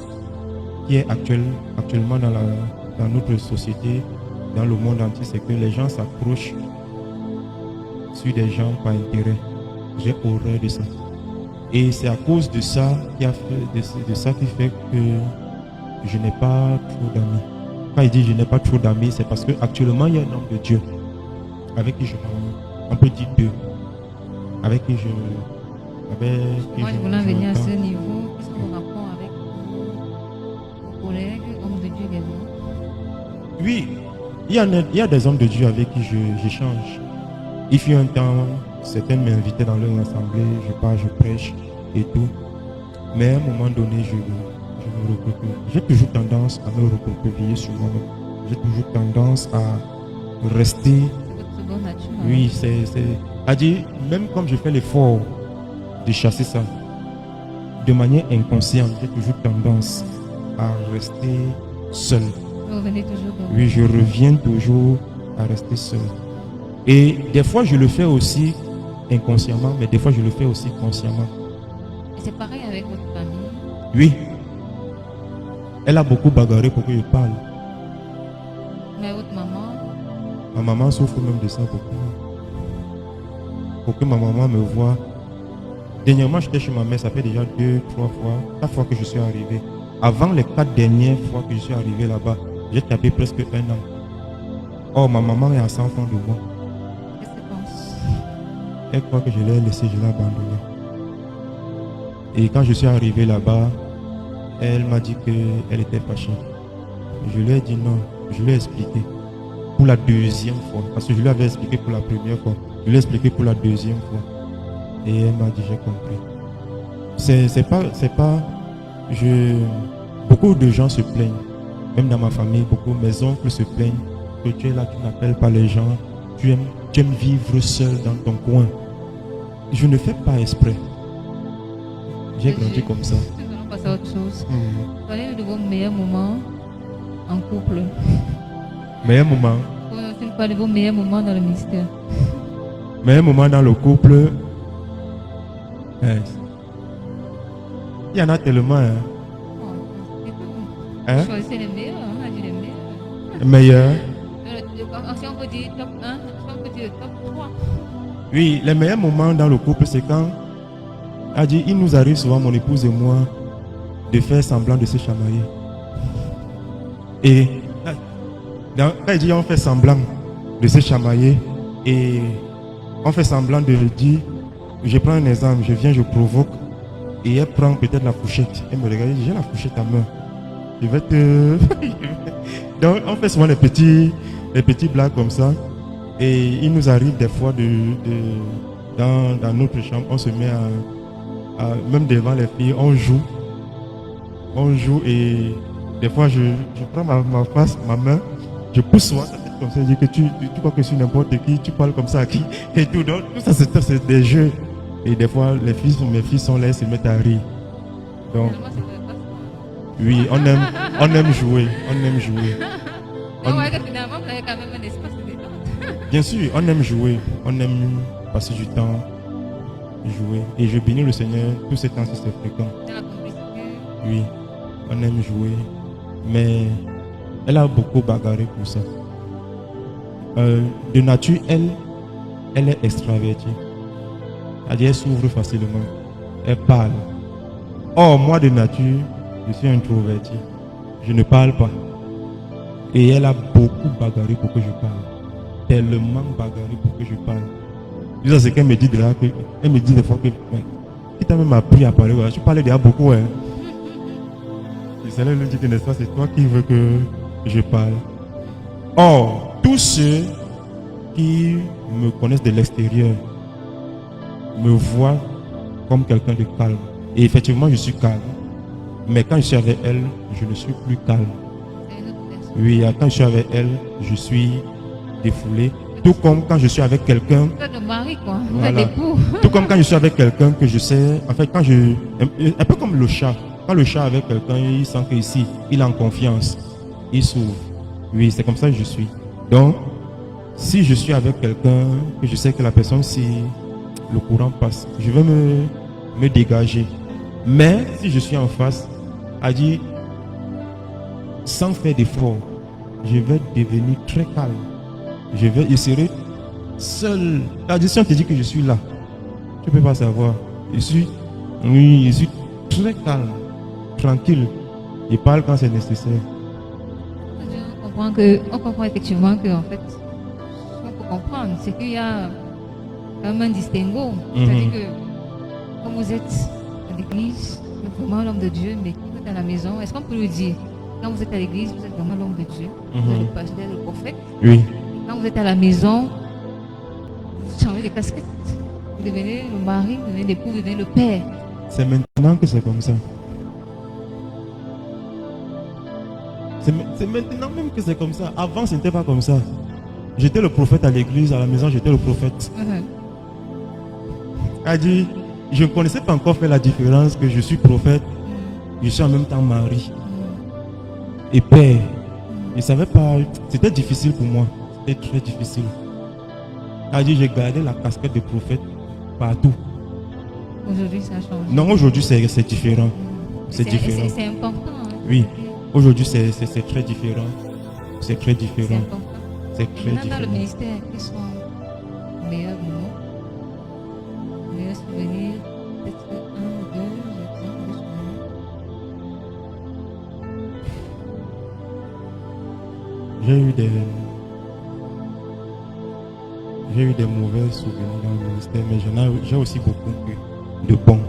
qui est actuellement dans notre société, dans le monde entier, c'est que les gens s'accrochent sur des gens par intérêt. J'ai horreur de ça. Et c'est à cause de ça qui fait que je n'ai pas trop d'amis. quand il dit je n'ai pas trop d'amis, c'est parce qu'actuellement il y a un homme de Dieu avec qui je parle. On peut dire deux. Avec qui je. Moi, je voulais en venir à ce niveau. Quels sont vos rapports avec vos collègues, hommes de Dieu également? Oui, il y a des hommes de Dieu avec qui j'échange. Il fut un temps, certains m'invitaient dans leur assemblée, je pars, je prêche et tout. Mais à un moment donné, je me recroqueville. J'ai toujours tendance à me recroqueviller sur moi-même. J'ai toujours tendance à rester. C'est votre seconde nature. Oui, c'est-à-dire, même comme je fais l'effort de chasser ça, de manière inconsciente, j'ai toujours tendance à rester seul. Vous revenez toujours dans Oui, je reviens toujours à rester seul. Et des fois, je le fais aussi inconsciemment, mais des fois, je le fais aussi consciemment. Et c'est pareil avec votre famille. Oui. Elle a beaucoup bagarré pour que je parle. Mais votre maman, Ma maman souffre même de ça beaucoup. Pour que ma maman me voie. Dernièrement, j'étais chez ma mère, ça fait déjà 2, 3 fois, 4 fois que je suis arrivé. Avant les 4 dernières fois que je suis arrivé là-bas, j'ai tapé presque 1 an. Oh, ma maman est à 100 francs de moi. qu'est-ce qu'elle pense? Elle croit que je l'ai laissé, je l'ai abandonné. Et quand je suis arrivé là-bas, elle m'a dit qu'elle était fâchée. Je lui ai dit non, je lui ai expliqué. Pour la deuxième fois, parce que je lui avais expliqué pour la première fois, je lui ai expliqué pour la deuxième fois. Et elle m'a dit j'ai compris. Beaucoup de gens se plaignent, même dans ma famille, mes oncles se plaignent que tu es là, tu n'appelles pas les gens, tu aimes vivre seul dans ton coin. Je ne fais pas exprès. J'ai grandi comme ça. Nous allons passer à autre chose. Quel est vos meilleurs moments en couple? Meilleur moment. C'est quoi vos meilleurs moments dans le ministère? Meilleur moment dans le couple. Il y en a tellement. Vous choisissez les meilleurs, on a dit les meilleurs. Meilleur. Si on peut dire top 1, si on peut dire top 3. Oui, les meilleurs moments dans le couple, c'est quand il nous arrive souvent, mon épouse et moi, de faire semblant de se chamailler. Et quand il dit on fait semblant de se chamailler et on fait semblant de dire, je prends un exemple, je viens, je provoque et elle prend peut-être la fourchette. Elle me regarde, j'ai la fourchette à main. Je vais te... Donc on fait souvent les petits blagues comme ça. Et il nous arrive des fois dans notre chambre, on se met même devant les filles, on joue et des fois je prends ma face, ma main, je pousse souvent sa tête comme ça, je dis que tu crois que je suis n'importe qui, tu parles comme ça à qui et tout. Donc tout ça c'est des jeux. Et des fois mes filles sont là, elles se mettent à rire. Donc oui, on aime jouer. On voit que finalement vous avez quand même un espace de détente. Bien sûr, on aime jouer, on aime passer du temps, jouer. Et je bénis le Seigneur, tous ces temps-ci c'est fréquent. Dans la complicité. Oui, on aime jouer, mais elle a beaucoup bagarré pour ça. De nature, elle est extravertie. Elle s'ouvre facilement, elle parle. Or, moi de nature, je suis introverti. Je ne parle pas. Et elle a beaucoup bagarré pour que je parle. Tellement bagarré pour que je parle. C'est ce qu'elle me dit de là. Elle me dit des fois que qui t'a même appris à parler. Tu parlais déjà beaucoup. Hein. Et c'est là lui dit que n'est-ce pas, c'est toi qui veux que je parle. Or, tous ceux qui me connaissent de l'extérieur me voient comme quelqu'un de calme. Et effectivement, je suis calme. Mais quand je suis avec elle, je ne suis plus calme. Oui, quand je suis avec elle, je suis défoulé. Tout comme quand je suis avec quelqu'un. Vous êtes le mari, quoi. Vous Voilà. êtes époux. Tout comme quand je suis avec quelqu'un que je sais. En fait, un peu comme le chat. Quand le chat est avec quelqu'un, il sent qu'ici, il est en confiance. Il s'ouvre. Oui, c'est comme ça que je suis. Donc, si je suis avec quelqu'un, que je sais que la personne, si le courant passe, je vais me dégager. Mais si je suis en face, a dit, sans faire d'effort, je vais devenir très calme. Je serai seul. La si on te dit que je suis là, tu ne peux pas savoir. Je suis très calme, tranquille. Je parle quand c'est nécessaire. On comprend effectivement que, en fait, ce qu'on peut comprendre, c'est qu'il y a quand même un distinguo. C'est-à-dire que, quand vous êtes à l'église, vous êtes vraiment l'homme de Dieu, mais quand vous êtes à la maison, est-ce qu'on peut le dire? Quand vous êtes à l'église, vous êtes vraiment l'homme de Dieu, vous êtes le pasteur, le prophète. Oui. Quand vous êtes à la maison, vous changez de casquette. Vous devenez le mari, vous devenez l'époux, vous devenez le père. C'est maintenant que c'est comme ça. C'est maintenant même que c'est comme ça. Avant, ce n'était pas comme ça. J'étais le prophète à l'église, à la maison, j'étais le prophète. Elle dit, je ne connaissais pas encore faire la différence que je suis prophète, je suis en même temps mari et père. Je ne savais pas, c'était difficile pour moi. C'était très difficile. Elle dit, j'ai gardé la casquette de prophète partout. Aujourd'hui, ça change. Non, aujourd'hui, c'est différent. C'est différent. C'est important. Hein. Oui. Aujourd'hui, c'est très différent. C'est très différent. C'est important. C'est très Maintenant, différent. dans le ministère, quels sont les meilleurs moments, les meilleurs souvenirs? Peut-être un ou deux exemples de souvenirs. J'ai eu des mauvais souvenirs dans le ministère, mais j'ai aussi beaucoup de bons.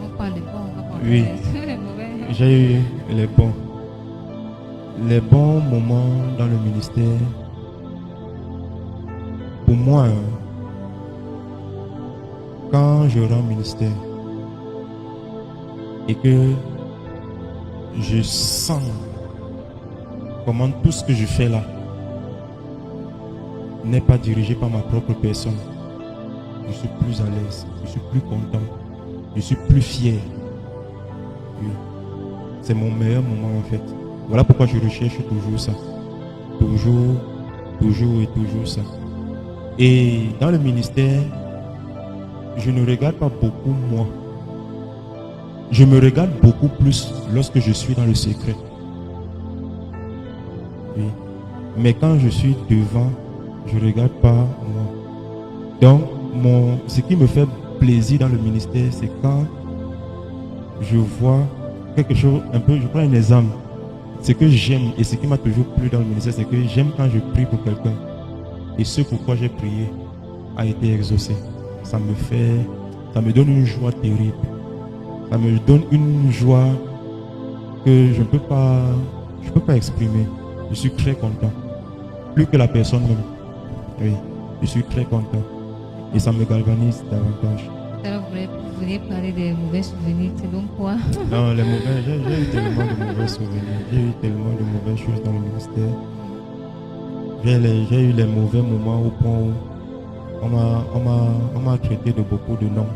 On parle de bons, on va parler Oui. des mauvais. J'ai eu les bons. Les bons moments dans le ministère, pour moi, quand je rends ministère et que je sens comment tout ce que je fais là n'est pas dirigé par ma propre personne, je suis plus à l'aise, je suis plus content, je suis plus fier. Oui. C'est mon meilleur moment en fait. Voilà pourquoi je recherche toujours ça. Toujours et toujours ça. Et dans le ministère, je ne regarde pas beaucoup moi. Je me regarde beaucoup plus lorsque je suis dans le secret. Oui. Mais quand je suis devant, je ne regarde pas moi. Donc, ce qui me fait plaisir dans le ministère, c'est quand je vois quelque chose, un peu, je prends un exemple. Ce que j'aime et ce qui m'a toujours plu dans le ministère, c'est que j'aime quand je prie pour quelqu'un. Et ce pourquoi j'ai prié a été exaucé. Ça me donne une joie terrible. Ça me donne une joie que je ne peux pas exprimer. Je suis très content. Plus que la personne même. Oui, je suis très content. Et ça me galvanise davantage. Alors, vous vouliez parler des mauvais souvenirs, c'est donc quoi? Non, les mauvais, j'ai eu tellement de mauvais souvenirs. J'ai eu tellement de mauvaises choses dans le ministère. J'ai eu les mauvais moments au point où on m'a traité de beaucoup de noms.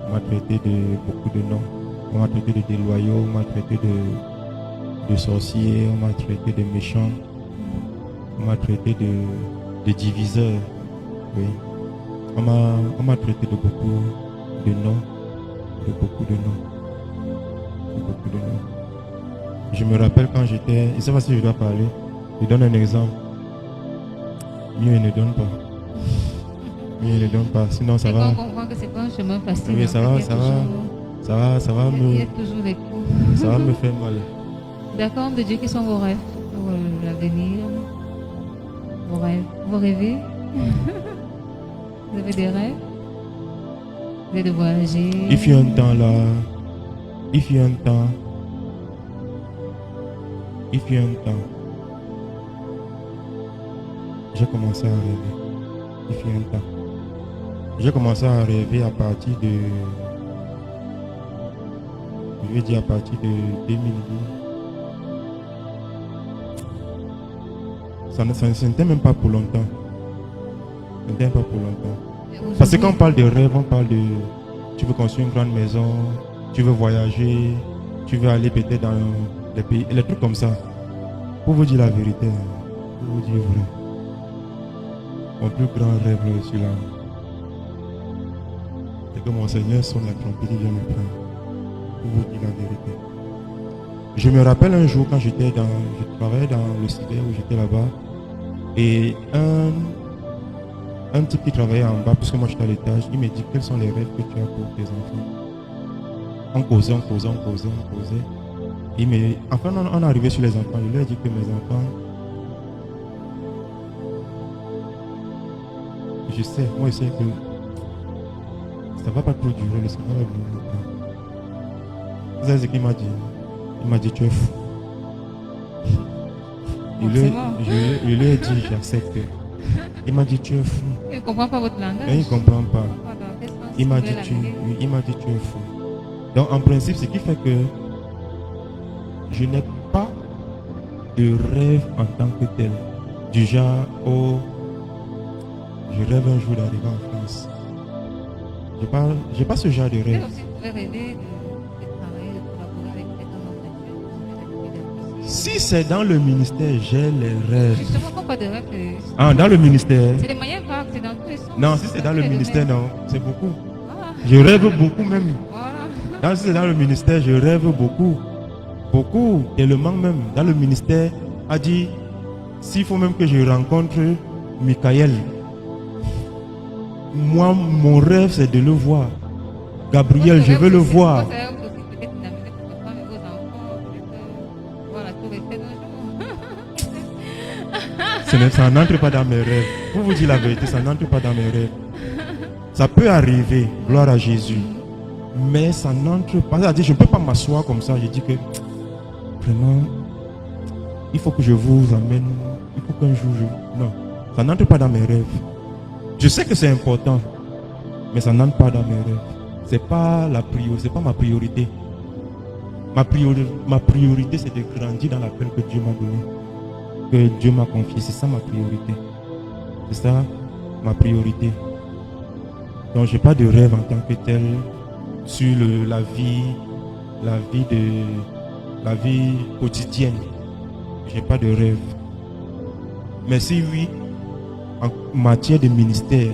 On m'a traité de beaucoup de noms. On m'a traité de déloyaux, on m'a traité de sorciers, on m'a traité de méchants. On m'a traité de diviseurs. Oui. On m'a traité de beaucoup de noms. De beaucoup de noms. De beaucoup de noms. Je me rappelle quand j'étais... Je ne sais pas si je dois parler. Je donne un exemple. Mieux ne donne pas. Mieux ne donne pas. Sinon ça va... On comprend que c'est pas un chemin facile. Oui, ça va me faire mal. D'accord, de Dieu, quels sont vos rêves pour l'avenir? Vos rêves. Vous rêvez? Vous avez des rêves? Vous avez de voyager? Il fut un temps, j'ai commencé à rêver. Il fut un temps. J'ai commencé à rêver à partir de... Je vais dire à partir de 2012. Ça n'était même pas pour longtemps. Ça n'était pas pour longtemps. Parce que quand on parle de rêve, on parle de... Tu veux construire une grande maison, tu veux voyager, tu veux aller peut-être dans les pays, les trucs comme ça. Pour vous dire la vérité, pour vous dire vrai. Mon plus grand rêve là, je suis là. C'est que mon Seigneur sonne la trompette et vient me prendre. Pour vous dire la vérité. Je me rappelle un jour quand je travaillais dans le cyber où j'étais là-bas. Et un type qui travaillait en bas, puisque moi j'étais à l'étage, il me dit quels sont les rêves que tu as pour tes enfants. On causait. Enfin, on est arrivé sur les enfants. Je lui ai dit que mes enfants, je sais, moi je sais que ça ne va pas trop durer, le Seigneur va venir. Vous savez ce qu'il m'a dit? Il m'a dit, tu es fou. Je lui ai dit, j'accepte. Il m'a dit, tu es fou. Il ne comprend pas votre langage. Et il ne comprend pas. Il m'a dit, tu es fou. Donc, en principe, ce qui fait que je n'ai pas de rêve en tant que tel. Du genre, oh, je rêve un jour d'arriver en France. Je n'ai pas ce genre de rêve. Vous pouvez rêver de travailler, de collaborer avec quelqu'un d'autre. Si c'est dans le ministère, j'ai les rêves. Justement, pourquoi de rêve? Ah, dans le ministère? C'est des moyens vagues, c'est dans tous les sens. Non, si c'est dans le ministère, non, c'est beaucoup. Voilà. Je rêve beaucoup même. Voilà. Si c'est dans le ministère, je rêve beaucoup. Beaucoup, tellement même. Dans le ministère, a dit, s'il faut même que je rencontre Michael, moi, mon rêve, c'est de le voir. Gabriel, je veux le voir. Ça n'entre pas dans mes rêves. Pour vous dire la vérité, ça n'entre pas dans mes rêves. Ça peut arriver, gloire à Jésus. Mais ça n'entre pas. C'est-à-dire, je ne peux pas m'asseoir comme ça. Je dis que, vraiment, il faut que je vous amène. Il faut qu'un jour, non, ça n'entre pas dans mes rêves. Je sais que c'est important, mais ça n'entre pas dans mes rêves. C'est pas la priorité, c'est pas ma priorité. Ma priorité, c'est de grandir dans l'appel que Dieu m'a donné, que Dieu m'a confié. C'est ça ma priorité. C'est ça ma priorité. Donc, j'ai pas de rêve en tant que tel sur la vie quotidienne. J'ai pas de rêve. Mais si oui, en matière de ministère,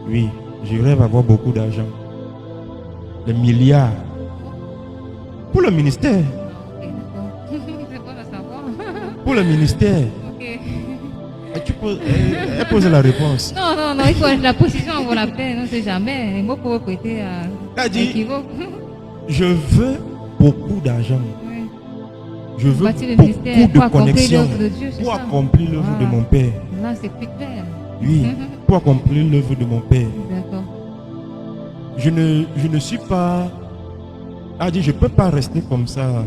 oui, je rêve d'avoir beaucoup d'argent. Des milliards. Pour le ministère. Pour le ministère. Elle pose la réponse. Non, il faut la position vaut la peine, on ne sait jamais. Moi, pour prêter à équivoque. Je veux beaucoup d'argent. Oui. Je veux beaucoup de connexions pour accomplir l'œuvre de mon Père. Là, c'est plus clair. Oui, pour accomplir l'œuvre de mon Père. D'accord. Je ne suis pas... je ne peux pas rester comme ça.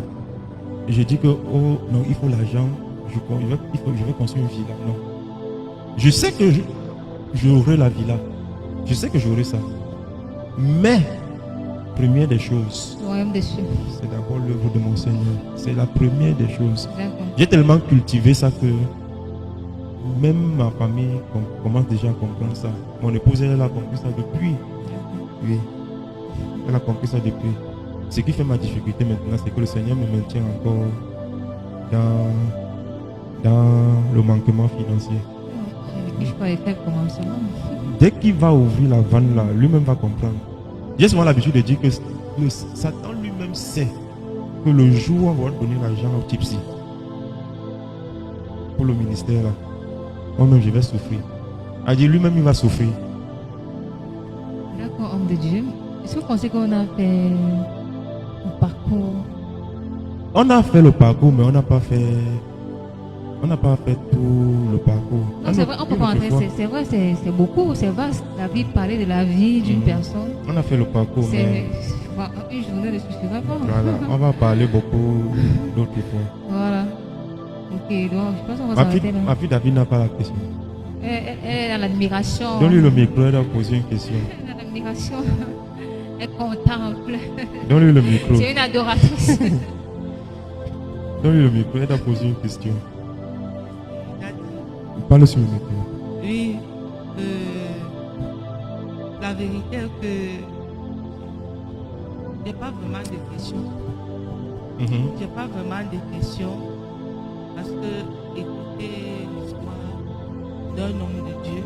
Je dis que, oh non, il faut l'argent. Je vais construire une villa. Non. Je sais que j'aurai la villa. Je sais que j'aurai ça. Mais, première des choses, c'est d'abord l'œuvre de mon Seigneur. C'est la première des choses. J'ai tellement cultivé ça que même ma famille commence déjà à comprendre ça. Mon épouse, elle a compris ça depuis. Oui. Elle a compris ça depuis. Ce qui fait ma difficulté maintenant, c'est que le Seigneur me maintient encore dans le manquement financier. Dès qu'il va ouvrir la vanne là, lui-même va comprendre. J'ai souvent l'habitude de dire que Satan lui-même sait que le jour où on va donner l'argent au Tipsy pour le ministère là, moi-même je vais souffrir. A dit lui-même il va souffrir. D'accord, homme de Dieu. Est-ce que vous pensez qu'on a fait le parcours? On a fait le parcours, mais on n'a pas fait tout le parcours. Non, c'est vrai, on peut pas entrer. C'est vrai, c'est beaucoup, c'est vaste. La vie, parler de la vie d'une personne. On a fait le parcours, mais une journée ne suffirait pas. Voilà, on va parler beaucoup d'autres fois. Voilà. Ok, donc je pense qu'on va s'arrêter là. Ma fille David n'a pas la question. Elle est dans l'admiration. Donne-lui le micro, elle a posé une question. Elle est dans l'admiration. Elle contemple. Donne-lui le micro. C'est une adoratrice. Donne-lui le micro, elle a posé une question. Parle sur le micro. Oui, la vérité est que je n'ai pas vraiment de questions. Je n'ai pas vraiment de questions parce que écouter l'histoire d'un homme de Dieu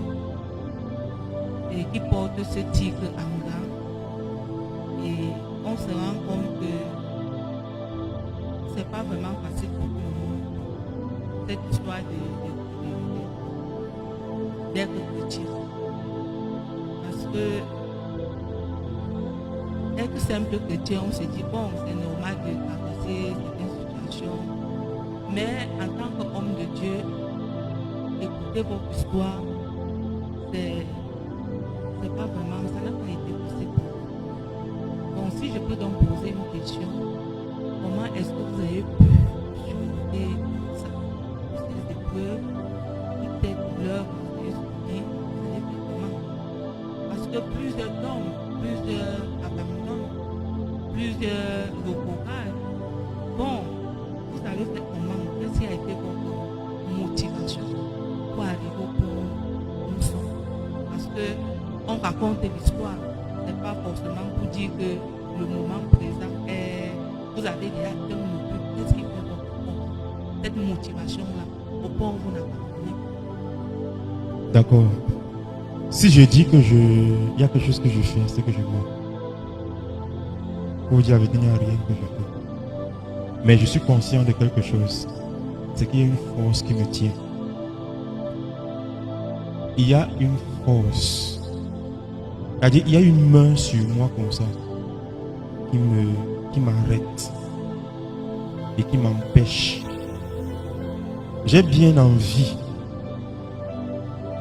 et qui porte ce titre en gant, et on se rend compte que c'est pas vraiment facile pour tout le monde. Cette histoire d'être chrétien. Parce que être simple chrétien, on se dit bon, c'est normal de traverser certaines situations. Mais en tant qu'homme de Dieu, écouter votre histoire, pas vraiment, ça n'a pas été possible. Bon, si je peux donc poser une question, comment est-ce que vous avez pu surmonter ça, ces épreuves, toutes ces douleurs, vous avez souffert, vous avez fait comment? Parce que plusieurs tombent, plusieurs abandonnent, plusieurs recouragent. Bon, vous avez fait comment? Qu'est-ce qui a été votre motivation pour arriver au point où nous sommes? Parce qu'on raconte l'histoire, ce n'est pas forcément pour dire que le moment présent est. Vous avez déjà atteint le but. Qu'est-ce qui fait votre force? Cette motivation-là, au point où vous n'avez pas. D'accord. Si je dis que il y a quelque chose que je fais, c'est que je mens. Pour dire avec il n'y a rien que je fais. Mais je suis conscient de quelque chose. C'est qu'il y a une force qui me tient. Il y a une force. C'est-à-dire, il y a une main sur moi comme ça qui m'arrête et qui m'empêche. J'ai bien envie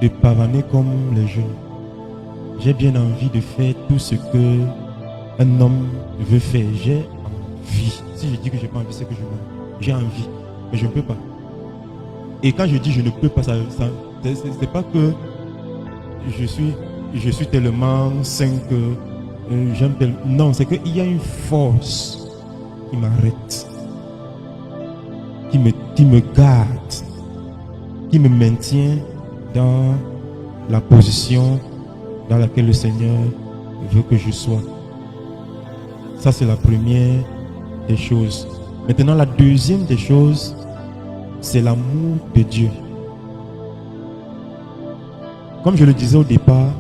de pavaner comme les jeunes. J'ai bien envie de faire tout ce que un homme veut faire. J'ai envie. Si je dis que je n'ai pas envie, c'est que je mens. J'ai envie, mais je ne peux pas. Et quand je dis je ne peux pas, c'est pas que je suis tellement sain que j'aime tellement. Non, c'est qu'il y a une force qui m'arrête, qui me garde, qui me maintient dans la position dans laquelle le Seigneur veut que je sois. Ça, c'est la première des choses. Maintenant, la deuxième des choses, c'est l'amour de Dieu. Comme je le disais au départ,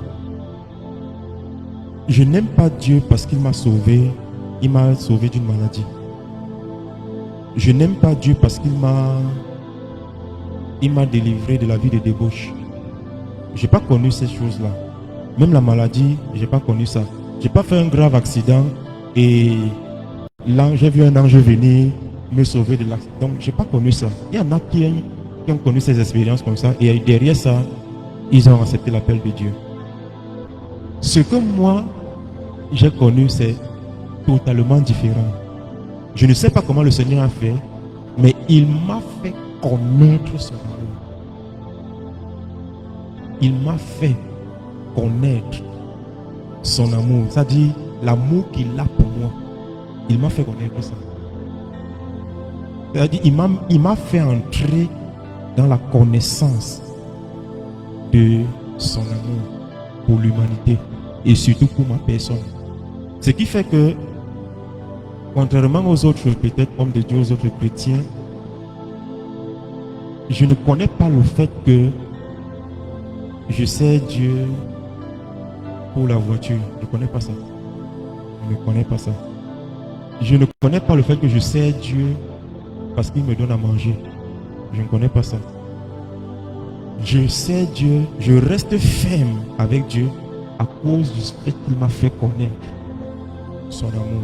je n'aime pas Dieu parce qu'il m'a sauvé. Il m'a sauvé d'une maladie. Je n'aime pas Dieu parce qu'il m'a délivré de la vie de débauche. Je n'ai pas connu ces choses-là. Même la maladie, je n'ai pas connu ça. Je n'ai pas fait un grave accident et j'ai vu un ange venir me sauver de l'accident. Donc, je n'ai pas connu ça. Il y en a qui ont connu ces expériences comme ça et derrière ça, ils ont accepté l'appel de Dieu. Ce que moi, j'ai connu, c'est totalement différent. Je ne sais pas comment le Seigneur a fait, mais il m'a fait connaître son amour. Il m'a fait connaître son amour. C'est-à-dire l'amour qu'il a pour moi. Il m'a fait connaître ça. C'est-à-dire il m'a fait entrer dans la connaissance de son amour pour l'humanité et surtout pour ma personne. Ce qui fait que, contrairement aux autres, peut-être hommes de Dieu, aux autres chrétiens, je ne connais pas le fait que je sais Dieu pour la voiture. Je ne connais pas ça. Je ne connais pas ça. Je ne connais pas le fait que je sais Dieu parce qu'il me donne à manger. Je ne connais pas ça. Je sais Dieu, je reste ferme avec Dieu à cause du fait qu'il m'a fait connaître son amour.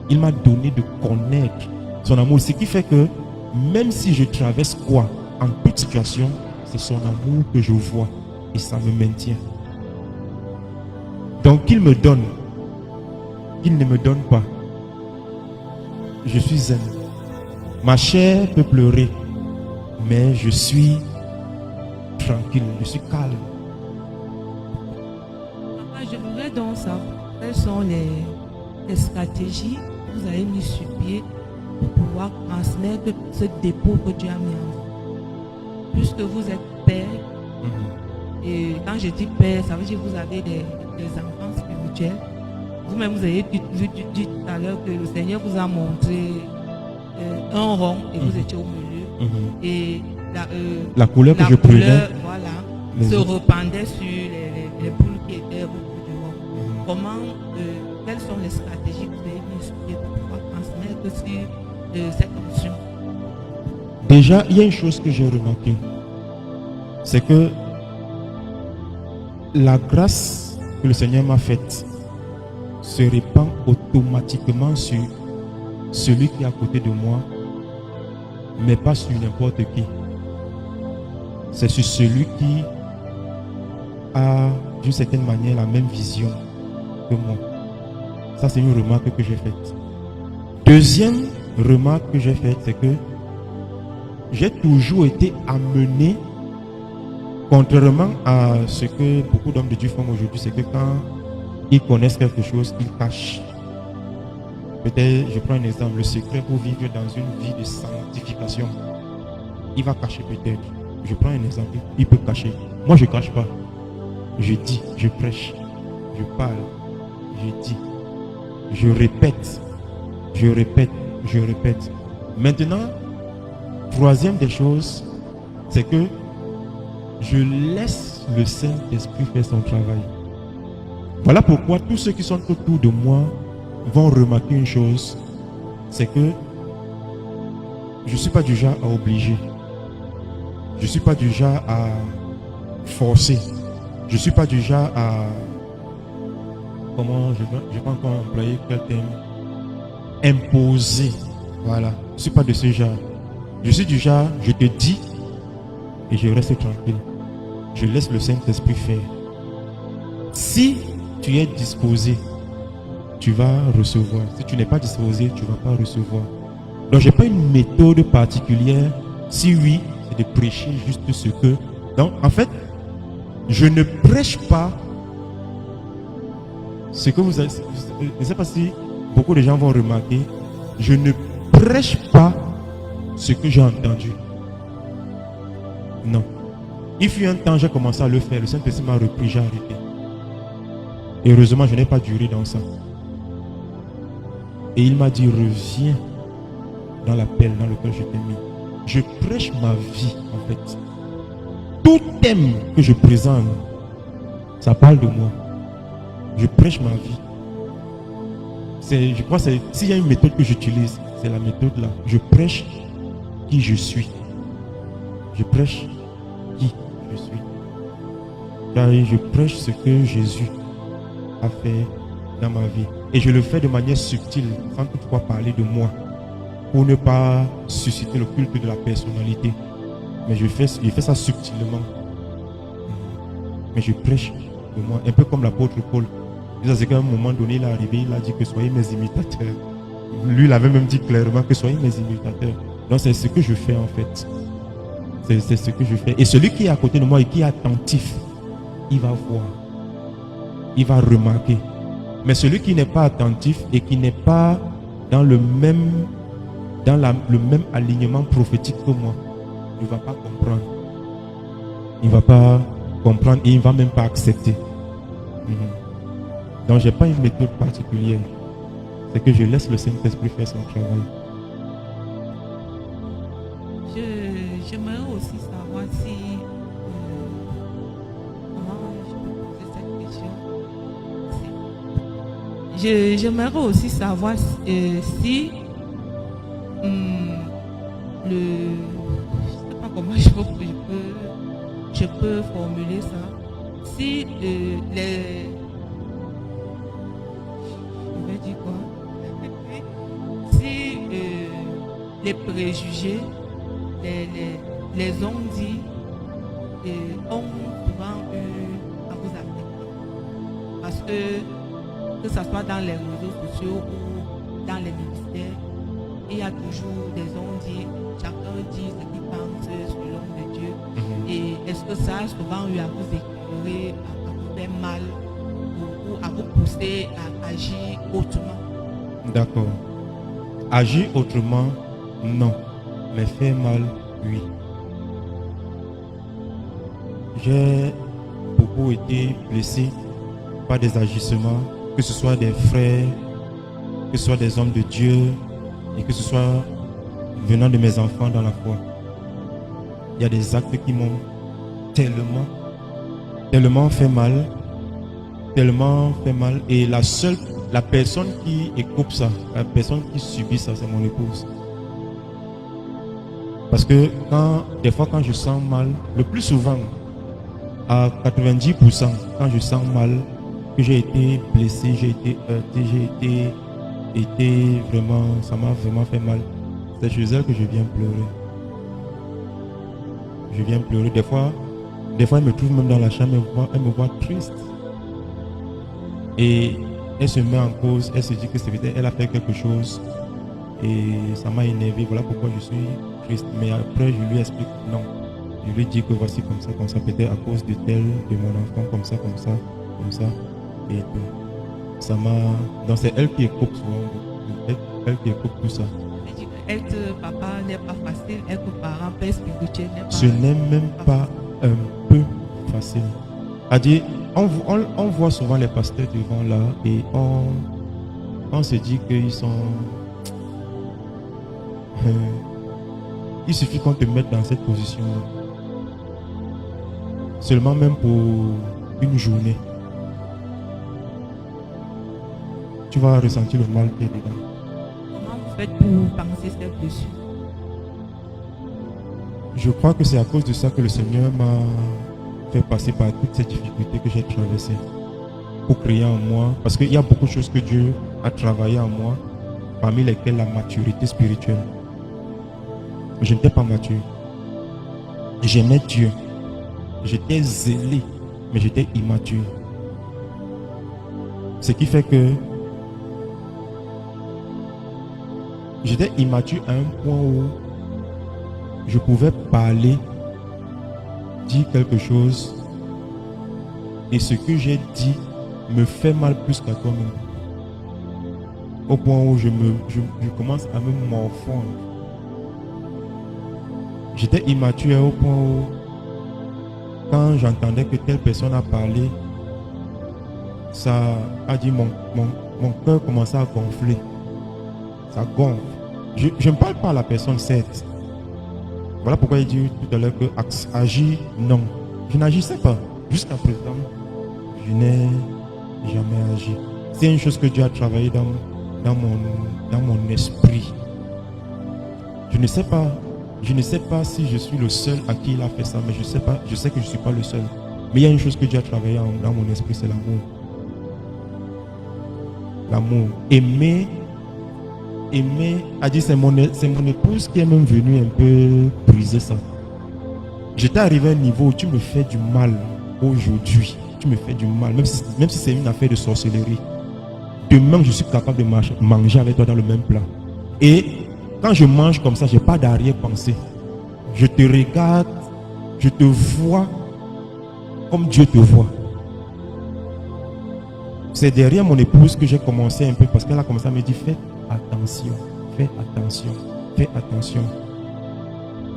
Il m'a donné de connaître son amour. Ce qui fait que même si je traverse quoi, en toute situation, c'est son amour que je vois et ça me maintient. Donc qu'il me donne, qu'il ne me donne pas, je suis zen. Ma chair peut pleurer, mais je suis tranquille, je suis calme. Papa, je voudrais donc savoir quelles sont les stratégies que vous avez mis sur pied pour pouvoir transmettre ce dépôt que Dieu a mis en vous. Puisque vous êtes père, et quand je dis père, ça veut dire que vous avez des enfants spirituels. Vous-même, vous avez dit tout à l'heure que le Seigneur vous a montré un rond et vous étiez au milieu. Et la couleur que je prenais, voilà, se répandait sur les boules qui étaient au bout du rond. Comment, quelles sont les stratégies que vous avez mises sur pied pour pouvoir transmettre sur cette onction? Déjà, il y a une chose que j'ai remarqué, c'est que la grâce que le Seigneur m'a faite se répand automatiquement sur celui qui est à côté de moi, mais pas sur n'importe qui. C'est sur celui qui a d'une certaine manière la même vision que moi. Ça, c'est une remarque que j'ai faite. Deuxième remarque que j'ai faite, c'est que j'ai toujours été amené, contrairement à ce que beaucoup d'hommes de Dieu font aujourd'hui, c'est que quand ils connaissent quelque chose, ils cachent. Peut-être, je prends un exemple, le secret pour vivre dans une vie de sanctification. Il va cacher peut-être. Je prends un exemple, il peut cacher. Moi, je ne cache pas. Je dis, je prêche, je parle, je dis, je répète, je répète, je répète. Maintenant, troisième des choses, c'est que je laisse le Saint-Esprit faire son travail. Voilà pourquoi tous ceux qui sont autour de moi vont remarquer une chose, c'est que je ne suis pas du genre à obliger. Je ne suis pas du genre à forcer. Je ne suis pas du genre à... Comment je vais pas encore employer quel terme? Imposer. Voilà. Je ne suis pas de ce genre. Je suis du genre, je te dis et je reste tranquille. Je laisse le Saint-Esprit faire. Si tu es disposé, tu vas recevoir. Si tu n'es pas disposé, tu ne vas pas recevoir. Donc, je n'ai pas une méthode particulière. Si oui, c'est de prêcher juste ce que... Donc, en fait, je ne prêche pas ce que vous avez... Je ne sais pas si beaucoup de gens vont remarquer. Je ne prêche pas ce que j'ai entendu. Non. Il fut un temps, j'ai commencé à le faire. Le Saint-Esprit m'a repris, j'ai arrêté. Et heureusement, je n'ai pas duré dans ça. Et il m'a dit, reviens dans l'appel dans lequel je t'ai mis. Je prêche ma vie, en fait. Tout thème que je présente, ça parle de moi. Je prêche ma vie. Je crois que s'il y a une méthode que j'utilise, c'est la méthode là. Je prêche qui je suis. Je prêche qui je suis. Car je prêche ce que Jésus a fait dans ma vie. Et je le fais de manière subtile, sans toutefois parler de moi, pour ne pas susciter le culte de la personnalité. Mais je fais ça subtilement. Mais je prêche de moi, un peu comme l'apôtre Paul. C'est qu'à un moment donné, il est arrivé, il a dit que soyez mes imitateurs. Lui, il avait même dit clairement que soyez mes imitateurs. Donc c'est ce que je fais en fait. C'est ce que je fais. Et celui qui est à côté de moi et qui est attentif, il va voir. Il va remarquer. Mais celui qui n'est pas attentif et qui n'est pas dans le même alignement prophétique que moi, il ne va pas comprendre. Il ne va pas comprendre et il ne va même pas accepter. Donc je n'ai pas une méthode particulière. C'est que je laisse le Saint-Esprit faire son travail. J'aimerais aussi savoir si... comment je peux poser cette question? J'aimerais aussi savoir si... je ne sais pas comment je peux formuler ça. Si je vais dire quoi? Si les préjugés, les on-dit ont souvent eu à vous affecter. Parce que ce soit dans les réseaux sociaux ou dans les ministères, il y a toujours des on-dit, chacun dit ce qu'il pense selon de Dieu. Et est-ce que ça a souvent eu à vous éclairer, à vous faire mal ou à vous pousser à agir autrement? D'accord. Agir autrement, non. Mais faire mal, oui. J'ai beaucoup été blessé par des agissements, que ce soit des frères, que ce soit des hommes de Dieu, et que ce soit venant de mes enfants dans la foi. Il y a des actes qui m'ont tellement fait mal, et la personne qui écoute ça, la personne qui subit ça, c'est mon épouse. Parce que des fois quand je sens mal, le plus souvent, à 90%, quand je sens mal, que j'ai été blessé, j'ai été heurté, j'ai été vraiment, ça m'a vraiment fait mal, c'est chez elle que je viens pleurer. Je viens pleurer. Des fois, Des fois, elle me trouve même dans la chambre, elle me voit triste. Et elle se met en cause, elle se dit que c'est peut-être elle a fait quelque chose et ça m'a énervé, voilà pourquoi je suis triste. Mais après, je lui explique non. Je lui dis que voici comme ça, peut-être à cause de tel, de mon enfant, comme ça, et tout. Ça m'a... Donc c'est elle qui écoute souvent, elle qui écoute tout ça. Elle dit qu'être papa n'est pas facile, être parent, père spirituel n'est pas Ce n'est même pas un peu facile. C'est-à-dire, on voit souvent les pasteurs devant là et on se dit qu'ils sont... il suffit qu'on te mette dans cette position seulement même pour une journée. Tu vas ressentir le mal qui est dedans. Comment vous faites pour penser cette blessure? Je crois que c'est à cause de ça que le Seigneur m'a fait passer par toutes ces difficultés que j'ai traversées pour créer en moi, parce qu'il y a beaucoup de choses que Dieu a travaillé en moi, parmi lesquelles la maturité spirituelle. Je n'étais pas mature. J'aimais Dieu. J'étais zélé, mais j'étais immature. Ce qui fait que j'étais immature à un point où je pouvais parler, dire quelque chose, et ce que j'ai dit me fait mal plus qu'à toi-même. Au point où je commence à me morfondre. J'étais immature au point où, quand j'entendais que telle personne a parlé, ça a dit mon cœur commençait à gonfler. Ça gonfle. Je ne parle pas à la personne, certes. Voilà pourquoi il dit tout à l'heure que agir, non. Je n'agissais pas. Jusqu'à présent, je n'ai jamais agi. C'est une chose que Dieu a travaillé dans mon esprit. Je ne sais pas si je suis le seul à qui il a fait ça, mais je sais que je ne suis pas le seul. Mais il y a une chose que Dieu a travaillé dans mon esprit, c'est l'amour. L'amour. Aimer, a dit, c'est mon épouse qui est même venue un peu briser ça. J'étais arrivé à un niveau où tu me fais du mal aujourd'hui. Tu me fais du mal, même si c'est une affaire de sorcellerie. Demain, je suis capable de manger avec toi dans le même plat. Et quand je mange comme ça, je n'ai pas d'arrière-pensée. Je te regarde, je te vois comme Dieu te voit. C'est derrière mon épouse que j'ai commencé un peu, parce qu'elle a commencé à me dire, fais attention.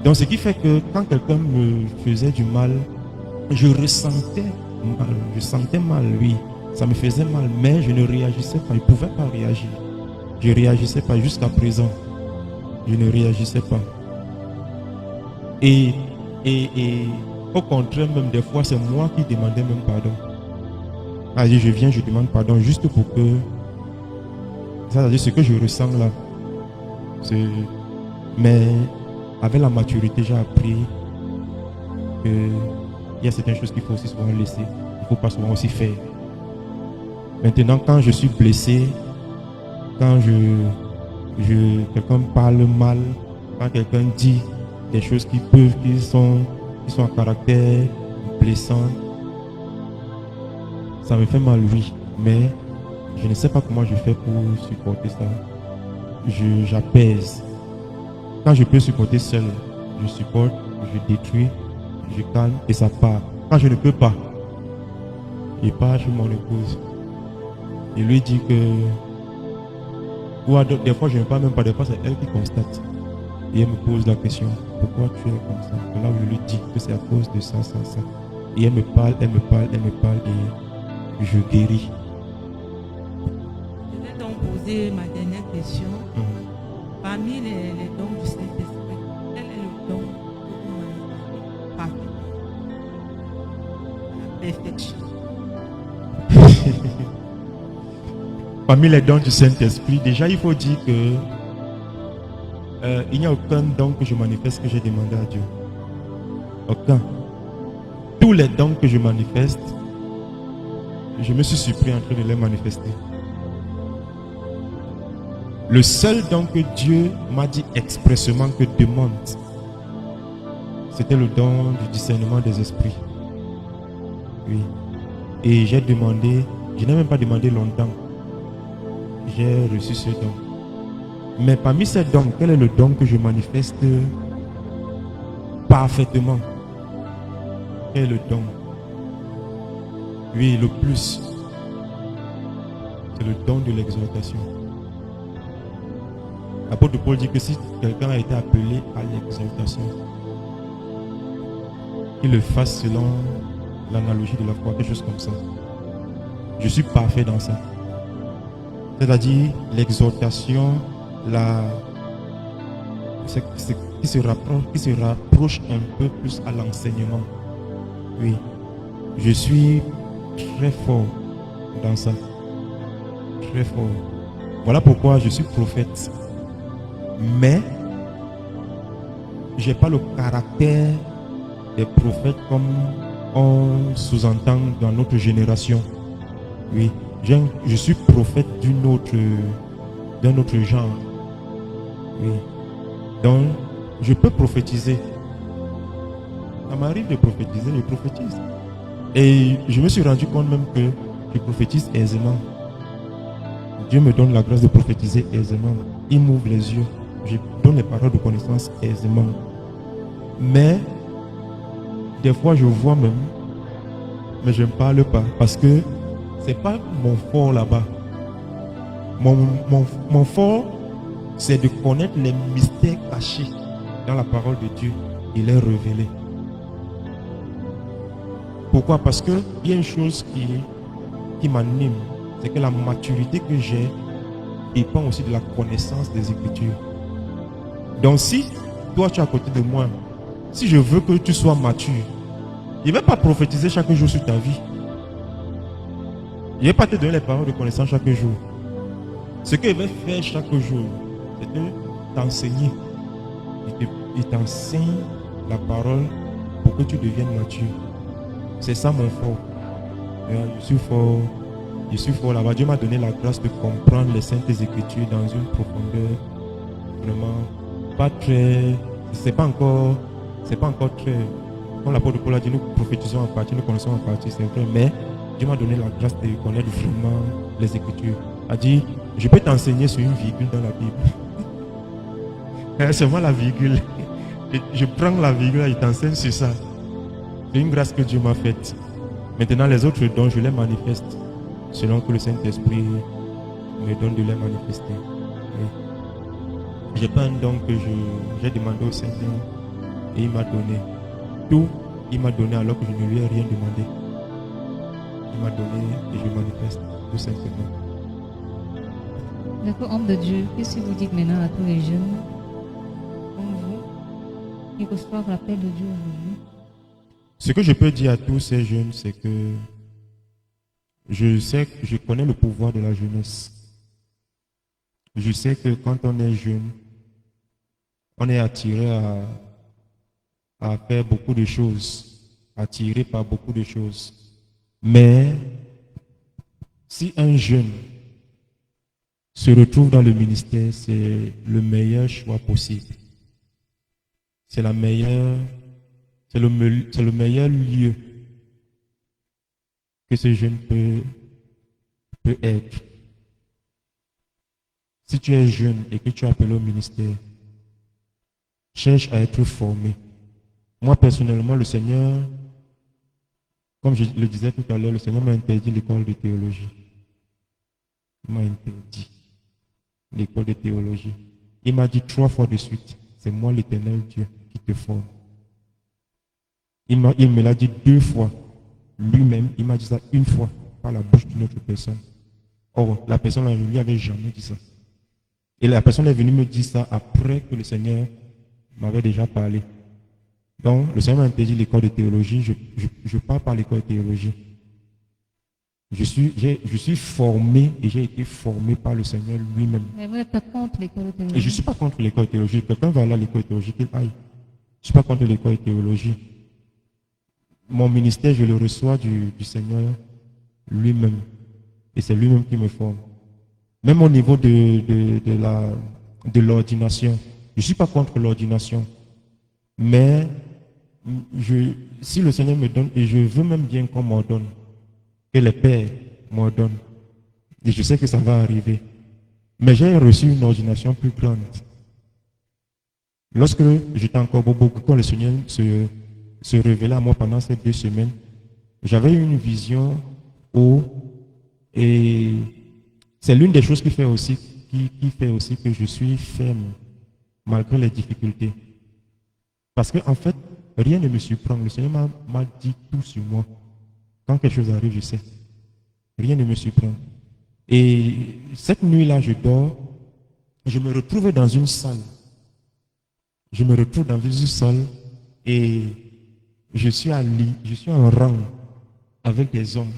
Donc ce qui fait que quand quelqu'un me faisait du mal, je ressentais mal, oui. Ça me faisait mal, mais je ne réagissais pas. Je ne pouvais pas réagir. Je ne réagissais pas jusqu'à présent. Je ne réagissais pas. Et au contraire, même des fois, c'est moi qui demandais même pardon. C'est-à-dire, je viens, je demande pardon juste pour que... C'est-à-dire, ce que je ressens là. Mais avec la maturité, j'ai appris qu'il y a certaines choses qu'il faut aussi souvent laisser. Il ne faut pas souvent aussi faire. Maintenant, quand je suis blessé, quand quelqu'un parle mal, quand quelqu'un dit des choses qui sont à caractère blessant, ça me fait mal, oui. Mais je ne sais pas comment je fais pour supporter ça. J'apaise. Quand je peux supporter seul, je supporte, je détruis, je calme et ça part. Quand je ne peux pas, je pars chez mon épouse. Je lui dis que... Ou des fois je ne parle même pas, des fois c'est elle qui constate. Et elle me pose la question, pourquoi tu es comme ça? Et là je lui dis que c'est à cause de ça. Et elle me parle et je guéris. Je vais donc poser ma dernière question. Parmi les dons du Saint-Esprit, quel est le don que vous manifestez parfaitement? La perfection. Parmi les dons du Saint-Esprit, déjà il faut dire que il n'y a aucun don que je manifeste que j'ai demandé à Dieu. Aucun. Tous les dons que je manifeste, je me suis surpris en train de les manifester. Le seul don que Dieu m'a dit expressément que demande, c'était le don du discernement des esprits. Oui. Et j'ai demandé, je n'ai même pas demandé longtemps. J'ai reçu ce don. Mais parmi ces dons, quel est le don que je manifeste parfaitement? Quel est le don? Oui, le plus. C'est le don de l'exhortation. L'apôtre Paul dit que si quelqu'un a été appelé à l'exhortation, qu'il le fasse selon l'analogie de la foi, quelque chose comme ça. Je suis parfait dans ça. C'est-à-dire l'exhortation, qui se rapproche un peu plus à l'enseignement. Oui, je suis très fort dans ça. Très fort. Voilà pourquoi je suis prophète. Mais je n'ai pas le caractère des prophètes comme on sous-entend dans notre génération. Oui, je suis prophète d'un autre genre. Oui. Donc, je peux prophétiser. Ça m'arrive de prophétiser, je prophétise. Et je me suis rendu compte même que je prophétise aisément. Dieu me donne la grâce de prophétiser aisément. Il m'ouvre les yeux. Je donne les paroles de connaissance aisément. Mais, des fois, je vois même, mais je ne parle pas. Parce que ce n'est pas mon fort là-bas. Mon fort, c'est de connaître les mystères cachés dans la parole de Dieu et les révéler. Pourquoi? Parce qu'il y a une chose qui m'anime, c'est que la maturité que j'ai dépend aussi de la connaissance des Écritures. Donc si toi tu es à côté de moi, si je veux que tu sois mature, je ne vais pas prophétiser chaque jour sur ta vie. Je ne vais pas te donner les paroles de connaissance chaque jour. Ce que je vais faire chaque jour, c'est de t'enseigner. Il t'enseigne la parole pour que tu deviennes mature. C'est ça mon fort. Je suis fort là-bas. Dieu m'a donné la grâce de comprendre les Saintes Écritures dans une profondeur vraiment pas très. C'est pas encore très. Comme l'apôtre Paul a dit, nous prophétisons en partie, nous connaissons en partie, c'est vrai, mais Dieu m'a donné la grâce de connaître vraiment les Écritures. Il a dit, je peux t'enseigner sur une virgule dans la Bible. C'est moi la virgule. Je prends la virgule et je t'enseigne sur ça. C'est une grâce que Dieu m'a faite. Maintenant, les autres dons, je les manifeste selon que le Saint-Esprit me donne de les manifester. Oui. Je n'ai pas un don que j'ai demandé au Seigneur et il m'a donné. Tout, il m'a donné alors que je ne lui ai rien demandé. Il m'a donné et je manifeste tout simplement. D'accord, homme de Dieu, qu'est-ce que vous dites maintenant à tous les jeunes comme vous qui reçoivent l'appel de Dieu aujourd'hui? Ce que je peux dire à tous ces jeunes, c'est que je connais le pouvoir de la jeunesse. Je sais que quand on est jeune, on est attiré à faire beaucoup de choses, attiré par beaucoup de choses. Mais si un jeune se retrouve dans le ministère, c'est le meilleur choix possible. C'est le meilleur lieu que ce jeune peut être. Si tu es jeune et que tu es appelé au ministère, cherche à être formé. Moi, personnellement, le Seigneur, comme je le disais tout à l'heure, le Seigneur m'a interdit l'école de théologie. Il m'a interdit l'école de théologie. Il m'a dit 3 fois de suite, c'est moi l'Éternel Dieu qui te forme. Il me l'a dit 2 fois. Lui-même, il m'a dit ça 1 fois par la bouche d'une autre personne. Or, la personne ne lui avait jamais dit ça. Et la personne est venue me dire ça après que le Seigneur m'avait déjà parlé. Donc, le Seigneur m'a interdit l'école de théologie. Je pars par l'école de théologie. Je suis formé et j'ai été formé par le Seigneur lui-même. Mais vous n'êtes pas contre l'école de théologie? Et je ne suis pas contre l'école de théologie. Quelqu'un va aller à l'école de théologie, qu'il aille. Je ne suis pas contre l'école de théologie. Mon ministère, je le reçois du Seigneur lui-même. Et c'est lui-même qui me forme. Même au niveau de l'ordination. Je ne suis pas contre l'ordination. Mais si le Seigneur me donne, et je veux même bien qu'on m'ordonne, que les pères m'ordonnent, et je sais que ça va arriver. Mais j'ai reçu une ordination plus grande. Lorsque j'étais encore beaucoup, quand le Seigneur se révélait à moi pendant ces 2 semaines, j'avais une vision où, et c'est l'une des choses qui fait aussi que je suis ferme malgré les difficultés. Parce qu'en fait, rien ne me surprend. Le Seigneur m'a dit tout sur moi. Quand quelque chose arrive, je sais. Rien ne me surprend. Et cette nuit-là, je dors, je me retrouve dans une salle. Je me retrouve dans une salle et je suis en rang avec des hommes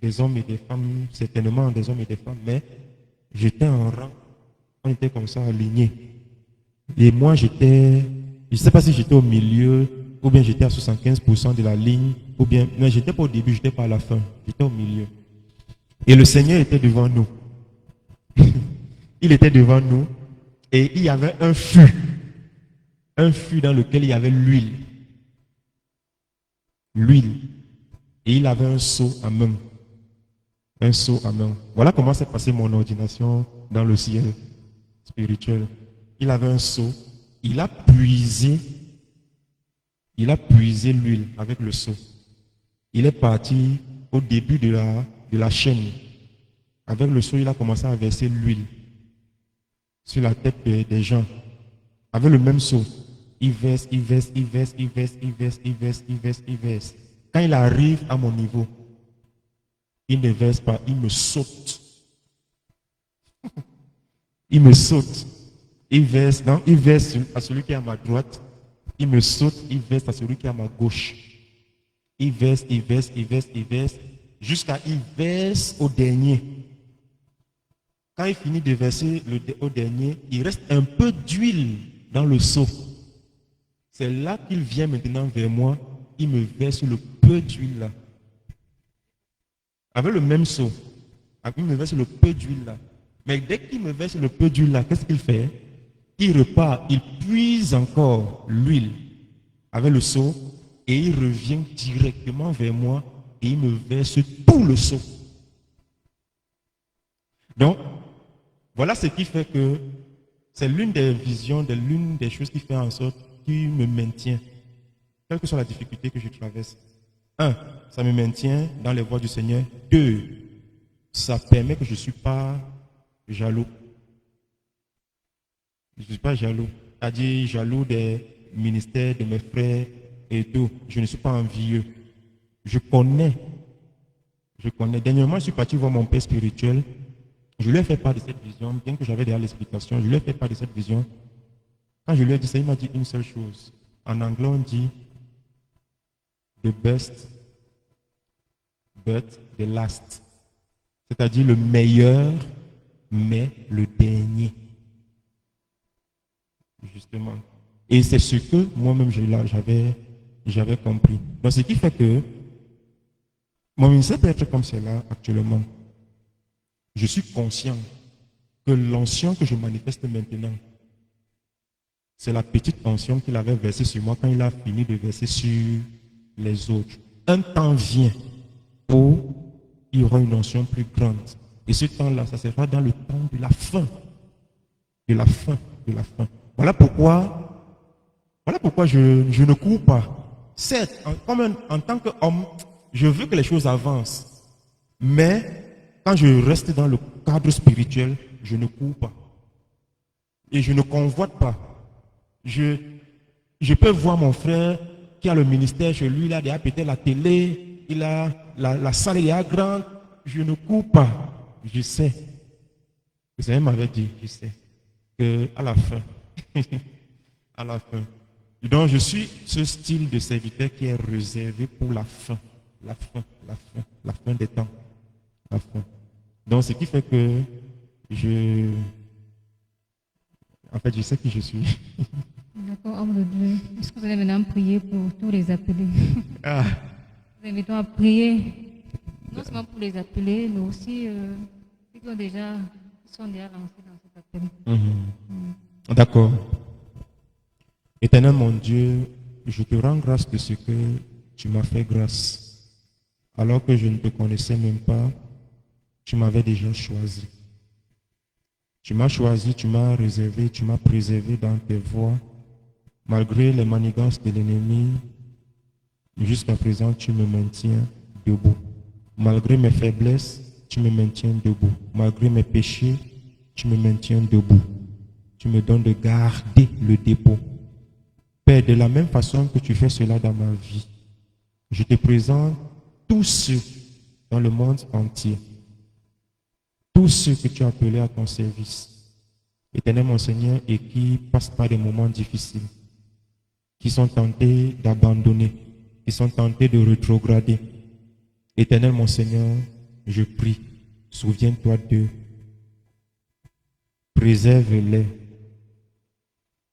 et des femmes, certainement des hommes et des femmes, mais j'étais en rang, on était comme ça alignés. Et moi je ne sais pas si j'étais au milieu, ou bien j'étais à 75% de la ligne, ou bien, mais j'étais pas au début, j'étais pas à la fin, j'étais au milieu. Et le Seigneur était devant nous. Il était devant nous et il y avait un fût dans lequel il y avait l'huile. Et il avait un seau à main. Voilà comment s'est passée mon ordination dans le ciel spirituel. Il avait un seau, il a puisé l'huile avec le seau. Il est parti au début de la chaîne. Avec le seau, il a commencé à verser l'huile sur la tête des gens. Avec le même seau, il verse. Quand il arrive à mon niveau, il ne verse pas, il me saute. Il me saute. Il verse à celui qui est à ma droite. Il me saute, il verse à celui qui est à ma gauche. Il verse, jusqu'à il verse au dernier. Quand il finit de verser au dernier, il reste un peu d'huile dans le seau. C'est là qu'il vient maintenant vers moi, il me verse le peu d'huile là. Avec le même seau, il me verse le peu d'huile là. Mais dès qu'il me verse le peu d'huile là, qu'est-ce qu'il fait? Il repart, il puise encore l'huile avec le seau et il revient directement vers moi et il me verse tout le seau. Donc, voilà ce qui fait que c'est l'une des visions, l'une des choses qui fait en sorte qu'il me maintient, quelle que soit la difficulté que je traverse. 1, ça me maintient dans les voies du Seigneur. 2, ça permet que je ne suis pas jaloux. Je ne suis pas jaloux. C'est-à-dire jaloux des ministères de mes frères et tout. Je ne suis pas envieux. Je connais. Dernièrement, je suis parti voir mon père spirituel. Je lui ai fait part de cette vision, bien que j'avais déjà l'explication. Je lui ai fait part de cette vision. Quand je lui ai dit ça, il m'a dit une seule chose. En anglais, on dit the best, but the last. C'est-à-dire le meilleur, mais le dernier. Justement. Et c'est ce que moi-même j'avais compris. Donc ce qui fait que mon ministère peut être comme cela actuellement. Je suis conscient que l'onction que je manifeste maintenant, c'est la petite onction qu'il avait versée sur moi quand il a fini de verser sur les autres. Un temps vient où il y aura une onction plus grande. Et ce temps-là, ça sera dans le temps de la fin. De la fin. Voilà pourquoi je ne cours pas. Certes, en tant qu'homme, je veux que les choses avancent. Mais quand je reste dans le cadre spirituel, je ne cours pas. Et je ne convoite pas. Je peux voir mon frère qui a le ministère chez lui, il a déjà pété la télé, il a la salle est grande. Je ne cours pas. Je sais. Le Seigneur m'avait dit, je sais, qu'à la fin, à la fin. Donc je suis ce style de serviteur qui est réservé pour la fin des temps. La fin. Donc ce qui fait que je sais qui je suis. D'accord, homme de Dieu. Est-ce que vous allez maintenant prier pour tous les appelés? Nous invitons à prier, non seulement pour les appelés, mais aussi ceux qui sont déjà lancés dans cet appel. D'accord. Éternel mon Dieu, je te rends grâce de ce que tu m'as fait grâce. Alors que je ne te connaissais même pas, tu m'avais déjà choisi. Tu m'as choisi, tu m'as réservé, tu m'as préservé dans tes voies. Malgré les manigances de l'ennemi, jusqu'à présent, tu me maintiens debout. Malgré mes faiblesses, tu me maintiens debout. Malgré mes péchés, tu me maintiens debout. Tu me donnes de garder le dépôt. Père, de la même façon que tu fais cela dans ma vie, je te présente tous ceux dans le monde entier, tous ceux que tu as appelés à ton service, Éternel mon Seigneur, et qui passent par des moments difficiles, qui sont tentés d'abandonner, qui sont tentés de rétrograder. Éternel mon Seigneur, je prie, souviens-toi d'eux, préserve-les.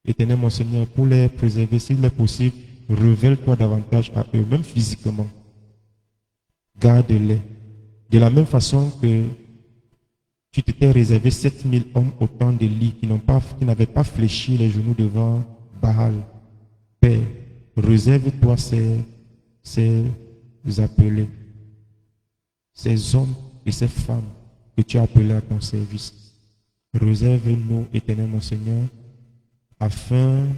Éternel mon Seigneur, pour les préserver, s'il est possible, révèle-toi davantage à eux, même physiquement. Garde-les. De la même façon que tu t'étais réservé 7000 hommes au temps d'Élie qui n'avaient pas fléchi les genoux devant Baal. Père, réserve-toi ces appelés, ces hommes et ces femmes que tu as appelés à ton service. Réserve-nous, Éternel mon Seigneur, afin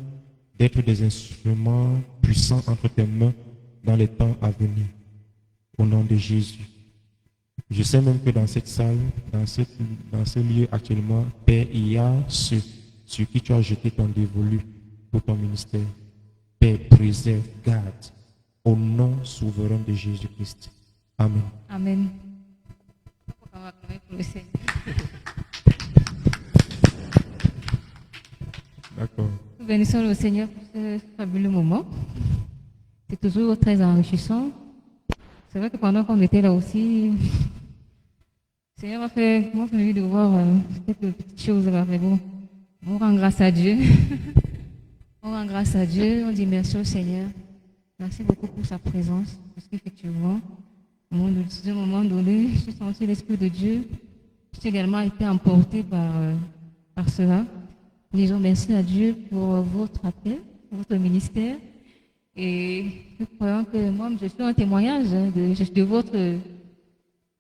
d'être des instruments puissants entre tes mains dans les temps à venir. Au nom de Jésus. Je sais même que dans cette salle, dans ce lieu actuellement, Père, il y a ceux sur qui tu as jeté ton dévolu pour ton ministère. Père, préserve, garde, au nom souverain de Jésus-Christ. Amen. Amen. On va acclamer pour le Seigneur. D'accord. Nous bénissons le Seigneur pour ce fabuleux moment. C'est toujours très enrichissant. C'est vrai que pendant qu'on était là aussi, le Seigneur m'a fait envie de voir quelques petites choses là. Mais bon, on rend grâce à Dieu. On rend grâce à Dieu. On dit merci au Seigneur. Merci beaucoup pour sa présence. Parce qu'effectivement, à un moment donné, j'ai senti l'Esprit de Dieu. J'ai également été emporté par cela. Disons merci à Dieu pour votre appel, pour votre ministère. Et nous croyons que moi, je suis un témoignage de votre,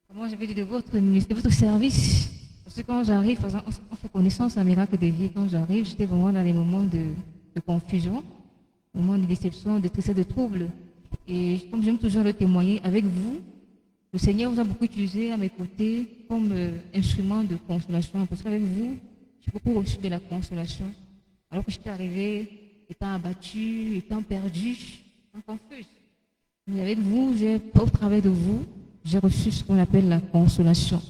comment je vais dire, de votre ministère, de votre service. Parce que quand j'arrive, on fait connaissance, un miracle de vie. Quand j'arrive, j'étais vraiment dans les moments de confusion, moments de déception, de tristesse, de trouble. Et comme j'aime toujours le témoigner avec vous, le Seigneur vous a beaucoup utilisé à mes côtés comme instrument de consolation. Parce qu'avec vous, j'ai beaucoup reçu de la consolation. Alors que j'étais arrivée, étant abattue, étant perdue, étant confuse. Mais avec vous, au travers de vous, j'ai reçu ce qu'on appelle la consolation.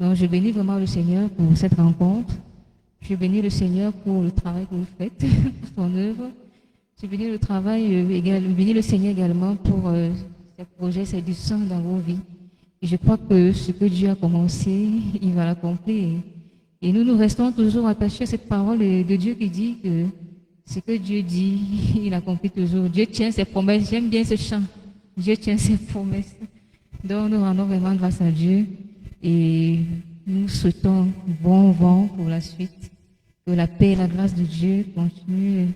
Donc je bénis vraiment le Seigneur pour cette rencontre. Je bénis le Seigneur pour le travail que vous faites, pour son œuvre. Je bénis le Seigneur également pour ces projets, ces dussants dans vos vies. Et je crois que ce que Dieu a commencé, il va l'accomplir. Et nous restons toujours attachés à cette parole de Dieu qui dit que ce que Dieu dit, il accomplit toujours. Dieu tient ses promesses. J'aime bien ce chant. Dieu tient ses promesses. Donc nous rendons vraiment grâce à Dieu et nous souhaitons bon vent pour la suite. Que la paix et la grâce de Dieu continuent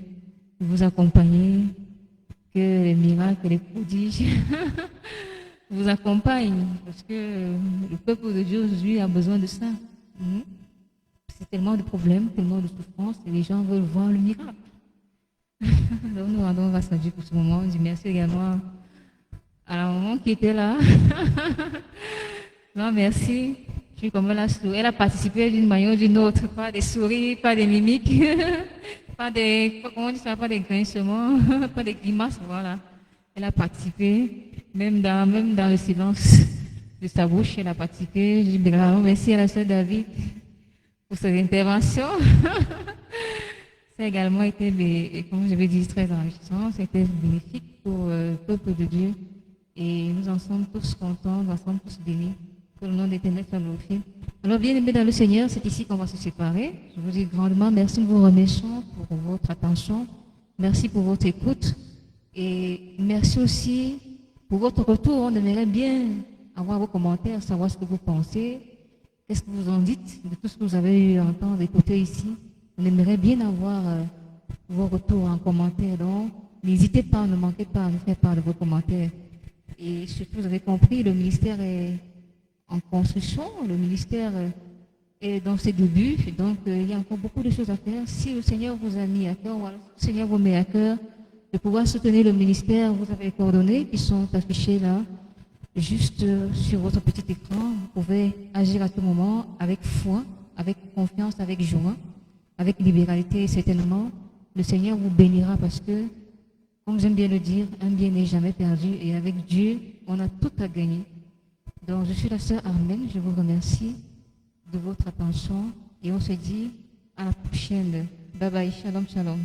de vous accompagner. Que les miracles et les prodiges vous accompagnent. Parce que le peuple de Dieu aujourd'hui a besoin de ça. C'est tellement de problèmes, tellement de souffrances, et les gens veulent voir le miracle. Donc nous rendons grâce à Dieu pour ce moment. On dit merci également à la maman qui était là. Non, merci. Je suis comme elle a participé d'une manière ou d'une autre, pas des sourires, pas des mimiques, pas des grincements, pas des grimaces, voilà. Elle a participé, même dans le silence de sa bouche, elle a participé. Je dis merci à la sœur David pour cette intervention. Ça a également été, comme je l'ai dit, très enrichissant. C'était bénéfique pour le peuple de Dieu. Et nous en sommes tous contents, nous en sommes tous bénis. Que le nom d'Éternel soit glorifié. Alors, bien aimés dans le Seigneur, c'est ici qu'on va se séparer. Je vous dis grandement merci, nous vous remercions pour votre attention. Merci pour votre écoute. Et merci aussi pour votre retour. On aimerait bien avoir vos commentaires, savoir ce que vous pensez. Qu'est-ce que vous en dites de tout ce que vous avez eu à entendre, écouter ici? On aimerait bien avoir vos retours en commentaire. Donc, n'hésitez pas, ne manquez pas à nous faire part de vos commentaires. Et surtout, vous avez compris, le ministère est en construction, le ministère est dans ses débuts, donc il y a encore beaucoup de choses à faire. Si le Seigneur vous a mis à cœur, ou alors le Seigneur vous met à cœur de pouvoir soutenir le ministère, vous avez les coordonnées qui sont affichées là, juste sur votre petit écran. Vous pouvez agir à tout moment avec foi, avec confiance, avec joie, avec libéralité. Et certainement, le Seigneur vous bénira parce que, comme j'aime bien le dire, un bien n'est jamais perdu et avec Dieu, on a tout à gagner. Donc, je suis la sœur Armelle, je vous remercie de votre attention et on se dit à la prochaine. Bye bye, shalom, shalom.